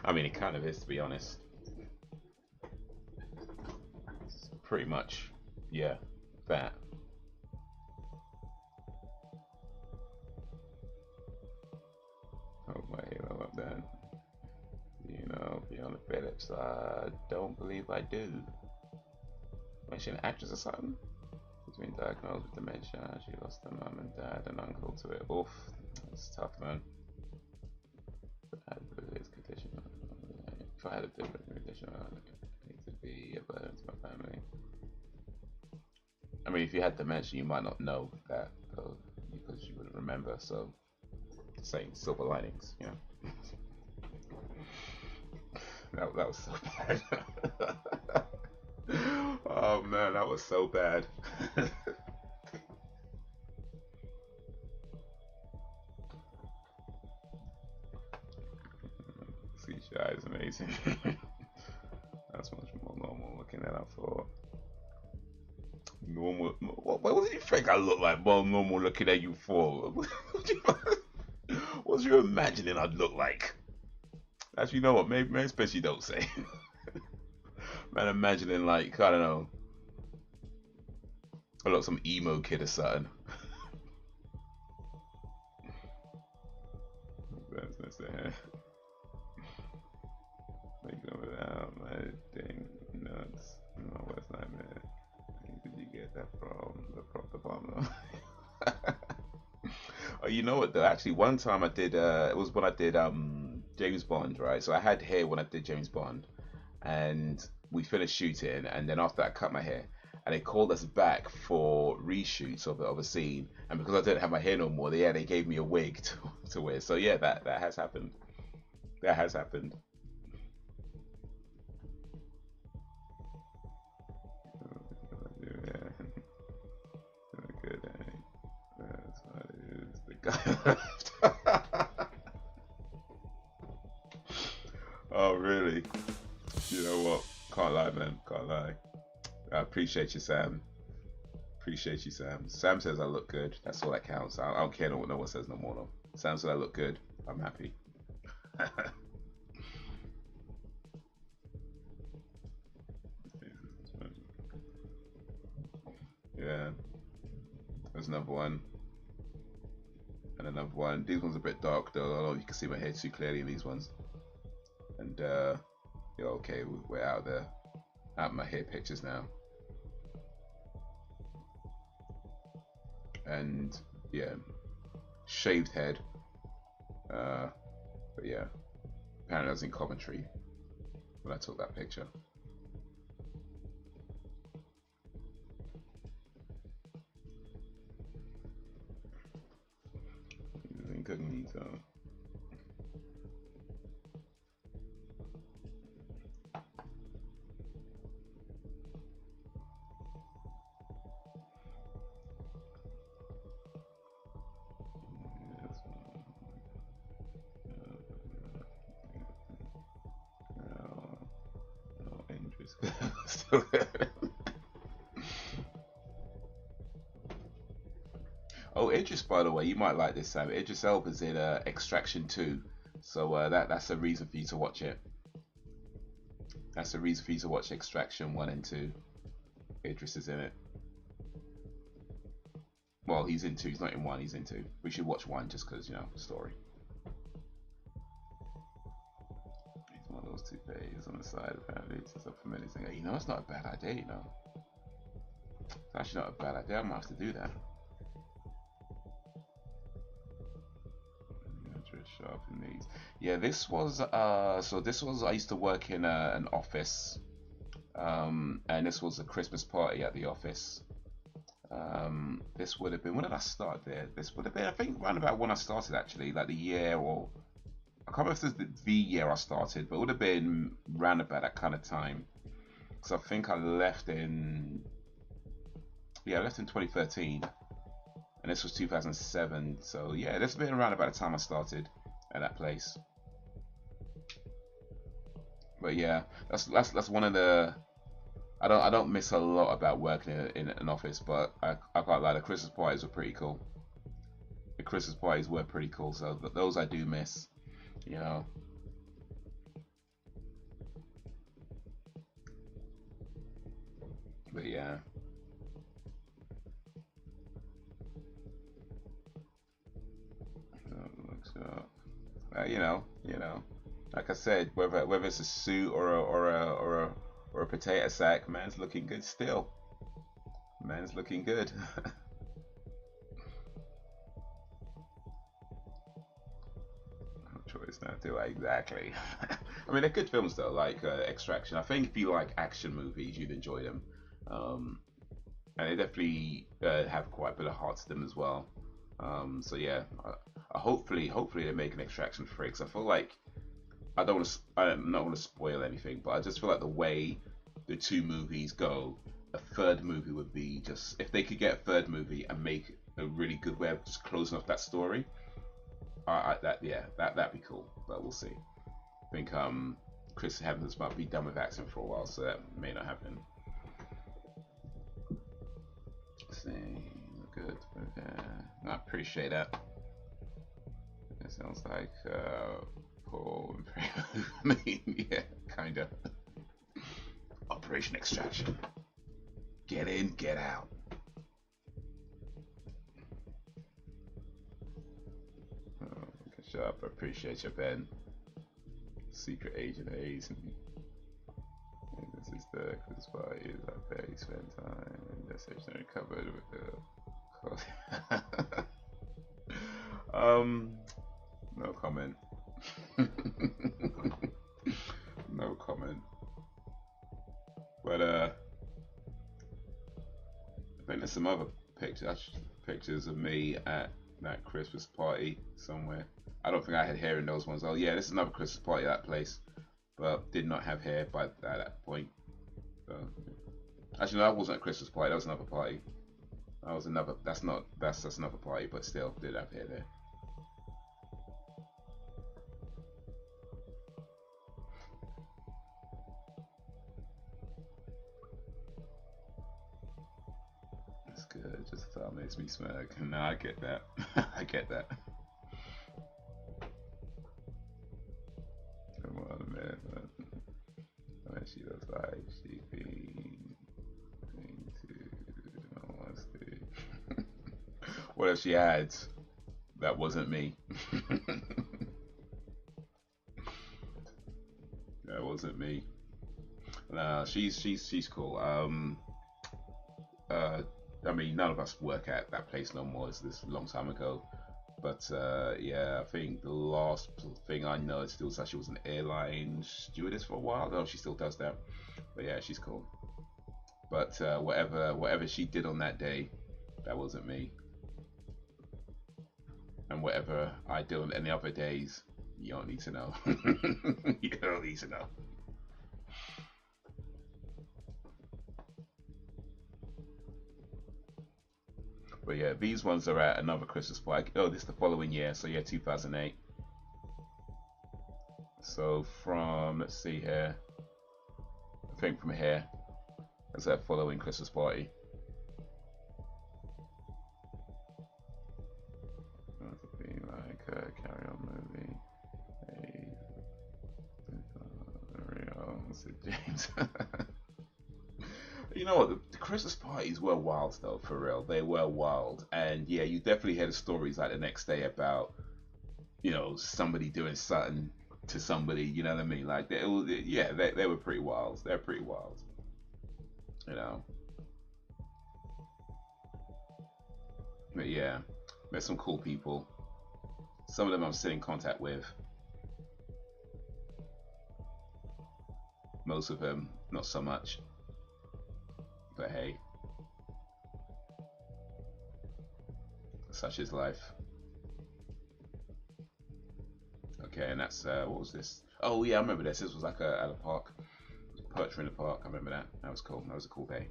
I mean, it kind of is, to be honest. It's pretty much, yeah, that. Oh my halo up then. You know, beyond the Phillips, I don't believe I do. Was she an actress or something? She's been diagnosed with dementia. She lost her mum and dad and uncle to it. Oof, that's tough, man. If I had a bit of this condition, I need to be a burden to my family. I mean, if you had dementia, you might not know that because you wouldn't remember. So, saying silver linings, you know. that was so bad. Oh man, that was so bad. CGI is amazing. That's much more normal looking than I thought. Normal. What do you think I look like? More normal looking than you for? What you imagining I'd look like? Actually, you know what? Maybe especially don't say. Man, imagining like I don't know. I look some emo kid or something. Oh, you know what though? Actually, one time I did. It was when I did James Bond, right? So I had hair when I did James Bond, and we finished shooting, and then after that, I cut my hair, and they called us back for reshoots of a scene, and because I didn't have my hair no more, they gave me a wig to wear. So yeah, that has happened. That has happened. Yeah, good. That's what it is. The guy left. Oh, really? You know what? Can't lie, man. Can't lie. I appreciate you, Sam. Appreciate you, Sam. Sam says I look good. That's all that counts. I don't care what no one says no more. No. Sam says I look good. I'm happy. Yeah, there's another one. And another one. These ones are a bit dark though. I don't know if you can see my hair too clearly in these ones. And yeah, okay, we're out there. Out my hair pictures now. And yeah, shaved head. But yeah, apparently I was in Coventry when I took that picture. Incognito. Still Oh, Idris, by the way, you might like this, Sam. Idris Elba's in Extraction 2, so that's a reason for you to watch it. That's a reason for you to watch Extraction 1 and 2. Idris is in it. Well, he's in 2. He's not in 1. He's in 2. We should watch 1 just because, you know, story. He's one of those two days on the side, apparently. It's up for many things. You know, it's not a bad idea, you know. It's actually not a bad idea. I might have to do that. Sharp in these. Yeah, this was so this was I used to work in an office, and this was a Christmas party at the office. This would have been, when did I start there? This would have been, I think, around about when I started, actually, like the year, or I can't remember if this was the year I started, but it would have been round about that kind of time. Because I think I left in, yeah, I left in 2013, and this was 2007. So yeah, this has been around about the time I started at that place. But yeah, that's one of the, I don't miss a lot about working in an office, but I can't lie, the Christmas parties were pretty cool. The Christmas parties were pretty cool, so those I do miss, you know. But yeah, looks up. You know, like I said, whether it's a suit or a potato sack, man's looking good still. Man's looking good. Choice now, do I? Exactly. I mean, they're good films though, like Extraction. I think if you like action movies, you'd enjoy them. Um, and they definitely have quite a bit of heart to them as well. So yeah, hopefully they make an Extraction 3, because I feel like I'm not want to spoil anything, but I just feel like the way the two movies go, a third movie would be just, if they could get a third movie and make a really good way of just closing off that story. That'd be cool, but we'll see. I think Chris Evans might be done with acting for a while, so that may not happen. See, good. Okay. I appreciate that. It sounds like Paul. I mean, yeah, kind of. Operation Extraction. Get in, get out. Oh, shut up. I appreciate you, Ben. Secret Agent Haze. This is the Christmas party. I bet he spent time in the stationary cupboard with the. No comment. No comment. But I think there's some other pictures of me at that Christmas party somewhere. I don't think I had hair in those ones. Oh yeah, this is another Christmas party at that place, but did not have hair by that point. So, actually, no, that wasn't a Christmas party. That was another party. That was another. That's another party, but still did have hair there. That's good. Just thought makes me smirk. No, I get that. I get that. Come on, man. What she looks like she being to what if she adds that wasn't me? That wasn't me. Nah, she's cool. I mean, none of us work at that place no more. It's this a long time ago. But yeah, I think the last thing I know, it still was that she was an airline stewardess for a while. No, she still does that. But yeah, she's cool. But whatever she did on that day, that wasn't me. And whatever I do on any other days, you don't need to know. You don't need to know. But yeah, these ones are at another Christmas party. Oh, this is the following year, so yeah, 2008. So from, let's see here, I think from here, that's that following Christmas party. That'll be like a Carry On movie. Hey, James. You know what? The Christmas parties were wild, though. For real, they were wild. And yeah, you definitely hear the stories like the next day about, you know, somebody doing something to somebody. You know what I mean? Like yeah, they were pretty wild. They're pretty wild. You know. But yeah, met some cool people. Some of them I'm still in contact with. Most of them, not so much. But hey, such is life. Okay, and that's what was this? Oh yeah, I remember this. This was like at a park, perch in the park. I remember that. That was cool. That was a cool day.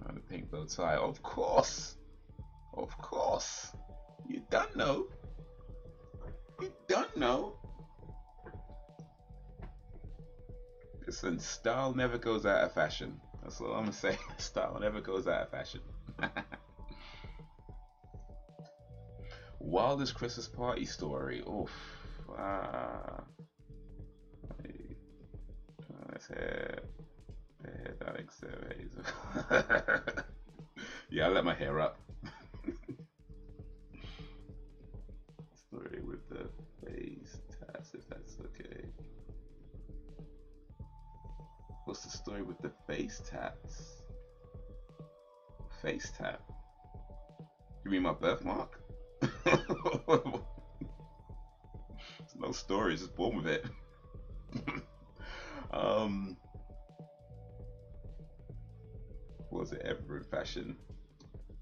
The pink bow tie, of course, of course. You don't know. You don't know. Listen, style never goes out of fashion. That's all I'm gonna say. Style never goes out of fashion. Wildest Christmas party story. Oof. Let's hear that. Yeah, I let my hair up. Story with the face tats, if that's okay. What's the story with the face tats? Face tap? You mean my birthmark? It's no story, just born with it. Was it ever in fashion?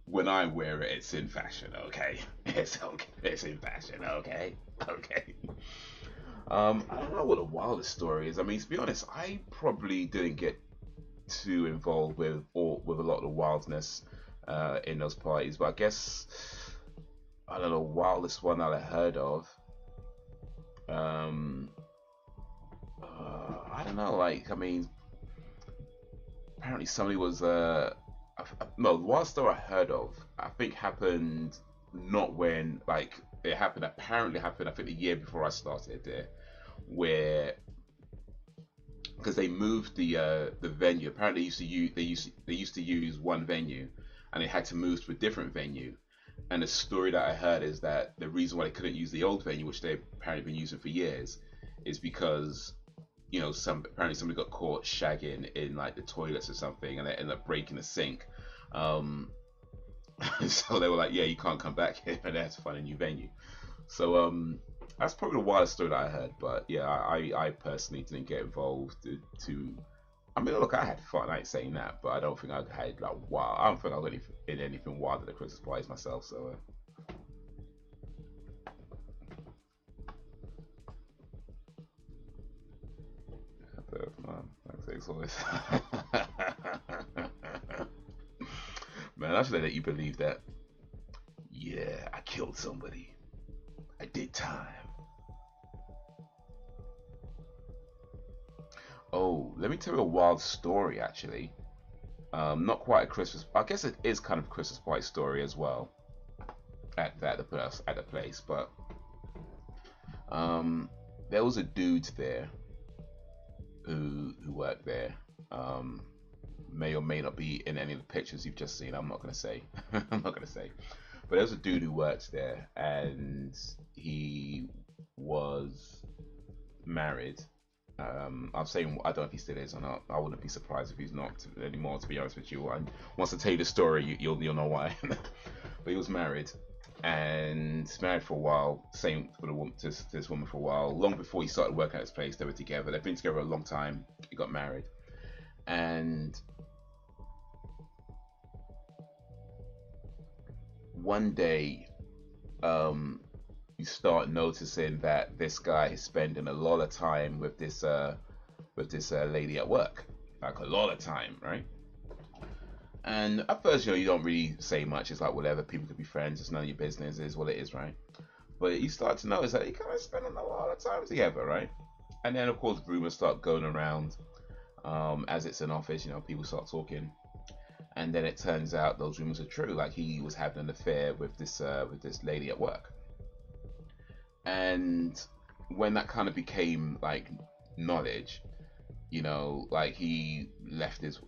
When I wear it, it's in fashion, okay? It's okay. It's in fashion, okay? Okay. I don't know what the wildest story is. I mean, to be honest, I probably didn't get too involved with a lot of the wildness in those parties, but I guess I don't know, wildest one that I heard of. I don't know. Like, I mean, apparently somebody was no, the wildest story I heard of, I think happened not when like it happened. Apparently happened, I think the year before I started there, where because they moved the venue. Apparently, they used to use one venue, and they had to move to a different venue. And the story that I heard is that the reason why they couldn't use the old venue, which they've apparently been using for years, is because you know, apparently somebody got caught shagging in like the toilets or something, and they ended up breaking the sink. So they were like, yeah, you can't come back here, and they had to find a new venue. So that's probably the wildest story that I heard. But yeah, I personally didn't get involved to I mean, look, I had fun. I ain't saying that, but I don't think I had like wow. I don't think I was in anything wild at the Christmas parties myself. So. Man, I should let you believe that. Yeah, I killed somebody. I did time. Oh, let me tell you a wild story actually. Not quite a Christmas. I guess it is kind of a Christmas party story as well. At the place, but there was a dude there who worked there. May or may not be in any of the pictures you've just seen. I'm not gonna say. I'm not gonna say. But there was a dude who worked there, and he was married. I'm saying I don't know if he still is or not. I wouldn't be surprised if he's not anymore. To be honest with you, and once I tell you the story, you'll know why. But he was married, and married for a while. Same for the woman, to this woman for a while. Long before he started working at his place, they were together. They've been together a long time. He got married, and one day, you start noticing that this guy is spending a lot of time with this lady at work, like a lot of time, right? And at first, you don't really say much. It's like whatever, people could be friends. It's none of your business. It is what it is, right? But you start to notice that you kind of spending a lot of time together, right? And then of course rumors start going around. As it's an office, people start talking, and then it turns out those rumors are true. Like he was having an affair with this lady at work. And when that kind of became like knowledge, like he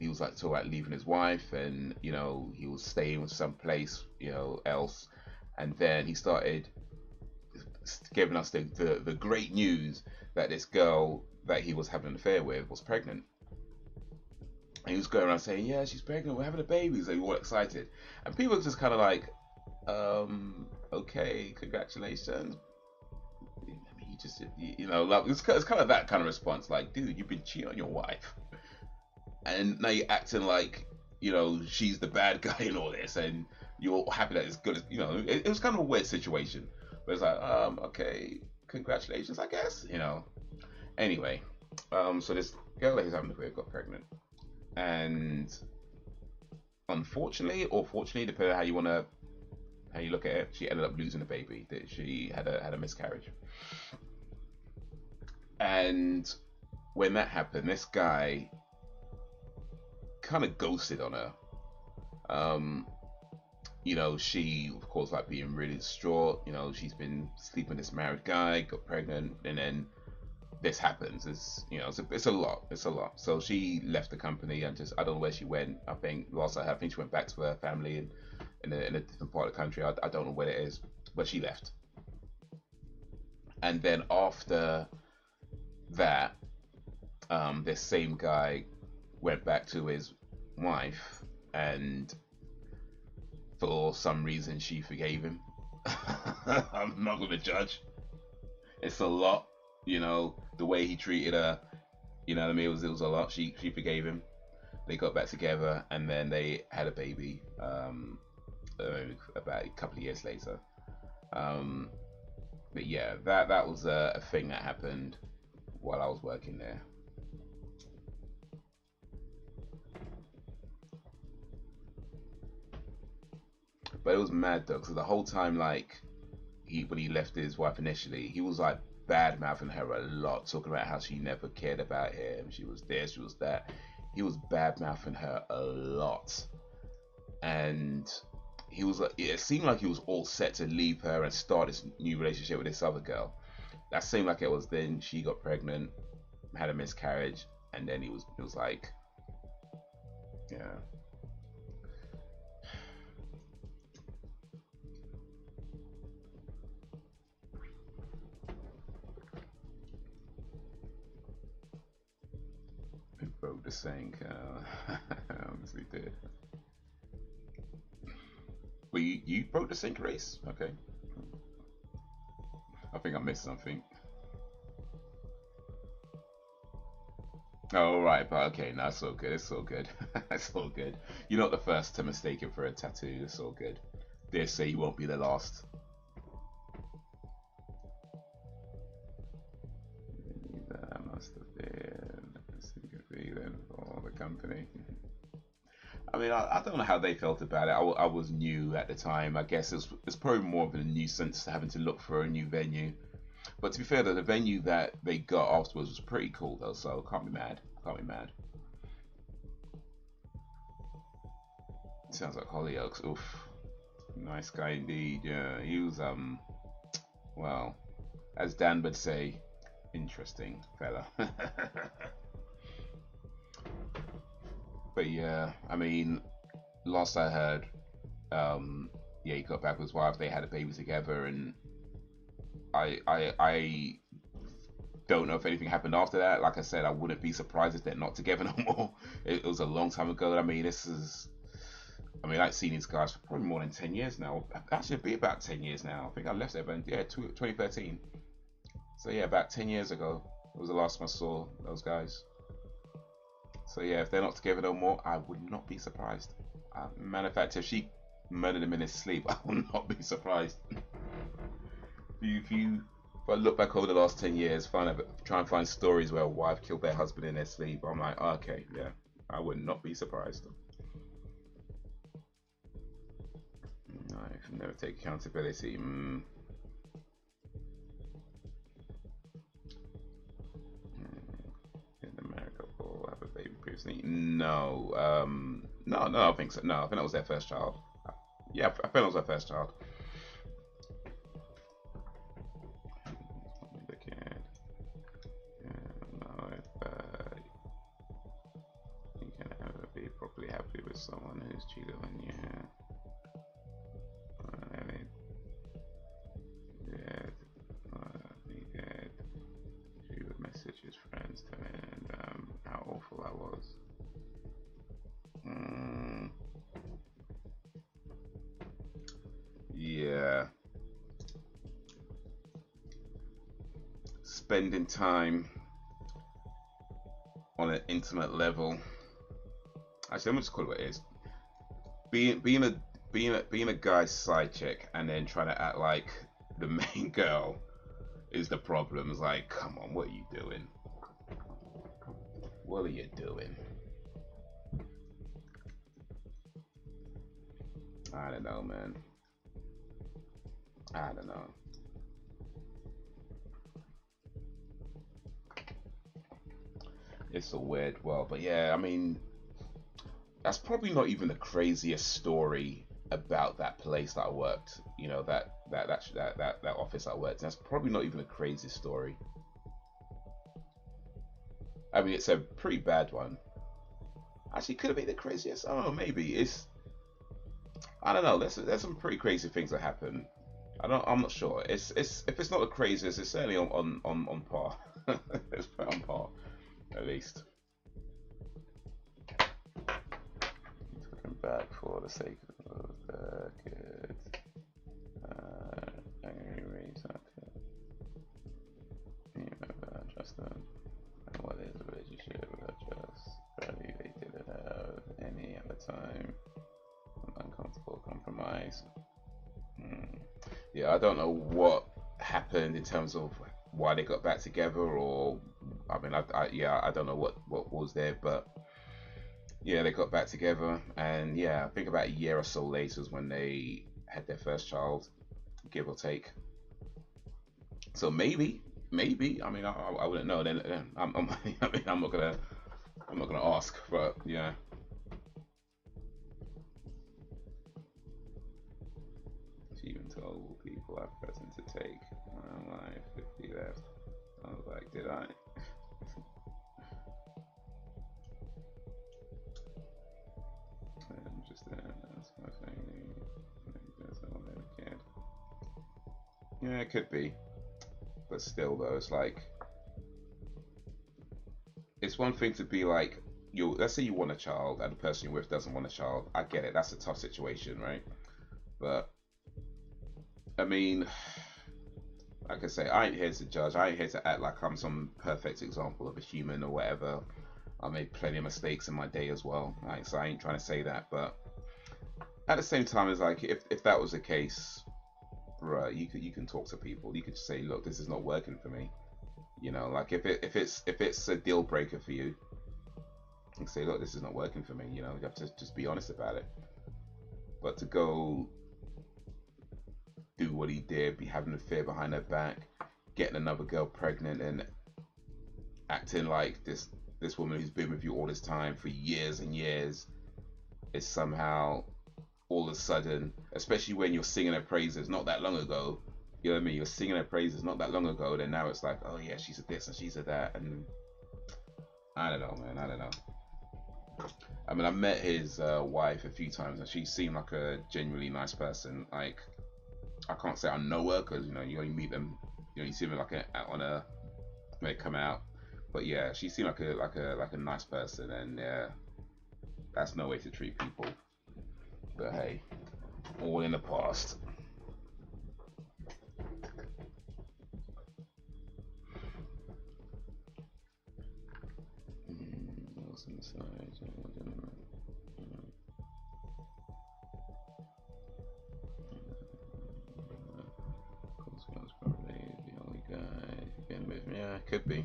was like talking about leaving his wife, and he was staying with some place else, and then he started giving us the great news that this girl that he was having an affair with was pregnant. And he was going around saying, yeah, she's pregnant, we're having a baby. So we were all excited, and people were just kind of like, okay, congratulations. I mean, you just, like it's kind of that kind of response, like, dude, you've been cheating on your wife, and now you're acting like, she's the bad guy in all this, and you're happy that it's good. It was kind of a weird situation, but it's like, okay, congratulations, I guess. Anyway, so this girl that he's having an affair with got pregnant, and unfortunately, or fortunately, depending on how you look at it, she ended up losing a baby. That she had a miscarriage. And when that happened, this guy kind of ghosted on her. She of course like being really distraught. She's been sleeping with this married guy, got pregnant, and then this happens. It's a lot. It's a lot. So she left the company and just, I don't know where she went. I think last I think she went back to her family in a different part of the country. I don't know where it is, but she left. And then after that, this same guy went back to his wife, and for some reason she forgave him. I'm not gonna judge. It's a lot, the way he treated her. You know what I mean? It was a lot. She forgave him. They got back together, and then they had a baby. About a couple of years later. But yeah, that was a thing that happened while I was working there. But it was mad though, because the whole time, like, when he left his wife initially, he was like bad mouthing her a lot, talking about how she never cared about him. She was this, she was that. He was bad mouthing her a lot, and he was like, it seemed like he was all set to leave her and start this new relationship with this other girl. That seemed like it was. Then she got pregnant, had a miscarriage, and then it was like, yeah. broke the sink. I honestly did. But you broke the sink, Race? Okay. I think I missed something. Oh, right, but okay, no, it's all good. It's all good. It's all good. You're not the first to mistake it for a tattoo. It's all good. Dare say you won't be the last. That must have been a secret feeling for the company. I mean, I don't know how they felt about it. I was new at the time. I guess it's probably more of a nuisance having to look for a new venue. But to be fair, the venue that they got afterwards was pretty cool though, so can't be mad. Can't be mad. Sounds like Hollyoaks. Oof, nice guy indeed. Yeah, he was well, as Dan would say, interesting fella. But yeah, I mean, last I heard, yeah, he got back with his wife. They had a baby together, and I don't know if anything happened after that. Like I said, I wouldn't be surprised if they're not together no more. It was a long time ago. I mean, I've seen these guys for probably more than 10 years now. Actually, it'll be about 10 years now. I think I left there, yeah, 2013. So yeah, about 10 years ago, it was the last time I saw those guys. So yeah, if they're not together no more, I would not be surprised. Matter of fact, if she murdered him in his sleep, I would not be surprised. If I look back over the last 10 years, try and find stories where a wife killed their husband in their sleep, I'm like, okay, yeah, I would not be surprised. No, I can never take accountability. In America, will have a baby previously? No, no, I don't think so. No, I think that was their first child. Yeah, I think that was their first child. Properly happy with someone who's cheated on you. He did. She would message his friends telling how awful I was. Yeah. Spending time on an intimate level. Actually, I'm just call it what it is. Being a guy's side chick and then trying to act like the main girl is the problem. It's like, come on, what are you doing? What are you doing? I don't know, man. I don't know. It's a weird world, but yeah, I mean, that's probably not even the craziest story about that place that I worked. You know, that office I worked in. That's probably not even the craziest story. I mean, it's a pretty bad one. Actually, could it be the craziest? Oh, maybe it's. I don't know. There's some pretty crazy things that happen. I'm not sure. It's if it's not the craziest, it's certainly on par. It's on par, at least. Looking back for the sake of the good. Trust them. And what is a relationship without trust? Probably they didn't have any at the time. An uncomfortable compromise. Yeah, I don't know what happened in terms of why they got back together, or I mean, I don't know what was there, but yeah, they got back together, and yeah, I think about a year or so later is when they had their first child, give or take. So maybe. I mean, I wouldn't know. Then I mean, I'm not gonna ask, but yeah. She even told people I threatened to take. I'm like 50 left. I was like, did I? I'm just that's my thing. That's all I can. Yeah, it could be. But still though, it's like, it's one thing to be like let's say you want a child and the person you're with doesn't want a child. I get it. That's a tough situation, right? But I mean, like I say, I ain't here to judge. I ain't here to act like I'm some perfect example of a human or whatever. I made plenty of mistakes in my day as well. Like, so I ain't trying to say that, but at the same time, it's like if that was the case, right? You can talk to people. You could just say, look, this is not working for me. You know, like if it's a deal breaker for you, you can say, look, this is not working for me. You know, you have to just be honest about it. But to go do what he did, be having a fear behind her back, getting another girl pregnant, and acting like this woman who's been with you all this time for years and years is somehow all of a sudden, especially when you're singing her praises not that long ago, you know what I mean? You're singing her praises not that long ago, then now it's like, oh yeah, she's a this and she's a that, and I don't know, man. I don't know. I mean, I met his wife a few times, and she seemed like a genuinely nice person. Like, I can't say I know her because you only meet them, you see them like on a when they come out. But yeah, she seemed like a nice person, and yeah, that's no way to treat people. But hey, all in the past. What's on the side? Corsair's probably the only guy getting with me. Yeah, could be.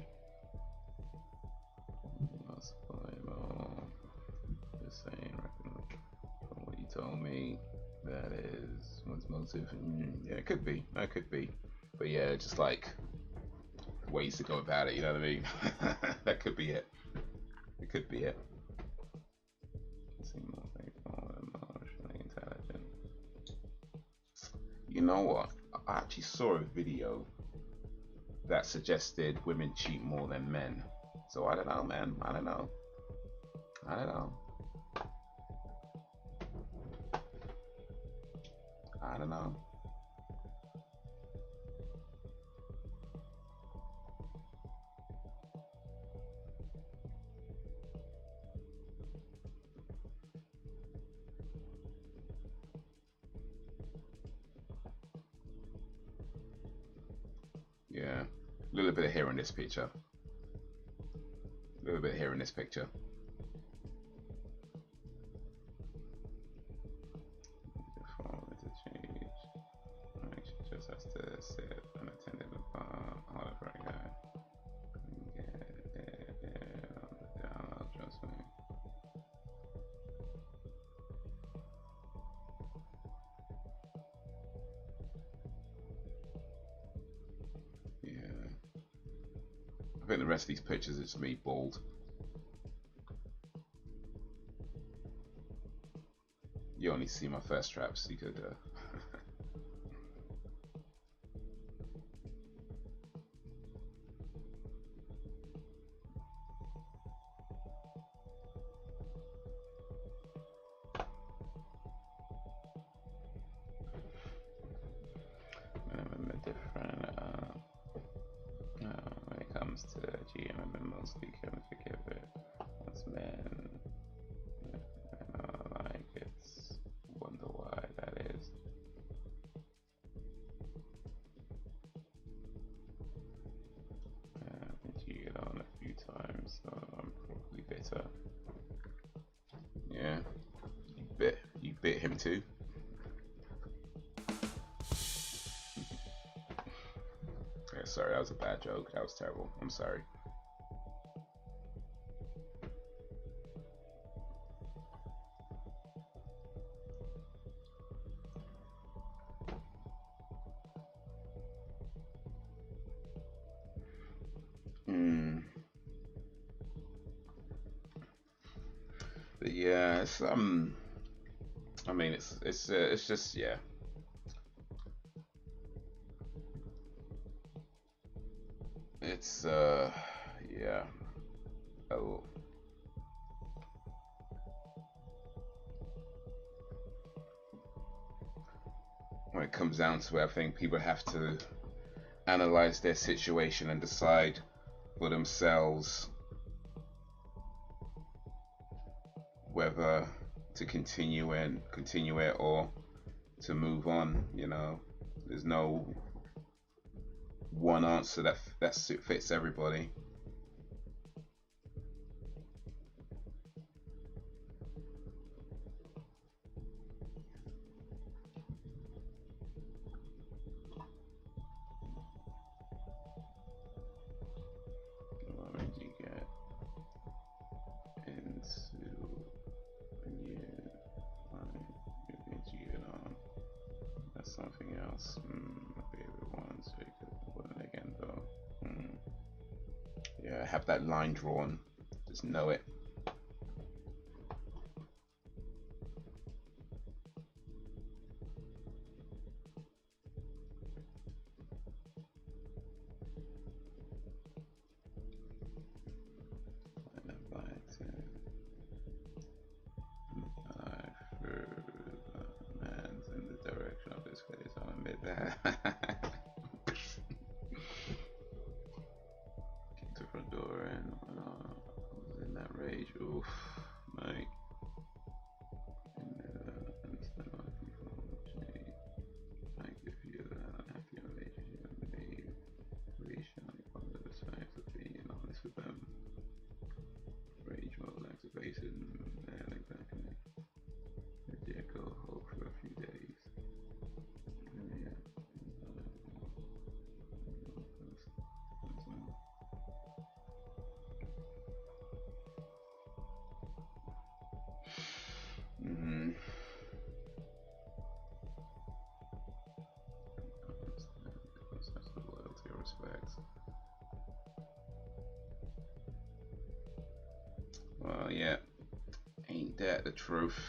Just saying, from what you told me, that is one's motive. Yeah, it could be. That could be. But yeah, just like ways to go about it. You know what I mean? That could be it. It could be it. Seem more faithful and emotionally intelligent. You know what? I actually saw a video that suggested women cheat more than men. So I don't know, man. I don't know. I don't know. I don't know. Yeah, a little bit of hair in this picture. A little bit of hair in this picture. She just has to sit unattended in the bar. Harder for a guy. Trust me. Yeah. I think the rest of these pictures is me bald. You only see my first straps. You could. When it comes to GM, I've been mostly can forgive it. Once men like it's wonder why that is. I've been cheated on a few times, so I'm probably bitter. Yeah, you bit him too. Yeah, sorry, that was a bad joke. That was terrible. I'm sorry. But yeah, it's I mean, it's just yeah. It's yeah. Oh. When it comes down to it, I think people have to analyze their situation and decide for themselves whether to continue it or to move on. You know, there's no one answer that fits everybody. Something else. My favorite ones. Again though. Yeah, have that line drawn. Just know it. In the direction of this face, I'll admit that. Came to the front door and was in that rage. Oof, mate. Understand why people change. Like if you're unhappy in a relationship, maybe relation, like one of those facts of being honest with them. Rage mode activation, like that can go hold for a few days. Yeah. Such the loyalty or respect. Well, yeah, ain't that the truth?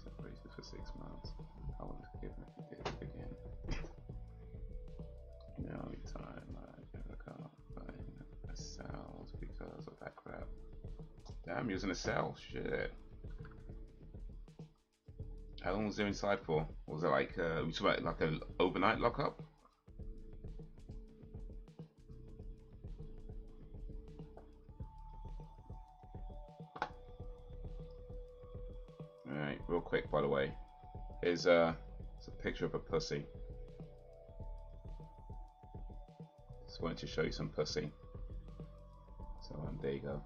Separated for 6 months. I would have given if he did it again. The only time I ever got a cells because of that crap. Damn, I'm using a cell. Shit. How long was it inside for? Was it like we talking about like an overnight lockup? Alright, real quick by the way. Here's it's a picture of a pussy. Just wanted to show you some pussy. So there you go.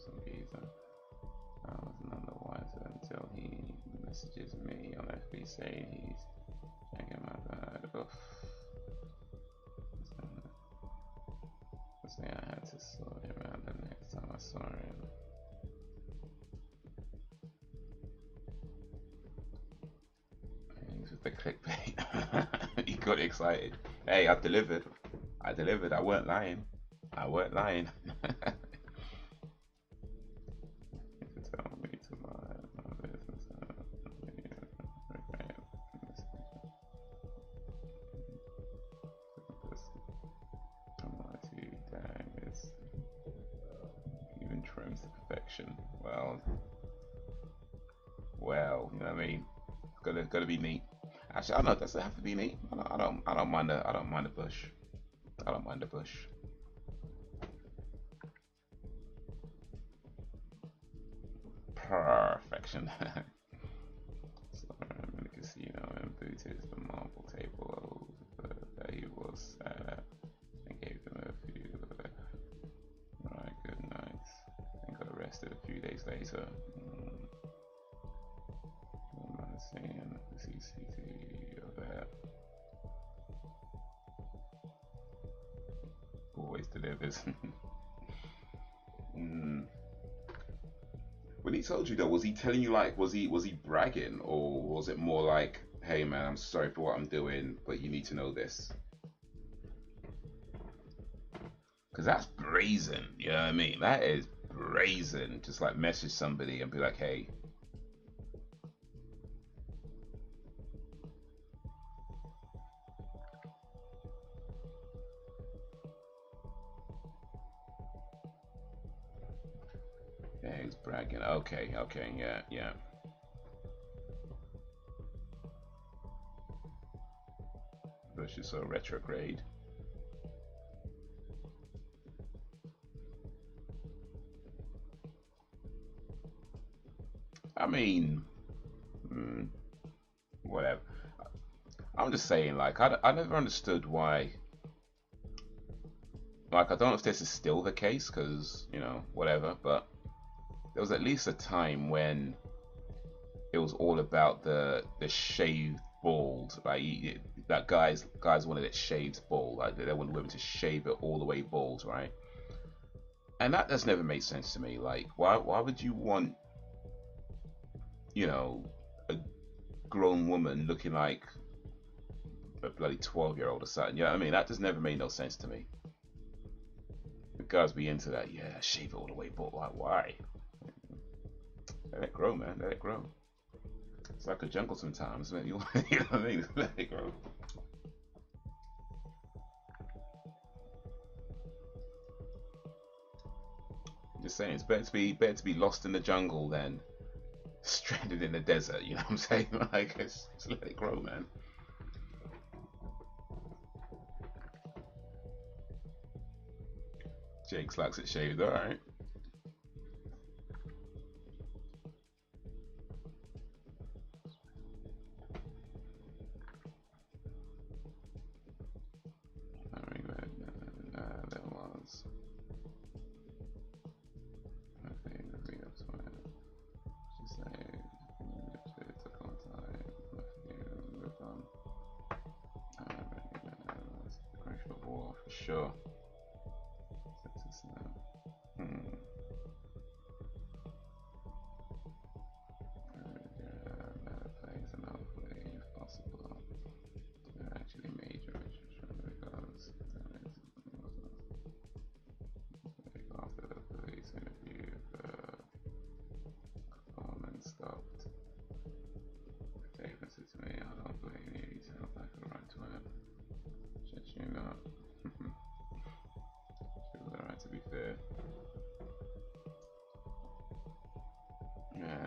Some geezer. I was none the wiser until he messages me on FB saying he's checking my bad. Oof. This thing I had to sort him out the next time I saw him. Thanks with the clickbait. He got excited. Hey, I delivered. I delivered. I weren't lying. I weren't lying. Trims to perfection. Well, you know what I mean. Gotta be neat. Actually, I don't know. Does it have to be neat? I don't mind the bush. I don't mind the bush. Perfection. So I'm in the casino and booted the marble table that he was at and gave them a few. Right, good night. And got arrested a few days later. I'm seeing the CCTV of that. place to live is. When he told you though, was he telling you like, was he bragging, or was it more like, hey man, I'm sorry for what I'm doing, but you need to know this? Because that's brazen, you know what I mean? That is brazen. Just like message somebody and be like, hey. Yeah, he's bragging. Okay, yeah. Bush is so retrograde. I mean, whatever. I'm just saying, like, I never understood why. Like, I don't know if this is still the case, because, you know, whatever, but there was at least a time when it was all about the shaved bald. Like, that guys wanted it shaved bald. Like, they wanted women to shave it all the way bald, right? And that just never made sense to me. Like, why would you want, you know, a grown woman looking like a bloody 12-year-old or something? You know what I mean? That just never made no sense to me. The guys be into that, yeah, shave it all the way bald. Like, why? Let it grow, man. Let it grow. It's like a jungle sometimes, man. You know what I mean? Let it grow. Just saying, it's better to be lost in the jungle than stranded in the desert. You know what I'm saying? Like, just let it grow, man. Jake's likes it shaved, all right. That was. Okay, she said, it took a long time. Crucial war for sure.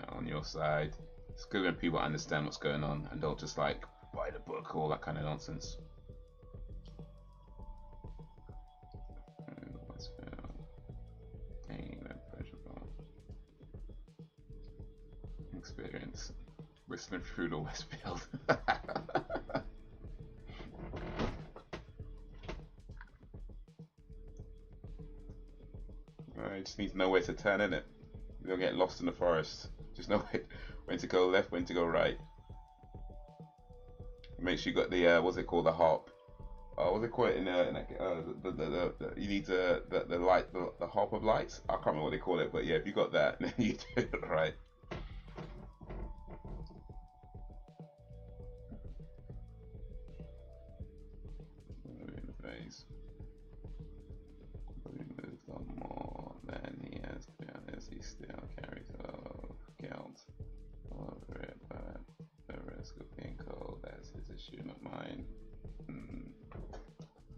On your side. It's good when people understand what's going on and don't just like buy the book, all that kind of nonsense. Experience whistling through the Westfield. Right, just need to know where to turn, innit? You don't get lost in the forest. Just know when to go left, when to go right. Make sure you got the what's it called, the hop. What's it called you need the light, the hop of lights. I can't remember what they call it, but yeah, if you got that, then you do it right. Moved on more than he has. To be honest, he still carries a lot of guilt over it, but the risk of being cold, that's his issue, not mine.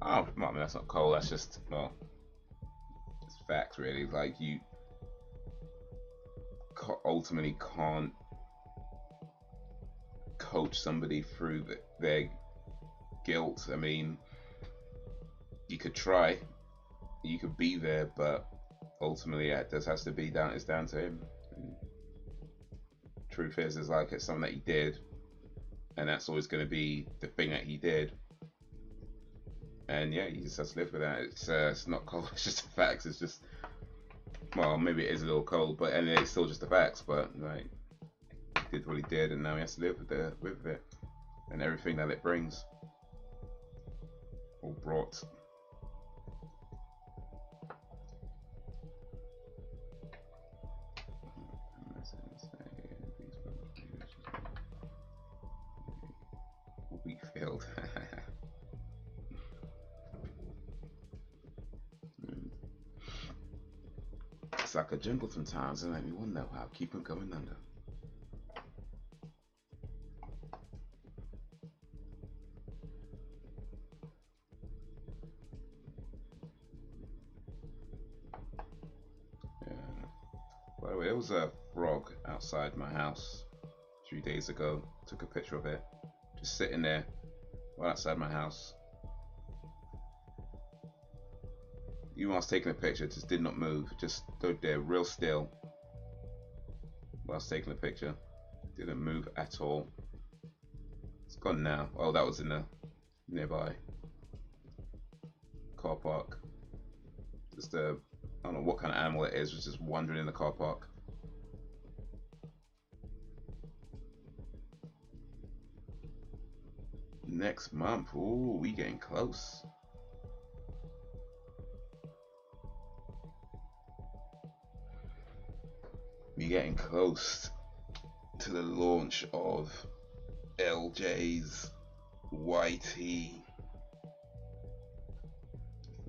Oh, I mean, that's not cold, that's just, well, it's facts really. Like, you ultimately can't coach somebody through their guilt. I mean, you could try, you could be there, but ultimately it just has to be down, it's down to him. And truth is like, it's something that he did, and that's always going to be the thing that he did. And yeah, he just has to live with that. It's not cold, it's just the facts. It's just, well, maybe it is a little cold, but and it's still just the facts. But like, he did what he did, and now he has to live with it and everything that it brings or brought. failed. It's like a jungle sometimes, and we wonder how keep on going under. Yeah. By the way, there was a frog outside my house 3 days ago. Took a picture of it, just sitting there right outside my house. Even while I was taking a picture, it just did not move. Just stood there real still while I was taking a picture. Didn't move at all. It's gone now. Oh, that was in the nearby car park. Just I don't know what kind of animal it is. Was just wandering in the car park. Next month. Ooh, we getting close. We're getting close to the launch of LJ's YT.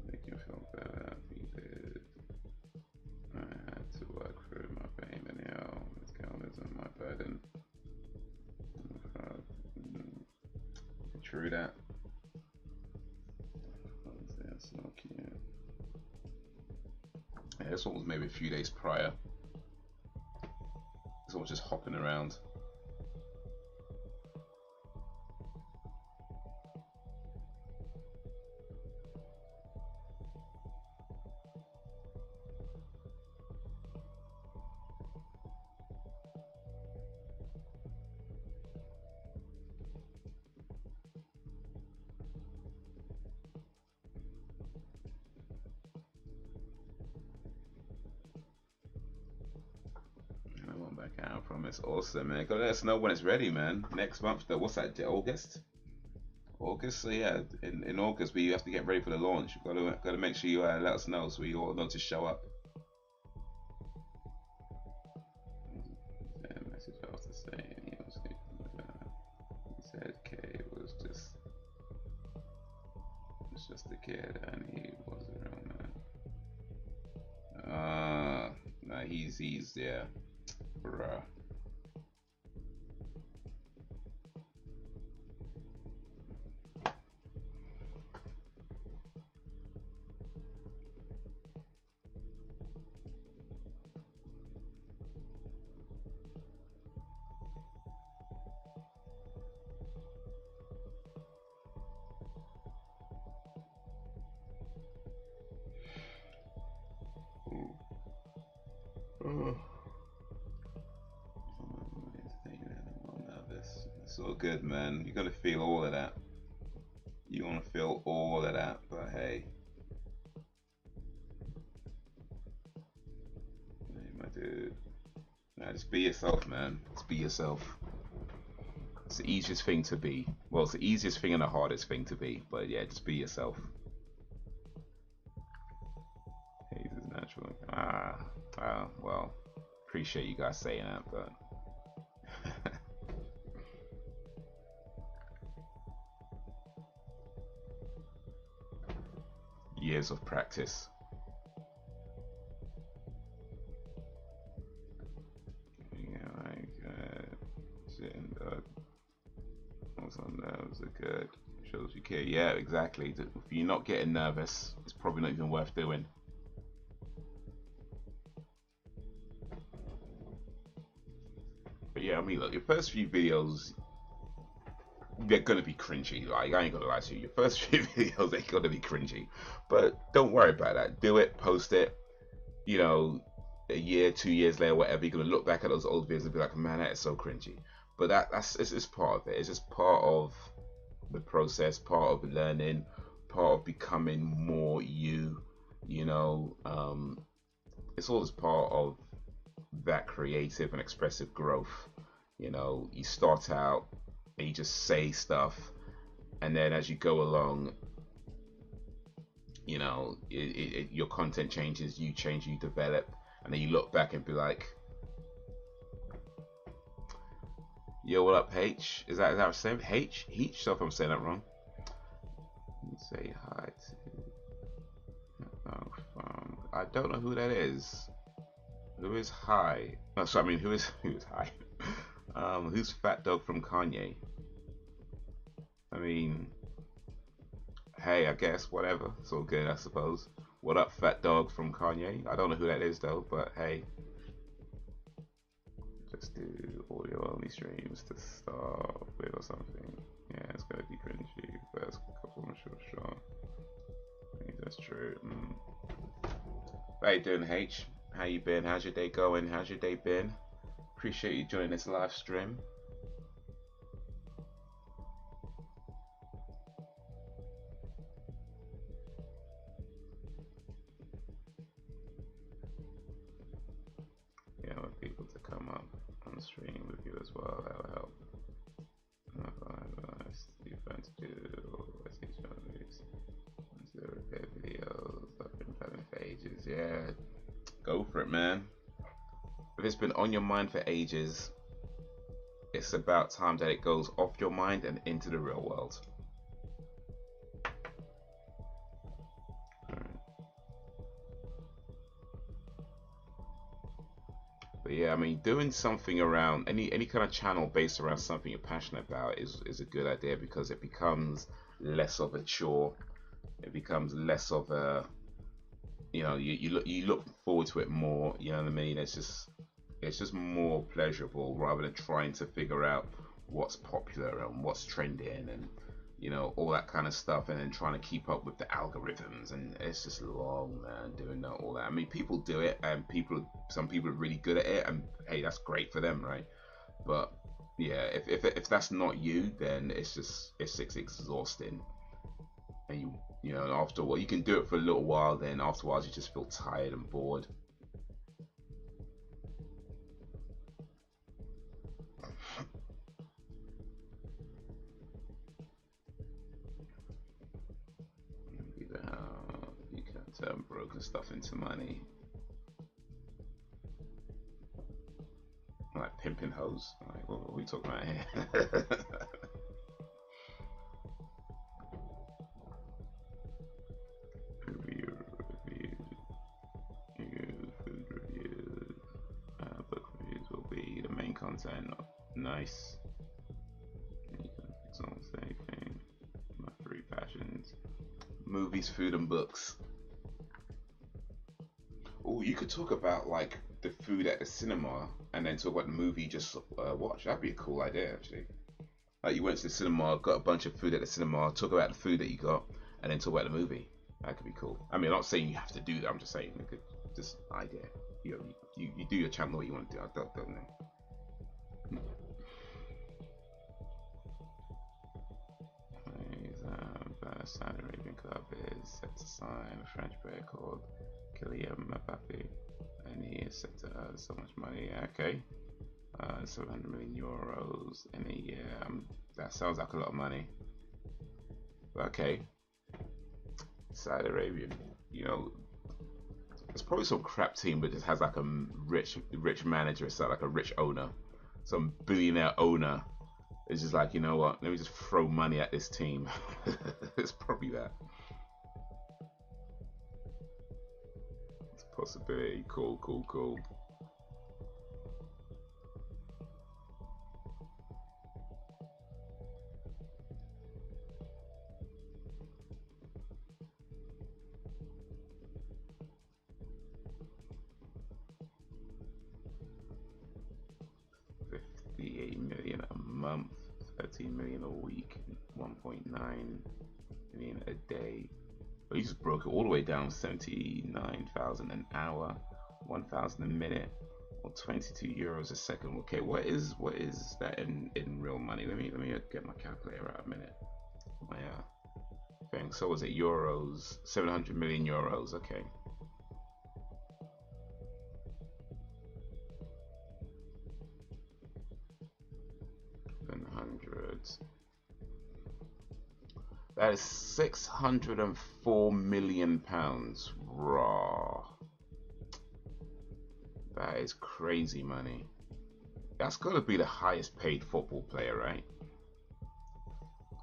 Make you feel better. We did. I had to work through my pain and this girl isn't my burden. True that. That's not cute. Yeah, this one was maybe a few days prior. This one was just hopping around. It's awesome, man. Go let us know when it's ready, man. Next month, though. What's that? August? August. So yeah, in August we have to get ready for the launch. We've got to make sure you let us know so we all know to show up. Yeah, message after saying he said K was just a kid and he was around, man. Nah, he's yeah, bruh. It's all good, man. You gotta feel all of that. You wanna feel all of that, but hey. Hey, my dude. Nah, just be yourself, man. Just be yourself. It's the easiest thing to be. Well, it's the easiest thing and the hardest thing to be, but yeah, just be yourself. Haze is natural. Well, appreciate you guys saying that, but years of practice. Yeah, like sitting what's on there was a good shows you care. Yeah, exactly. If you're not getting nervous, it's probably not even worth doing. But yeah, I mean, look, your first few videos, they're gonna be cringy. Like, I ain't gonna lie to you. Your first few videos, they're gonna be cringy. But don't worry about that. Do it, post it. You know, a year, 2 years later, whatever, you're gonna look back at those old videos and be like, man, that is so cringy. But it's part of it. It's just part of the process, part of learning, part of becoming more you. You know, it's all just part of that creative and expressive growth. You know, you start out and you just say stuff, and then as you go along, you know, your content changes, you change, you develop, and then you look back and be like, Yo, what up, H? Is that the same? H? So if I'm saying that wrong. Say hi to. I don't know who that is. Who is hi? No, sorry, I mean who is hi? Who's Fat Dog from Kanye? I mean, hey, I guess whatever. It's all good, I suppose. What up, Fat Dog from Kanye? I don't know who that is though, but hey. Just do audio only streams to start with or something. Yeah, it's gonna be cringy. First couple of sure. I think that's true. How you doing, H? How you been? How's your day going? How's your day been? Appreciate you joining this live stream. Yeah, I want people to come up on stream with you as well. That will help. Be fun to do. I see Johnny's repair videos. I've been planning for ages. Yeah, go for it, man. If it's been on your mind for ages, it's about time that it goes off your mind and into the real world. But yeah, I mean, doing something around any kind of channel based around something you're passionate about is a good idea, because it becomes less of a chore. It becomes less of a, you know, you look forward to it more. You know what I mean? It's just more pleasurable rather than trying to figure out what's popular and what's trending and, you know, all that kind of stuff, and then trying to keep up with the algorithms. And it's just long, man, doing all that. I mean, people do it, and some people are really good at it, and hey, that's great for them, right? But yeah, if that's not you, then it's exhausting. And you know, after a while, you can do it for a little while, then afterwards you just feel tired and bored. You can turn broken stuff into money. Like pimping hoes. Like, what are we talking about here? Food reviews, book reviews will be the main content. Nice. It's almost anything. My three passions: movies, food, and books. Oh, you could talk about like the food at the cinema and then talk about the movie you just watched. That'd be a cool idea, actually. Like you went to the cinema, got a bunch of food at the cinema, talk about the food that you got, and then talk about the movie. That could be cool. I mean, I'm not saying you have to do that. I'm just saying it could just idea. You know, you do your channel what you want to do. I don't know. Saudi Arabian club is set to sign a French player called Kylian Mbappe, and he is set to earn so much money. Okay, 700 million euros in a year. That sounds like a lot of money. But okay, Saudi Arabian, you know, it's probably some crap team, but just has like a rich manager. It's like a rich owner, some billionaire owner. It's just like, you know what, let me just throw money at this team. It's probably that. It's a possibility. Cool. $58 million a month, 13 million a week, 1.9 million a day. But you just broke it all the way down. 79,000 an hour, 1,000 a minute, or 22 euros a second. Okay, what is that in real money? Let me get my calculator out a minute. My thing. So was it euros? 700 million euros. Okay. 700. That is 604 million pounds raw. That is crazy money. That's got to be the highest paid football player, right?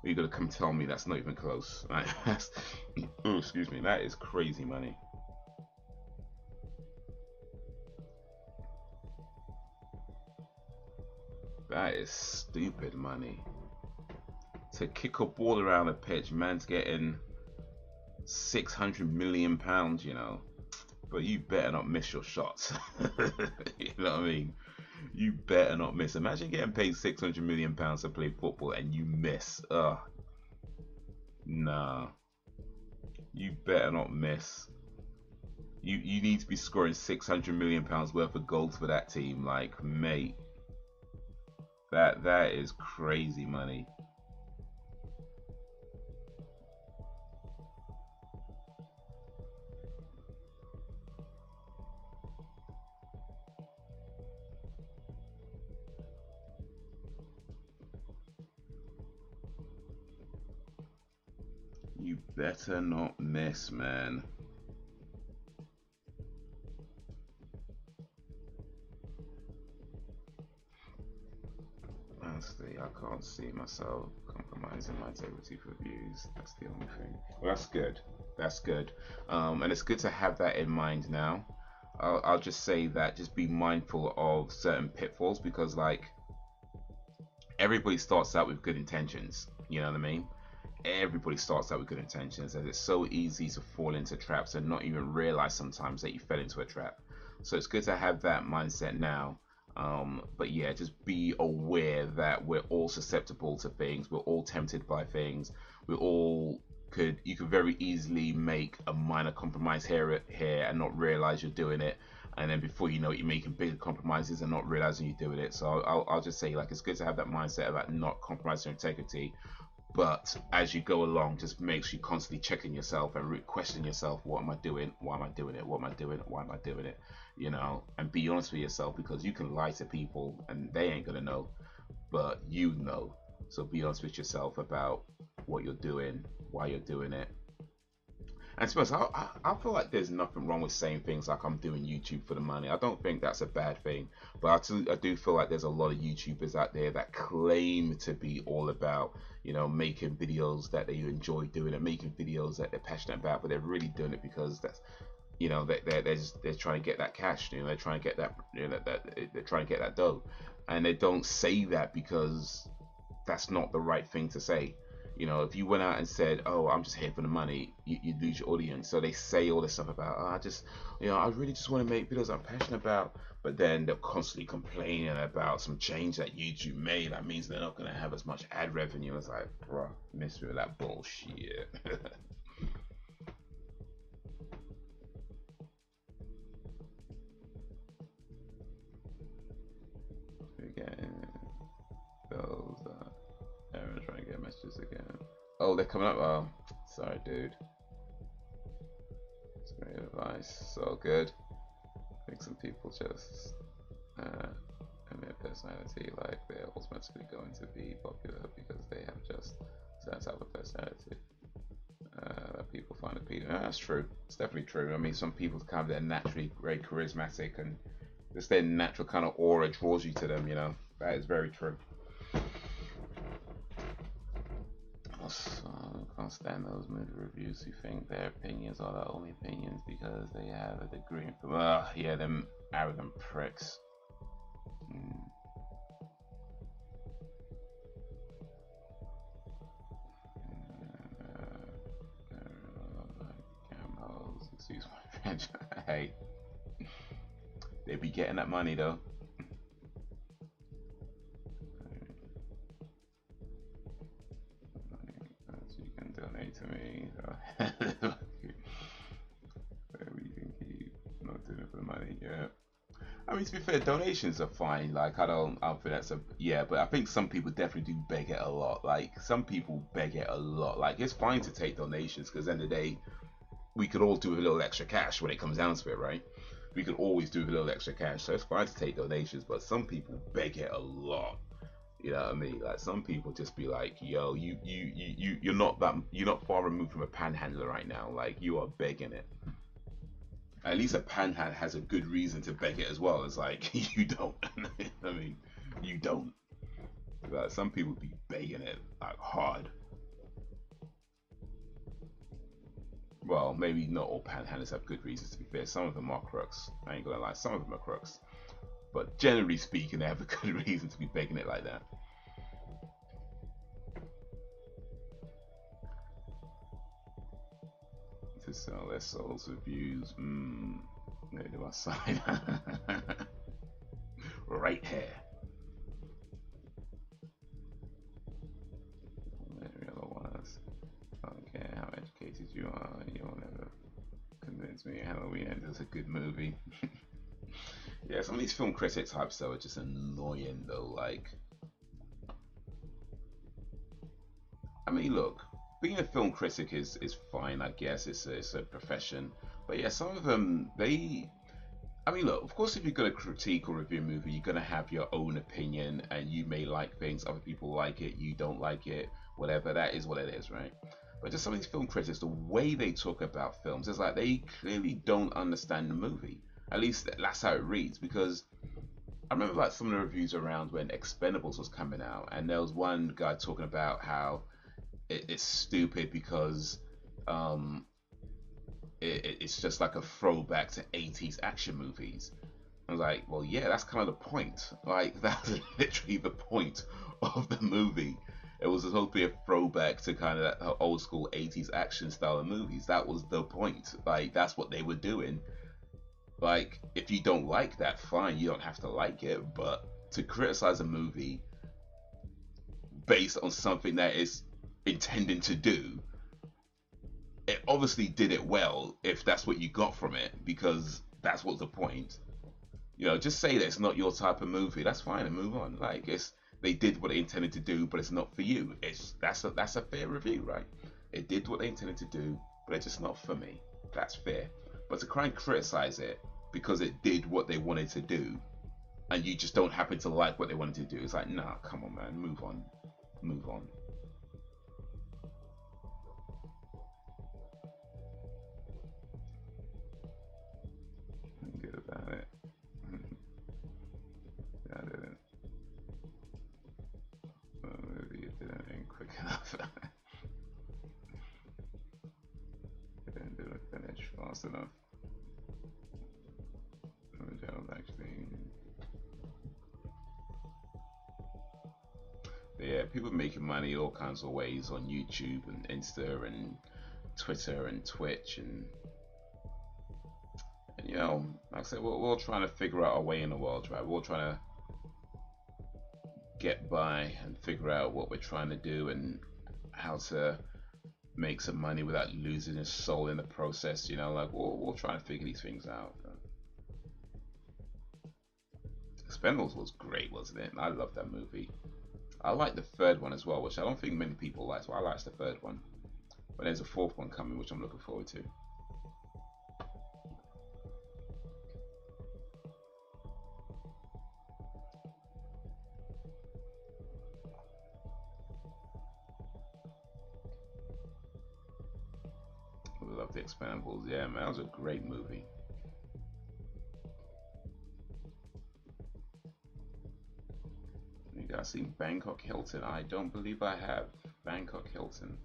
You're gonna come tell me that's not even close. Like, oh, excuse me, that is crazy money. That is stupid money. To kick a ball around the pitch, man's getting £600 million, you know. But you better not miss your shots. You know what I mean? You better not miss. Imagine getting paid £600 million to play football and you miss. Ugh. Nah. You better not miss. You need to be scoring £600 million worth of goals for that team. Like, mate. That is crazy money. You better not miss, man. Honestly, I can't see myself compromising my integrity for views. That's the only thing. Well, that's good. That's good. And it's good to have that in mind now. I'll just say that just be mindful of certain pitfalls, because like everybody starts out with good intentions. You know what I mean? Everybody starts out with good intentions, and it's so easy to fall into traps and not even realize sometimes that you fell into a trap. So it's good to have that mindset now. But yeah, just be aware that we're all susceptible to things. We're all tempted by things. You could very easily make a minor compromise here and not realize you're doing it, and then before you know it, you're making bigger compromises and not realizing you're doing it. So I'll just say, like, it's good to have that mindset about not compromising integrity. But as you go along, just make sure you're constantly checking yourself and question yourself. What am I doing? Why am I doing it? What am I doing? Why am I doing it? You know, and be honest with yourself, because you can lie to people and they ain't gonna know, but you know. So be honest with yourself about what you're doing, why you're doing it. And to be honest, I feel like there's nothing wrong with saying things like I'm doing YouTube for the money. I don't think that's a bad thing. But I do feel like there's a lot of YouTubers out there that claim to be all about, you know, making videos that they enjoy doing and making videos that they're passionate about, but they're really doing it because that's, you know, they're trying to get that cash. You know, they're trying to get that, you know, they're trying to get that dough, and they don't say that because that's not the right thing to say. You know, if you went out and said, "Oh, I'm just here for the money," you'd lose your audience. So they say all this stuff about, "Oh, I really just want to make videos I'm passionate about," but then they're constantly complaining about some change that YouTube made. That means they're not going to have as much ad revenue. It's like, bro, miss me with that bullshit. Again, those errors, trying to get messages again. Oh, they're coming up. Oh, sorry, dude. It's great advice. So good. I think some people just emit personality like they're automatically going to be popular because they have just certain type of personality that people find appealing. That's true. It's definitely true. I mean, some people kind of, they're naturally very charismatic, and just their natural kind of aura draws you to them. You know, that is very true. I can't stand those movie reviews who think their opinions are their only opinions because they have a degree in yeah, them arrogant pricks. Camos, excuse my French. Hey, they be getting that money though. You can donate to me. We can keep not doing it for the money. Yeah. I mean, to be fair, donations are fine. Like, I don't think that's but I think some people definitely do beg it a lot. Like, some people beg it a lot. Like, it's fine to take donations because at the end of the day, we could all do with a little extra cash when it comes down to it, right? We could always do with a little extra cash. So it's fine to take donations, but some people beg it a lot. You know what I mean? Like, some people just be like, "Yo, you're not far removed from a panhandler right now. Like, you are begging it." At least a panhandler has a good reason to beg it as well. It's like you don't. I mean, You don't. Like, some people be begging it like hard. Well, maybe not all panhandlers have good reasons, to be fair. Some of them are crooks. I ain't gonna lie, some of them are crooks. But generally speaking, they have a good reason to be begging it like that. To sell their souls for views. Where do I sign? Right here. I don't care how educated you are, you'll never convince me Halloween is a good movie. Yeah, some of these film critic types though are just annoying though. Like, I mean, look, being a film critic is fine, I guess. It's a profession, but yeah, some of them I mean, look, of course, if you're going to critique or review a movie, you're going to have your own opinion, and you may like things, other people like it, you don't like it, whatever, that is what it is, right? But just some of these film critics, the way they talk about films, is like they clearly don't understand the movie. At least that's how it reads, because I remember like some of the reviews around when Expendables was coming out, and there was one guy talking about how it's stupid because um, it's just like a throwback to 80s action movies. I was like, well, yeah, that's kind of the point. Like, that's literally the point of the movie. It was supposed to be a throwback to kind of that old school 80s action style of movies. That was the point. Like, that's what they were doing. Like, if you don't like that, fine, you don't have to like it. But to criticize a movie based on something that is intending to do, it obviously did it well if that's what you got from it, because that's what's the point. You know, just say that it's not your type of movie. That's fine and move on. Like, it's they did what they intended to do, but it's not for you. That's a fair review, right? It did what they intended to do, but it's just not for me. That's fair. But to try and criticize it because it did what they wanted to do, and you just don't happen to like what they wanted to do, it's like, nah, come on, man, move on, move on. Good about it. I didn't. Well, maybe it didn't end quick enough. It didn't do it finish fast enough. Which I was actually. But yeah, people making money all kinds of ways on YouTube and Insta and Twitter and Twitch and you know, like I said, we're all trying to figure out our way in the world, right? We're all trying to get by and figure out what we're trying to do and how to make some money without losing his soul in the process. You know, like we're trying to figure these things out. Expendables was great, wasn't it? I love that movie. I like the third one as well, which I don't think many people like. So I like the third one, but there's a fourth one coming, which I'm looking forward to. I love the Expendables. Yeah, man, that was a great movie. You guys seen Bangkok Hilton? I don't believe I have. Bangkok Hilton.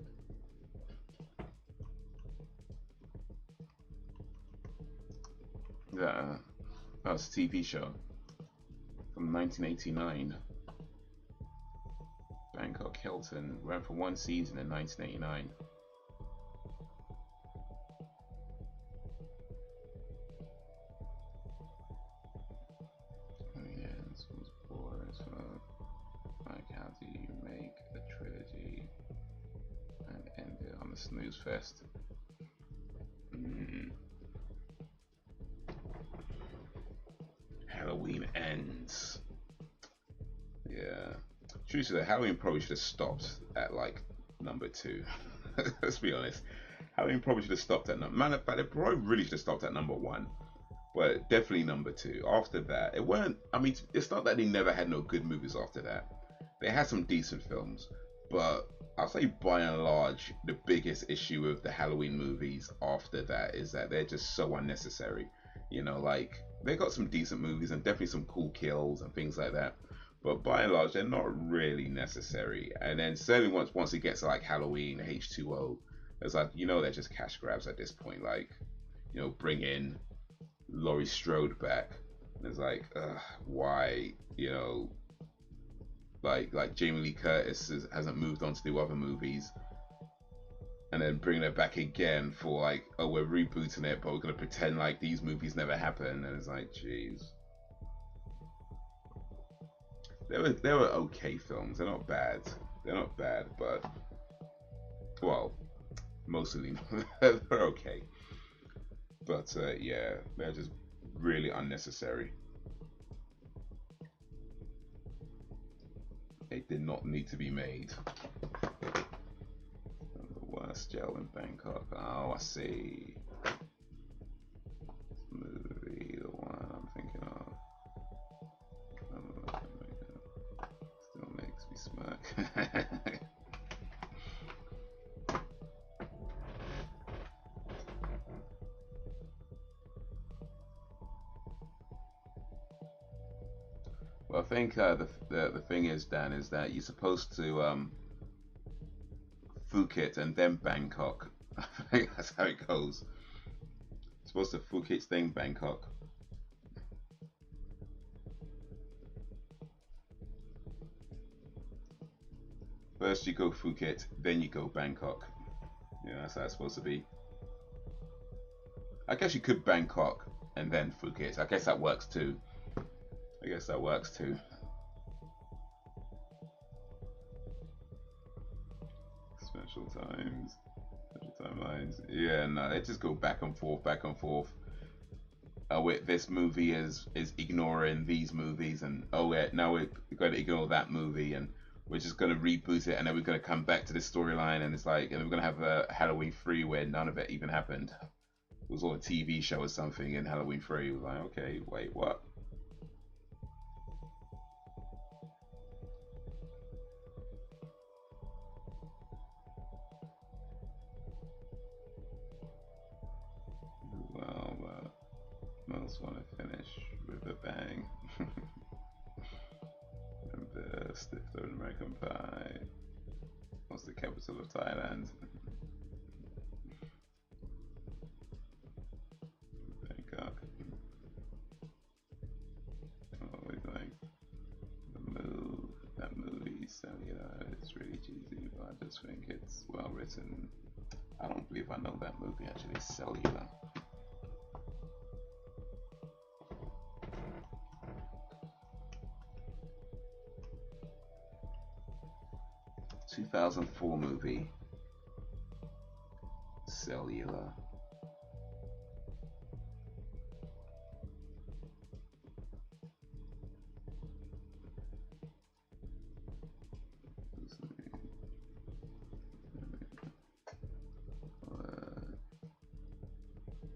Yeah, that was a TV show from 1989. Bangkok Hilton ran for one season in 1989. How do you make a trilogy and end it on a snooze fest? Halloween ends. Yeah. Truthfully, Halloween probably should have stopped at like number 2. Let's be honest. Halloween probably should have stopped at number. Man, in fact, it probably really should have stopped at number 1. But definitely number 2. After that, it weren't. I mean, it's not that they never had no good movies after that. They had some decent films, but I'll say by and large, the biggest issue with the Halloween movies after that is that they're just so unnecessary. You know, like they got some decent movies and definitely some cool kills and things like that, But by and large, they're not really necessary. And then certainly once it gets to like Halloween, H2O, it's like, you know, they're just cash grabs at this point. Like, you know, bring in Laurie Strode back. And it's like, why? You know, like Jamie Lee Curtis hasn't moved on to do other movies, and then bringing it back again for like, oh, we're rebooting it, but we're gonna pretend like these movies never happened. And it's like, jeez. They were okay films. They're not bad. They're not bad, but well, mostly they're okay. But yeah, they're just really unnecessary. They did not need to be made. The worst jail in Bangkok. Oh, I see. This movie, the one I'm thinking of. Still makes me smirk. Well, I think the thing is, Dan, is that you're supposed to Phuket and then Bangkok. I think that's how it goes. You're supposed to Phuket, then Bangkok. First you go Phuket, then you go Bangkok. Yeah, that's how it's supposed to be. I guess you could Bangkok and then Phuket. I guess that works too. I guess that works too. Special times, special timelines. Yeah, no, they just go back and forth, back and forth. Oh, wait, this movie is ignoring these movies, and oh, wait, now we're going to ignore that movie, and we're just going to reboot it, and then we're going to come back to this storyline, and it's like, and we're going to have a Halloween 3 where none of it even happened. It was all a TV show or something, and Halloween 3 was like, okay, wait, what? Well, most want to finish with a bang. Remember Stifler and American Pie. What's the capital of Thailand? Bangkok. Oh, we like the move. That movie, so yeah, it's really cheesy, but I just think it's well written. I don't believe I know that movie actually. Cellular. 2004 movie. Cellular.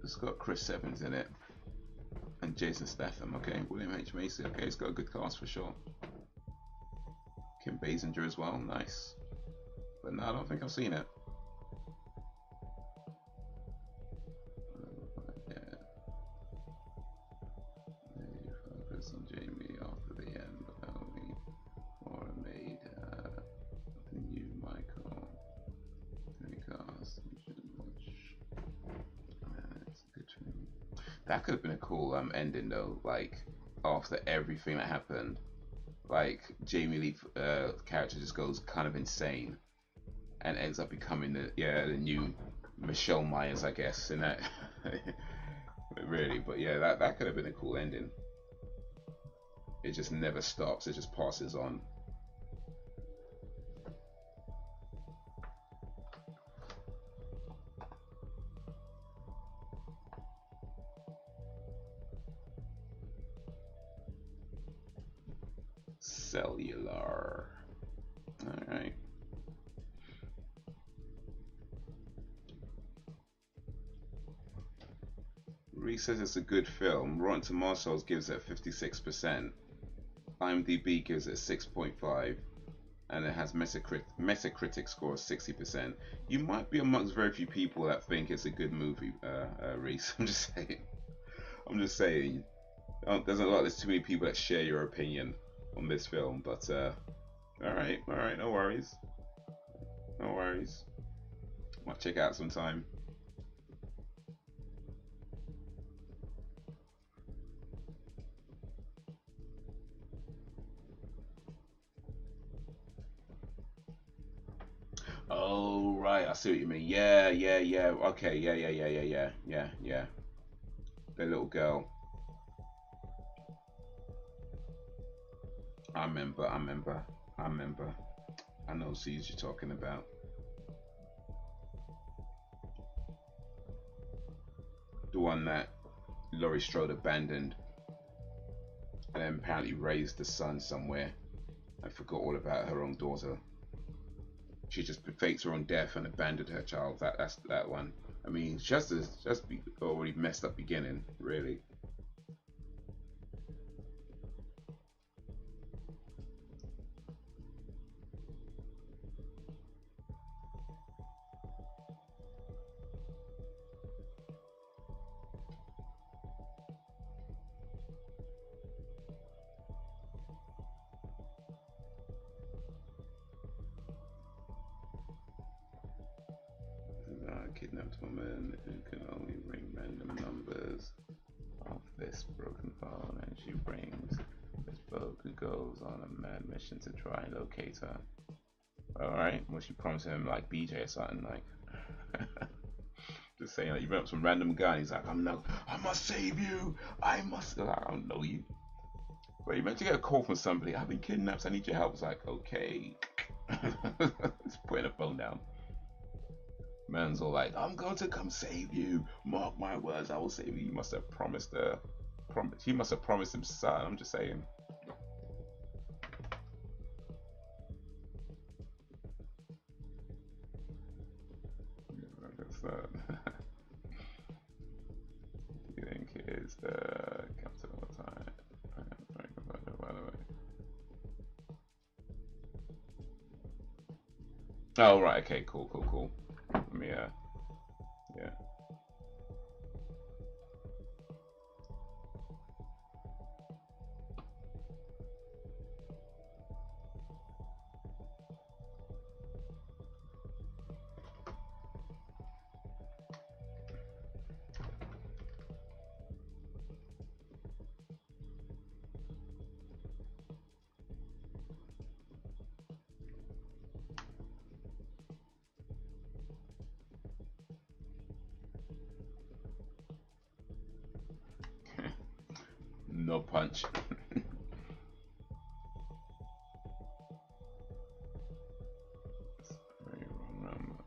It's got Chris Evans in it and Jason Statham. Okay, William H. Macy. Okay, it's got a good cast for sure. Kim Basinger as well. Nice. But no, I don't think I've seen it. Yeah. They focus on Jamie after the end of Halloween. Or made the new Michael. Cast. You should watch. It's a good film. That could have been a cool ending though. Like after everything that happened, like Jamie Lee character just goes kind of insane and ends up becoming the new Michelle Myers, I guess. In that, really, but yeah, that could have been a cool ending. It just never stops. It just passes on. Cellular. All right. Reese says it's a good film. Rotten Tomatoes gives it 56%. IMDb gives it 6.5, and it has Metacritic score of 60%. You might be amongst very few people that think it's a good movie, Reese. I'm just saying. I'm just saying. There's too many people that share your opinion. on this film. But all right, no worries, no worries. Might check it out sometime. Oh right, I see what you mean. Yeah. Okay, yeah. The little girl. I remember. I know who you're talking about. The one that Laurie Strode abandoned and then apparently raised the son somewhere and forgot all about her own daughter. She just faked her own death and abandoned her child. That's that one. I mean, just already messed up beginning, really. Kidnapped woman who can only ring random numbers off this broken phone, and she brings this boat who goes on a mad mission to try and locate her. Alright, well, she promised him like BJ or something, like just saying, like, you bring up some random guy and he's like, I must save you, I don't know you. But you meant to get a call from somebody, I've been kidnapped, I need your help. It's like, okay. Just putting the phone down. Man's all like, I'm going to come save you. Mark my words, I will save you. He must have promised he must have promised him son. I'm just saying. What's that? Do you think it is the captain all the time? By the way. Oh right, okay, cool. Let me yeah. No punch. Very wrong number.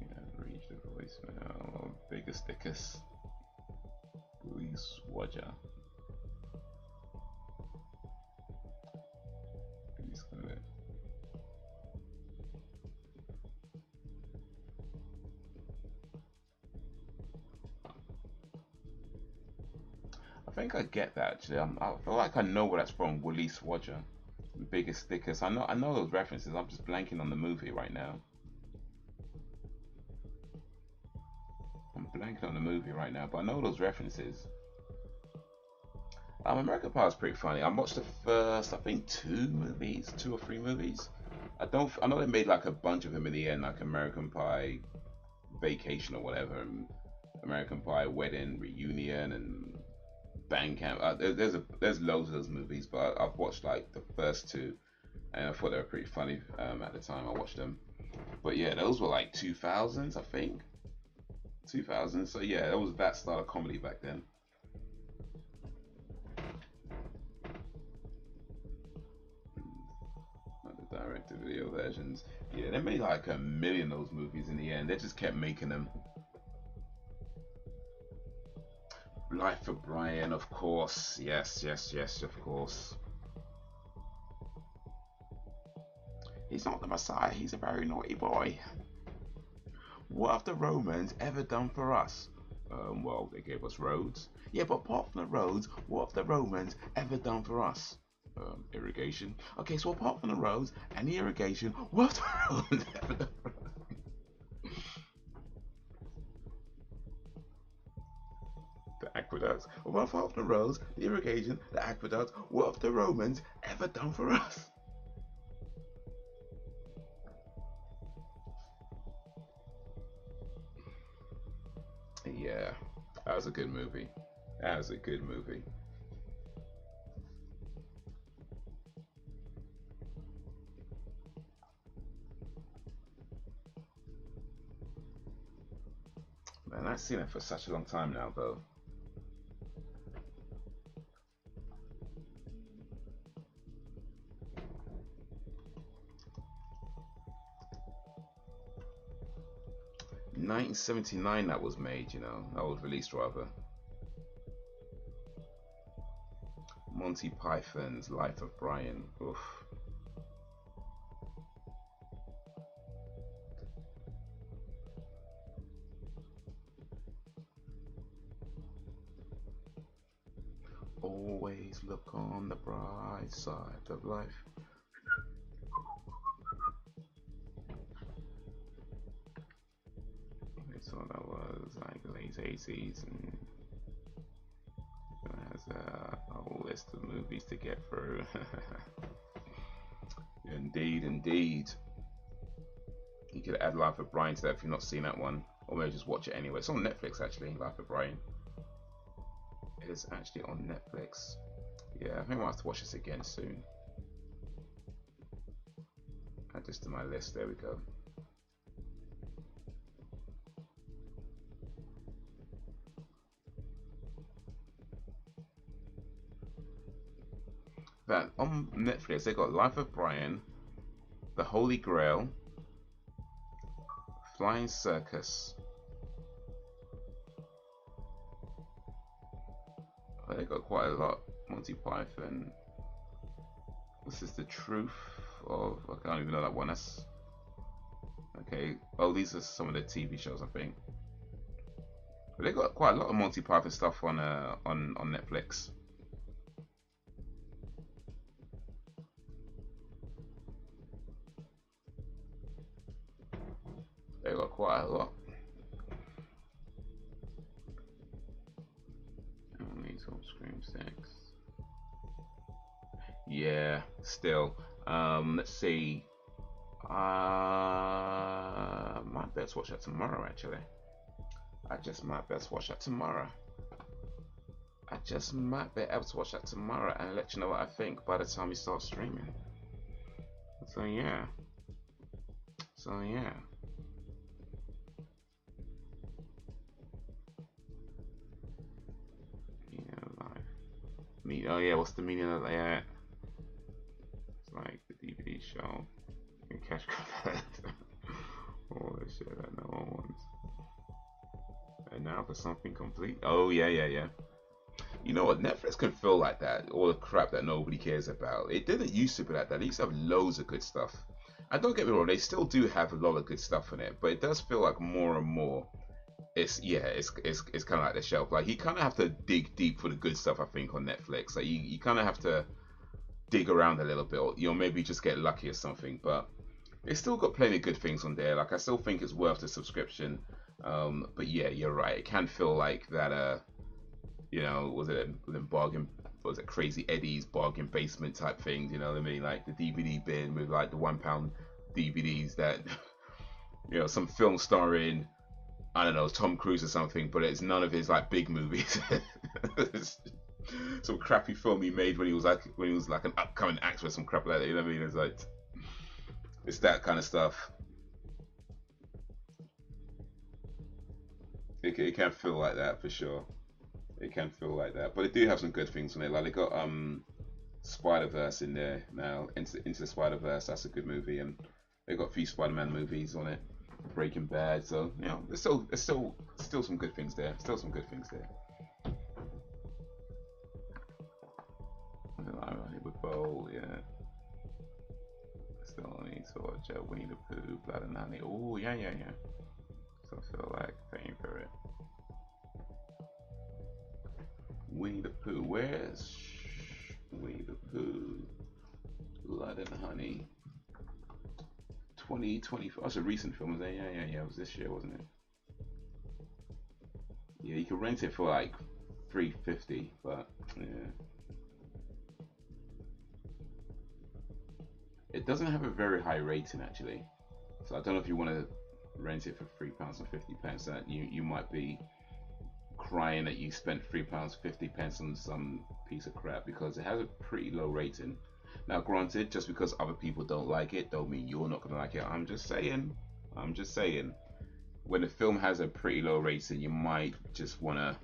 You have reached the voicemail. Biggest thickest. Police watcher. Please connect. I think I get that actually. I feel like I know where that's from. Willie Swodger, Biggest Thickest. I know those references. I'm just blanking on the movie right now. But I know those references. American Pie is pretty funny. I watched the first, I think, 2 or 3 movies. I know they made like a bunch of them in the end, like American Pie Vacation or whatever, and American Pie Wedding Reunion and Bandcamp. There's loads of those movies, but I've watched like the first 2, and I thought they were pretty funny at the time I watched them. But yeah, those were like 2000s, I think. 2000. So yeah, that was that style of comedy back then. Like the direct-to-video versions. Yeah, they made like 1,000,000 of those movies in the end. They just kept making them. Life for Brian, of course. Yes, of course. He's not the Messiah, he's a very naughty boy. What have the Romans ever done for us? Well, they gave us roads. Yeah, but apart from the roads, what have the Romans ever done for us? Irrigation. Okay, so apart from the roads and the irrigation, what have the Romans ever done for us? The aqueducts were half the roads, the irrigation, the aqueducts, what have the Romans ever done for us? Yeah, that was a good movie. That was a good movie. Man, I've seen it for such a long time now, though. (1979) that was made, you know, that was released rather. Monty Python's Life of Brian. Oof. Always look on the bright side of life. So that was like the late 80s, and it has a whole list of movies to get through. Indeed, indeed. You could add Life of Brian to that if you've not seen that one, or maybe just watch it anyway. It's on Netflix actually, Life of Brian. It is actually on Netflix. Yeah, I think I'll have to watch this again soon. Add this to my list, there we go. That on Netflix they got Life of Brian, The Holy Grail, Flying Circus. Oh, they got quite a lot. Monty Python. This is The Truth of, I can't even know that one. That's okay. Oh, these are some of the TV shows I think. But they got quite a lot of Monty Python stuff on Netflix. They got quite a lot. Only top Scream 6. Yeah, still. Let's see. Might best watch that tomorrow actually. I just might best watch that tomorrow. I just might be able to watch that tomorrow and let you know what I think by the time we start streaming. So yeah. So yeah. Oh yeah, what's the meaning of that? It's like the DVD show. And cash convert. All this shit that no one wants. And now for something complete. Oh yeah, yeah, yeah. You know what? Netflix can feel like that. All the crap that nobody cares about. It didn't used to be like that. They used to have loads of good stuff. And don't get me wrong, they still do have a lot of good stuff in it. But it does feel like more and more. It's kind of like the shelf. Like you kind of have to dig deep for the good stuff. I think on Netflix, like you kind of have to dig around a little bit, or maybe just get lucky or something. But it's still got plenty of good things on there. Like I still think it's worth the subscription. But yeah, you're right. It can feel like that. You know, was it bargain? Was it Crazy Eddie's bargain basement type things? You know what I mean? Like the DVD bin with like the £1 DVDs that you know, some film starring, I don't know, Tom Cruise or something, but it's none of his like big movies. Some crappy film he made when he was like an upcoming actor or some crap like that. You know what I mean? It's like it's that kind of stuff. It can feel like that for sure. It can feel like that, but they do have some good things on it. Like they got Spider-Verse in there now. Into the Spider-Verse, that's a good movie, and they got a few Spider-Man movies on it. Breaking Bad, so you know, there's still some good things there. Still some good things there. With Bowl, yeah. Still need to watch Winnie the Pooh, Blood and Honey. Oh yeah, yeah, yeah. So I feel like paying for it. Winnie the Pooh, where's Winnie the Pooh? Blood and Honey. 2024. That's a recent film, was it? Yeah. It was this year, wasn't it? Yeah, you can rent it for like 350, but yeah. It doesn't have a very high rating actually, so I don't know if you want to rent it for £3.50. That you might be crying that you spent £3.50 on some piece of crap, because it has a pretty low rating. Now granted, just because other people don't like it don't mean you're not gonna like it. I'm just saying, when a film has a pretty low rating, you might just want to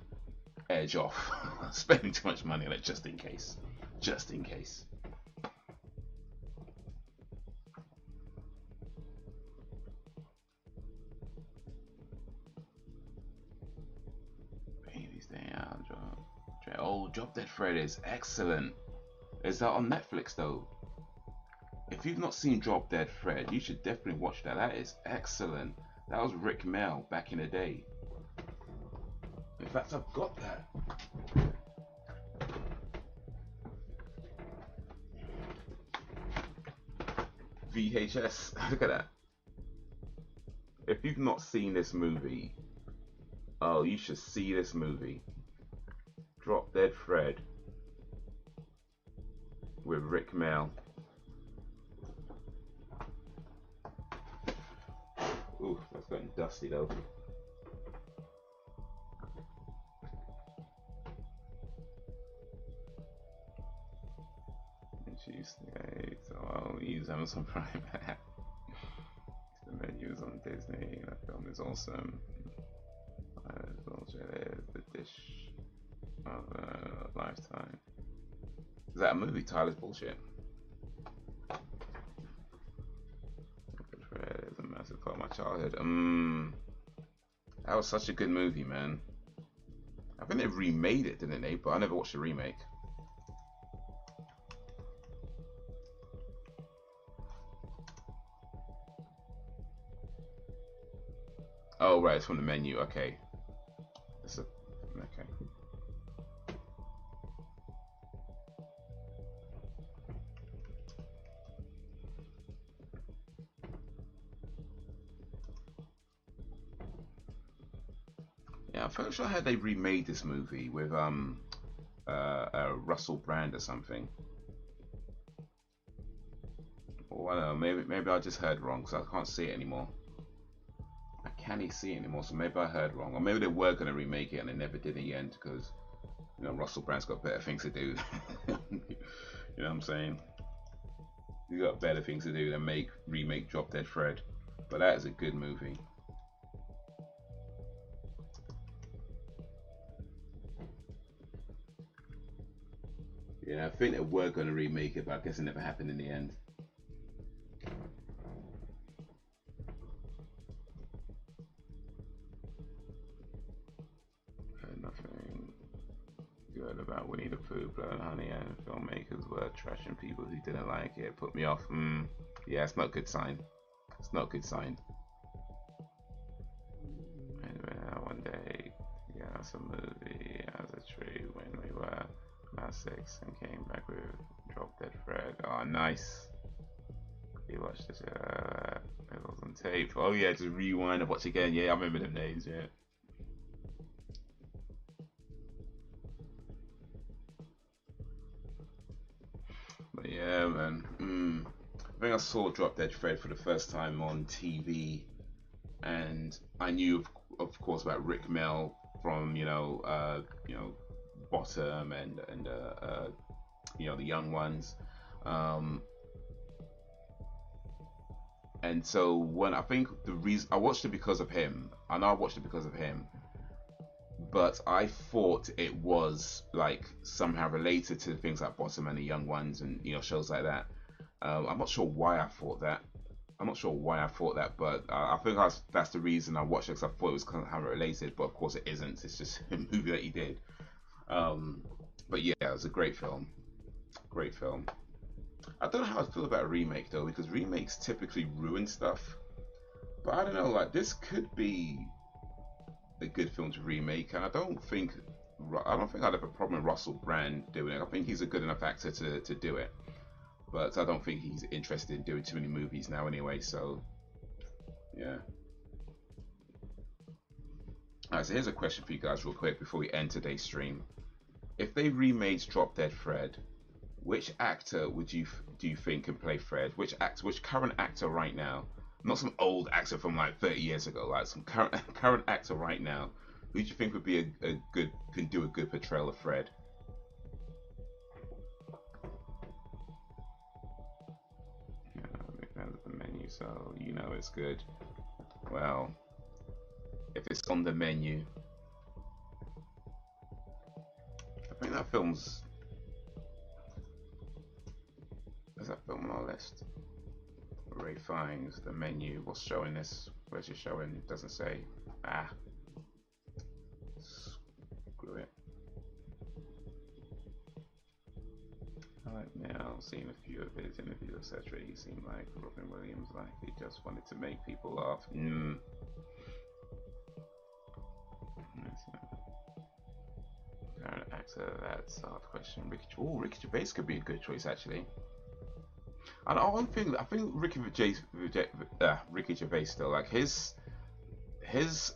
edge off spending too much money on it, just in case. Baby's Day Out. Oh, Drop Dead Fred is excellent. Is that on Netflix though? If you've not seen Drop Dead Fred, you should definitely watch that. That is excellent. That was Rick Mel back in the day. In fact, I've got that. VHS. Look at that. If you've not seen this movie, oh, you should see this movie. Drop Dead Fred with Rick Mel. Ooh, that's getting dusty though. Tuesday, so I'll use Amazon Prime. The menus on Disney. That film is awesome. The dish of a lifetime. Is that a movie? Tyler's bullshit. It's a massive part of my childhood. That was such a good movie, man. I think they remade it, didn't they? But I never watched the remake. Oh right, it's from the menu. Okay. It's a okay. Yeah, I'm fairly sure how they remade this movie with Russell Brand or something. Or I don't know, maybe I just heard wrong because I can't see it anymore. I can't see it anymore, so maybe I heard wrong, or maybe they were gonna remake it and they never did in the end because you know Russell Brand's got better things to do. You know what I'm saying? You got better things to do than remake Drop Dead Fred. But that is a good movie. Yeah, I think they were going to remake it, but I guess it never happened in the end. Heard nothing good about Winnie the Pooh, Blood and Honey, and filmmakers were trashing people who didn't like it. Put me off. Yeah, it's not a good sign. It's not a good sign. Anyway, one day, yeah, some movie as a tree when we were about 6 and came back with Drop Dead Fred. Oh, nice. You watched this, it was on tape. Oh yeah, just rewind and watch again. Yeah, I remember them names, yeah. But yeah, man. I think I saw Drop Dead Fred for the first time on TV, and I knew, of course, about Rick Mel from Bottom and the Young Ones, and so when I think the reason I watched it because of him, I know I watched it because of him, but I thought it was like somehow related to things like Bottom and the Young Ones and shows like that. I'm not sure why I thought that. But I think that's the reason I watched it, because I thought it was kind of related. But of course it isn't. It's just a movie that he did. But yeah, it was a great film. Great film. I don't know how I feel about a remake though, because remakes typically ruin stuff. But I don't know, like this could be a good film to remake, and I don't think I'd have a problem with Russell Brand doing it. I think he's a good enough actor to do it. But I don't think he's interested in doing too many movies now anyway, so yeah. Alright, so here's a question for you guys real quick before we end today's stream. If they remade Drop Dead Fred, which actor would you do you think can play Fred? Which current actor right now? Not some old actor from like 30 years ago, like some current actor right now. Who do you think would be a good can do a good portrayal of Fred? Yeah, the menu, so you know it's good. Well, if it's on the menu, I think that film's. Is that film on our list? Ray Fiennes, the menu. What's showing this? Where's it showing? It doesn't say. Ah. Screw it. Alright, now seeing a few of his interviews, etc. He seemed like Robin Williams, like he just wanted to make people laugh. Current actor, that's a hard question. Ricky Gervais could be a good choice actually. I think Ricky Gervais still, like his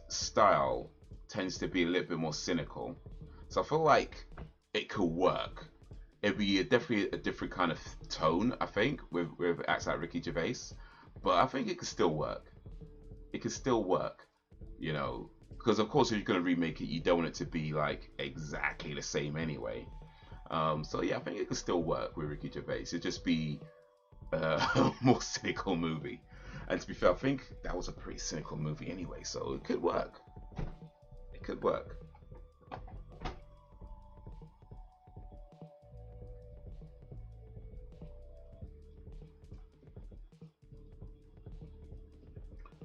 style tends to be a little bit more cynical, so I feel like it could work. It'd be definitely a different kind of tone, I think, with acts like Ricky Gervais, but I think it could still work. It could still work, you know, because of course if you're gonna remake it, you don't want it to be like exactly the same anyway. So yeah, I think it could still work with Ricky Gervais. It'd just be a more cynical movie. And to be fair, I think that was a pretty cynical movie anyway, so it could work. It could work.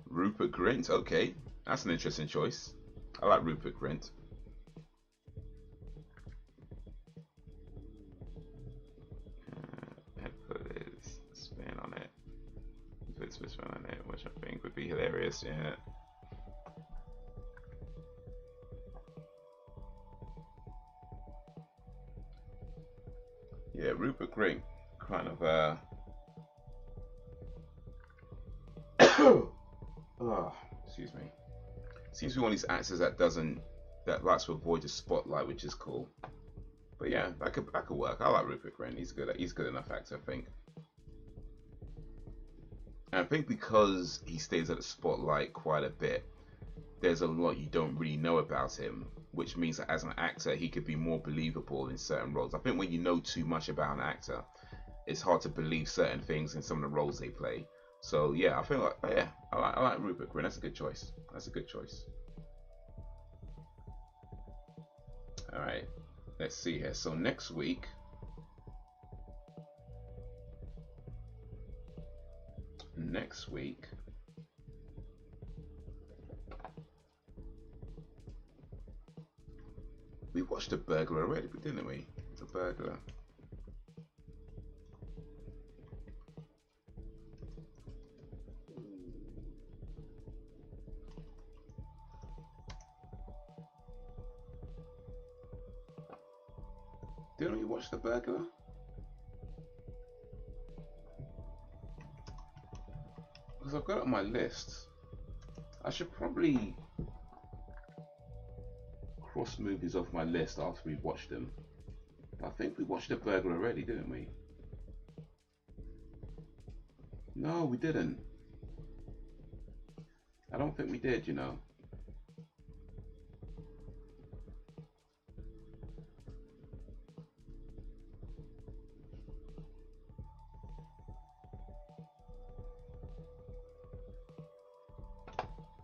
Rupert Grint, okay, that's an interesting choice. I like Rupert Grint. Put his spin on it. Put his spin on it, which I think would be hilarious. Yeah. Yeah, Rupert Grint, kind of oh, excuse me. Seems to be one of these actors that likes to avoid the spotlight, which is cool. But yeah, that could work. I like Rupert Grint. He's good enough actor, I think. And I think because he stays at the spotlight quite a bit, there's a lot you don't really know about him, which means that as an actor, he could be more believable in certain roles. I think when you know too much about an actor, it's hard to believe certain things in some of the roles they play. So yeah, I feel like yeah, I like Rupert Grint. That's a good choice. That's a good choice. All right, let's see here. So next week, we watched The Burglar already, didn't we? The Burglar. Didn't we watch The Burglar? Because I've got it on my list. I should probably cross movies off my list after we've watched them. I think we watched The Burglar already, didn't we? No, we didn't. I don't think we did, you know.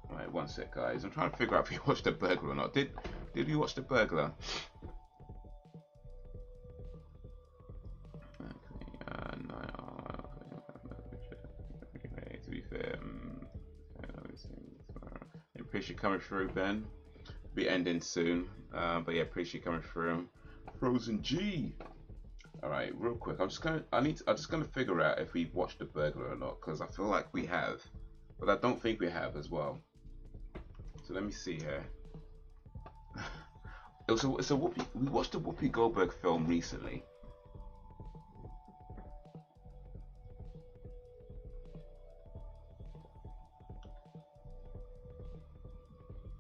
Alright, one sec, guys. I'm trying to figure out if we watched The Burglar or not. Did we watch The Burglar? To be fair, appreciate you coming through, Ben. Be ending soon, but yeah, appreciate you coming through. Frozen G. All right, real quick. I'm just gonna figure out if we've watched The Burglar or not, because I feel like we have, but I don't think we have as well. So let me see here. We watched a Whoopi Goldberg film recently.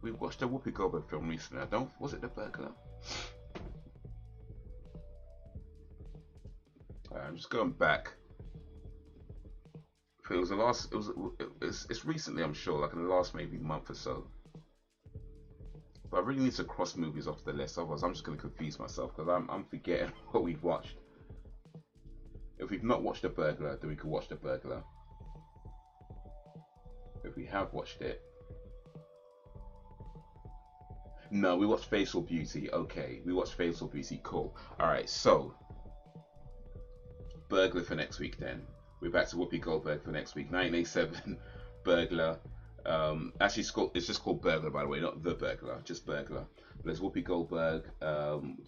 We watched a Whoopi Goldberg film recently. Was it The Burglar? I'm just going back. It was the last. It's recently, I'm sure, like in the last maybe month or so. But I really need to cross movies off the list. Otherwise, I'm just going to confuse myself because I'm forgetting what we've watched. If we've not watched The Burglar, then we could watch The Burglar. If we have watched it, no, we watched Faithful Beauty. Okay, we watched Faithful Beauty. Cool. All right, so Burglar for next week. Then we're back to Whoopi Goldberg for next week. 1987 Burglar. Actually, it's just called Burglar, by the way, not The Burglar, just Burglar. But there's Whoopi Goldberg,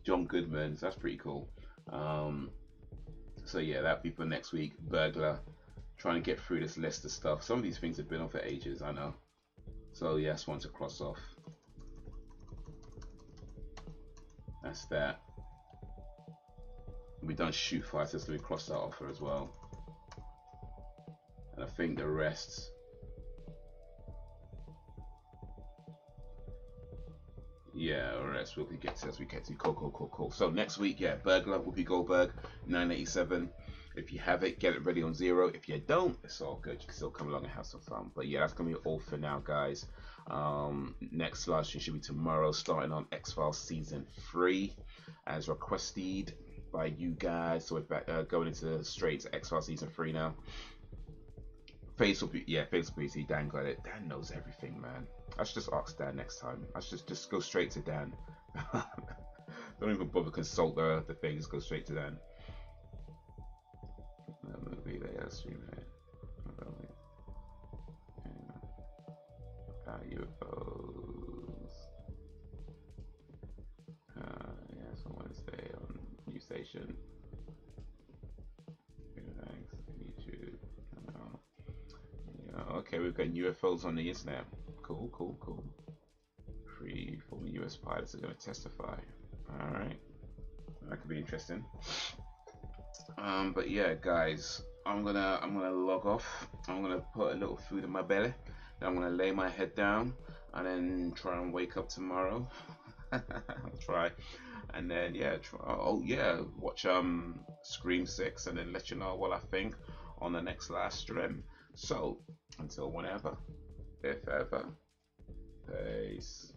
John Goodman. So that's pretty cool. So yeah, that'll be for next week. Burglar. Trying to get through this list of stuff. Some of these things have been on for ages, I know. So yeah, that's one to cross off. That's that. We done Shoot Fighters, so we crossed that off as well. And I think the rest. Yeah, the rest we'll get to as we get to. Cool. So next week, yeah, Burglar, Whoopi Goldberg, 987. If you have it, get it ready on 0. If you don't, it's all good. You can still come along and have some fun. But yeah, that's gonna be all for now, guys. Next live stream should be tomorrow, starting on X-Files season 3, as requested by you guys. So we're back, going into straight to X-Files season 3 now. Faithful Beauty. Dan got it. Dan knows everything, man. I should just ask Dan next time. I should just go straight to Dan. Don't even bother consult the things. Go straight to Dan. UFOs. Yeah, so Wednesday on New Station. Thanks, YouTube. Yeah, okay, we've got UFOs on the internet. Cool. 3 former US pilots are going to testify. All right, that could be interesting. But yeah, guys, I'm gonna log off. I'm gonna put a little food in my belly. Then I'm gonna lay my head down and then try and wake up tomorrow. I'll try, and then yeah, watch Scream 6 and then let you know what I think on the next live stream. So until whenever, if ever, peace.